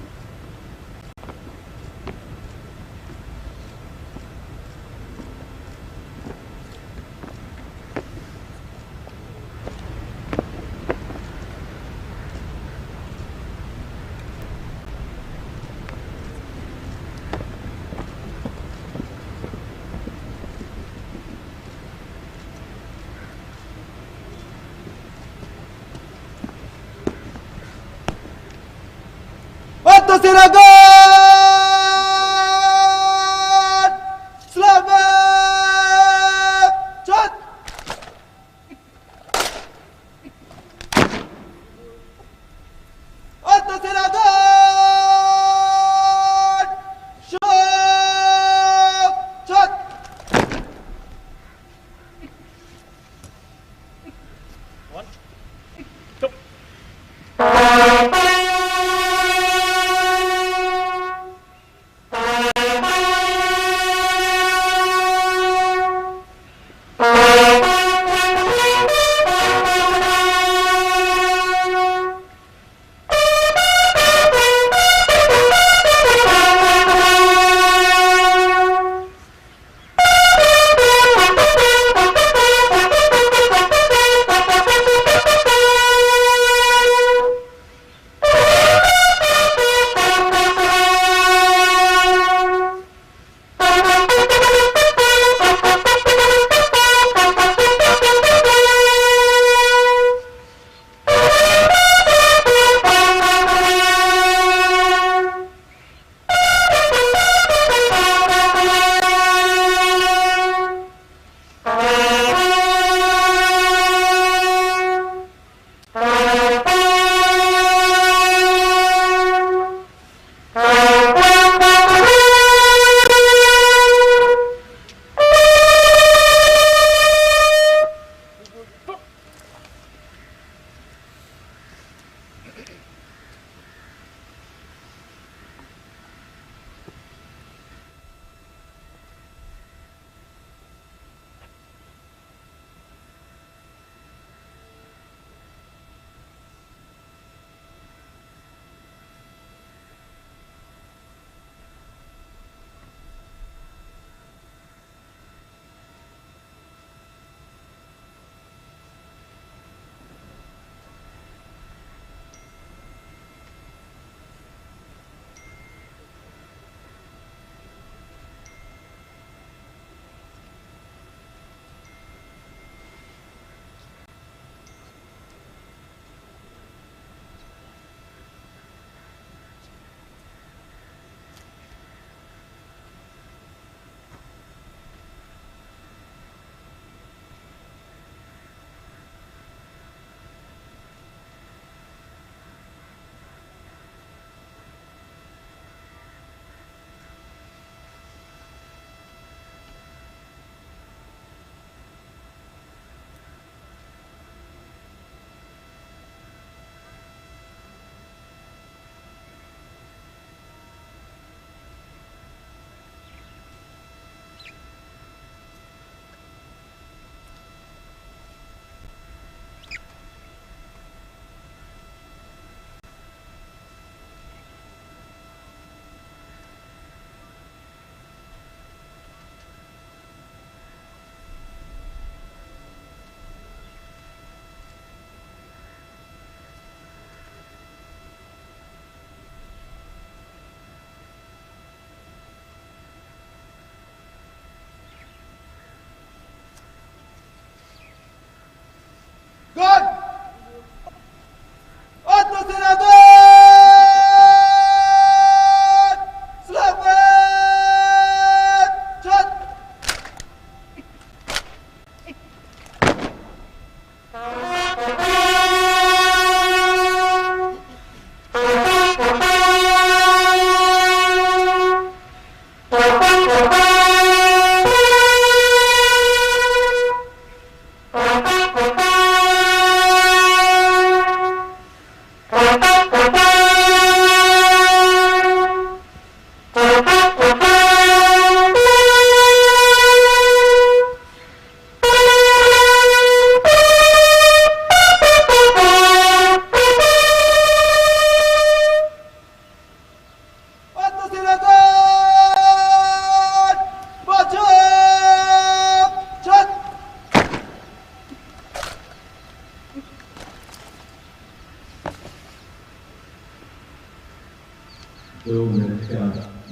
2 minute का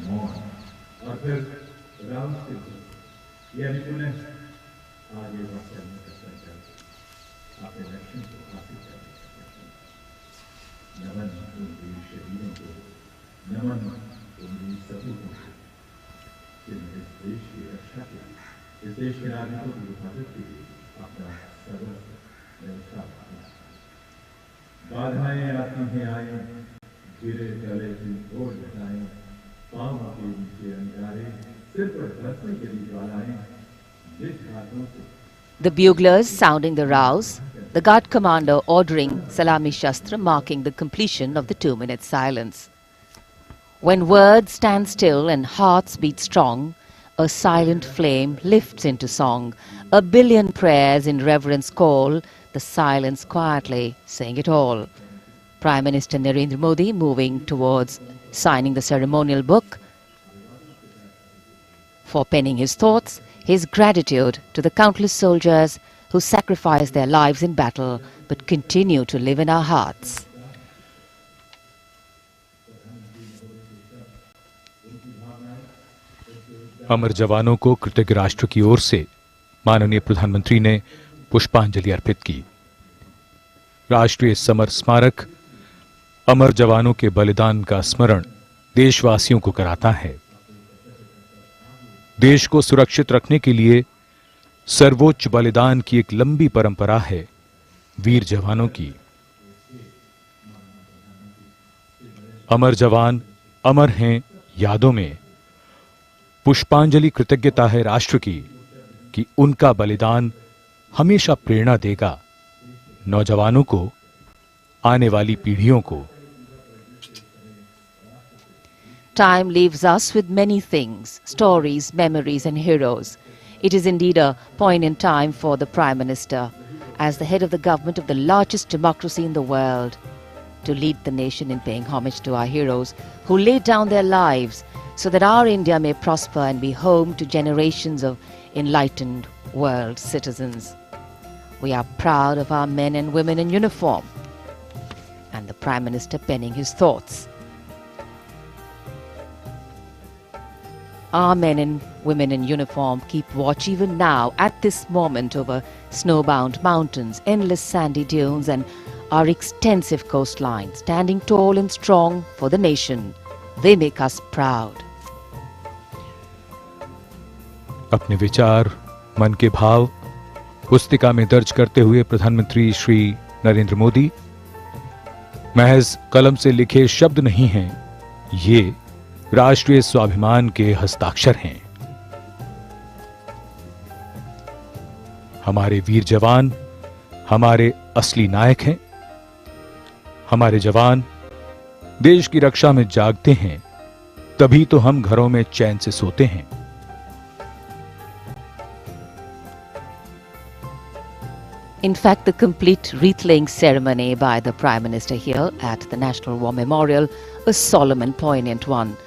मौन और फिर राम से यानी पुनः आगे बढ़ चलने का संकल्प अपने लक्ष्य को हासिल करने का संकल्प। नमन उन वीर शहीदों को, नमन उन वीर सपूतों को जिन्होंने इस देश की रक्षा के लिए, इस देश के नागरिकों की हिफाजत के लिए अपना सर्वस्व न्यौछावर किया। बाधाएं आती हैं आए, गिरे गले की ओर घटाएं, पाँव के नीचे अंगारे, सिर पर बरसने के लिए ज्वालाएं, जिस हाथों से The buglers sounding the rouse, the guard commander ordering Salami Shastra, marking the completion of the 2-minute silence. When words stand still and hearts beat strong, a silent flame lifts into song. A billion prayers in reverence call, the silence quietly saying it all. Prime Minister Narendra Modi moving towards signing the ceremonial book. For penning his thoughts, his gratitude to the countless soldiers who sacrificed their lives in battle but continue to live in our hearts. अमर जवानों को कृतज्ञ राष्ट्र की ओर से माननीय प्रधानमंत्री ने पुष्पांजलि अर्पित की। राष्ट्रीय समर स्मारक अमर जवानों के बलिदान का स्मरण देशवासियों को कराता है। देश को सुरक्षित रखने के लिए सर्वोच्च बलिदान की एक लंबी परंपरा है वीर जवानों की। अमर जवान अमर हैं यादों में। पुष्पांजलि कृतज्ञता है राष्ट्र की कि उनका बलिदान हमेशा प्रेरणा देगा नौजवानों को, आने वाली पीढ़ियों को। Time leaves us with many things, stories, memories and heroes. It is indeed a poignant time for the Prime Minister, as the head of the government of the largest democracy in the world, to lead the nation in paying homage to our heroes who laid down their lives so that our India may prosper and be home to generations of enlightened world citizens. We are proud of our men and women in uniform, and the Prime Minister penning his thoughts. Our men and women in uniform keep watch even now at this moment over snowbound mountains, endless sandy dunes and our extensive coastline, standing tall and strong for the nation. They make us proud. अपने विचार, मन के भाव पुस्तिका में दर्ज करते हुए प्रधानमंत्री श्री नरेंद्र मोदी, महज कलम से लिखे शब्द नहीं हैं, ये राष्ट्रीय स्वाभिमान के हस्ताक्षर हैं। हमारे वीर जवान हमारे असली नायक हैं। हमारे जवान देश की रक्षा में जागते हैं, तभी तो हम घरों में चैन से सोते हैं। In fact, the complete wreath-laying ceremony by the Prime Minister here at the National War Memorial, a solemn and poignant one.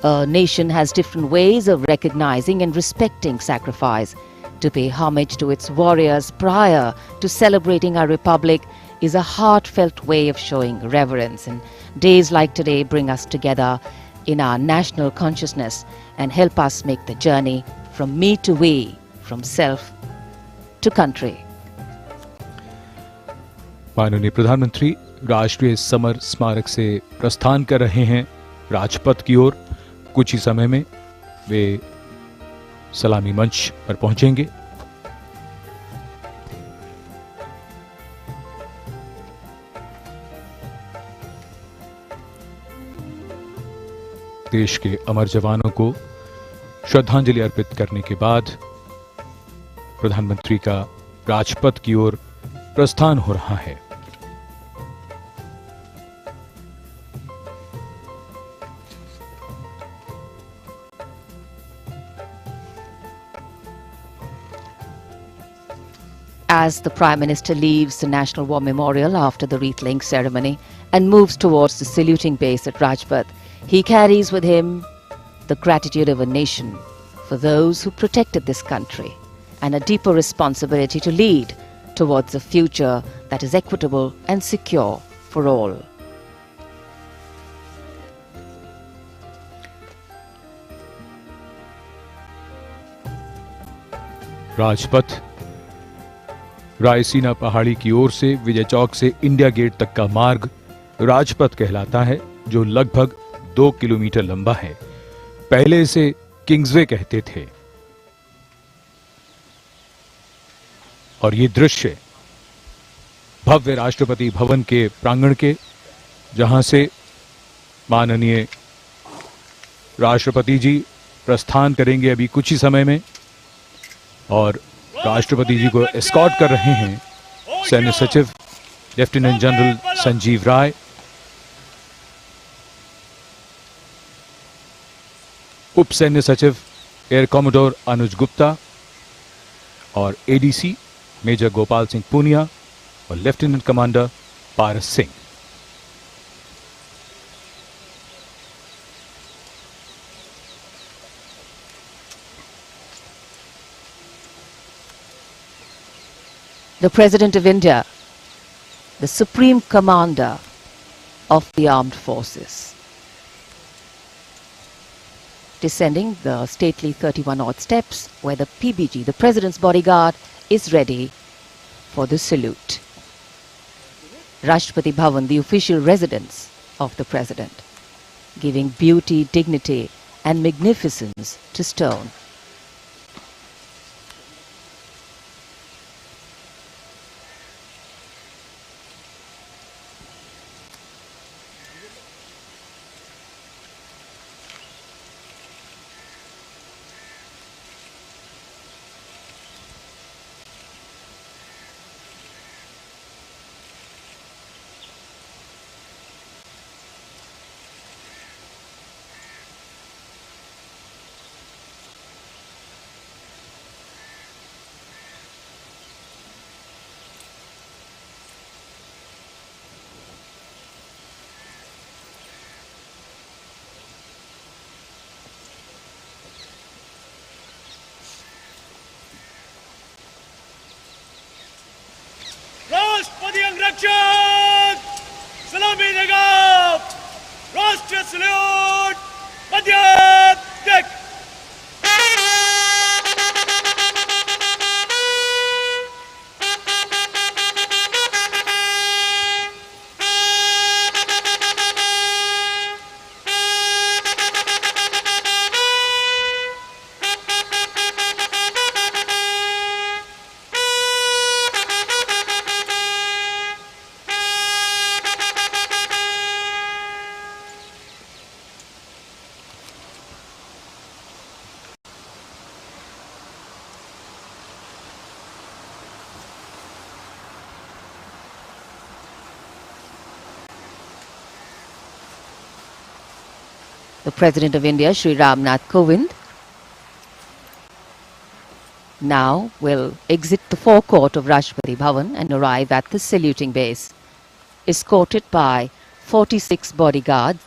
A nation has different ways of recognizing and respecting sacrifice. To pay homage to its warriors prior to celebrating our republic is a heartfelt way of showing reverence. And days like today bring us together in our national consciousness and help us make the journey from me to we, from self to country. माननीय प्रधानमंत्री राष्ट्रीय summer स्मारक से प्रस्थान कर रहे हैं राजपथ की ओर। कुछ ही समय में वे सलामी मंच पर पहुंचेंगे। देश के अमर जवानों को श्रद्धांजलि अर्पित करने के बाद प्रधानमंत्री का राजपथ की ओर प्रस्थान हो रहा है। As the Prime Minister leaves the National War Memorial after the wreath-laying ceremony and moves towards the saluting base at Rajpath, he carries with him the gratitude of a nation for those who protected this country and a deeper responsibility to lead towards a future that is equitable and secure for all. Rajpath Raisina पहाड़ी की ओर से विजय चौक से India gate तक का मार्ग राजपथ कहलाता है, जो लगभग 2 किलोमीटर लंबा है। पहले इसे किंग्सवे कहते थे। और ये दृश्य भव्य राष्ट्रपति भवन के प्रांगण के, जहां से माननीय राष्ट्रपति जी प्रस्थान करेंगे अभी कुछ ही समय में, और राष्ट्रपति जी को एस्कॉर्ट कर रहे हैं सैन्य सचिव लेफ्टिनेंट जनरल संजीव राय, उप सैन्य सचिव एयर कॉमोडोर अनुज गुप्ता और एडीसी मेजर गोपाल सिंह पूनिया और lieutenant commander Paras Singh. The President of India, the Supreme Commander of the Armed Forces, descending the stately 31-odd steps where the PBG, the President's bodyguard, is ready for the salute. Rashtrapati Bhavan, the official residence of the President, giving beauty, dignity and magnificence to stone. राष्ट्रपति अंगरक्षक सलामी देगा। राष्ट्रीय salute मध्य टेक। The President of India, Shri Ramnath Kovind, now will exit the forecourt of Rashtrapati Bhavan and arrive at the saluting base, escorted by 46 bodyguards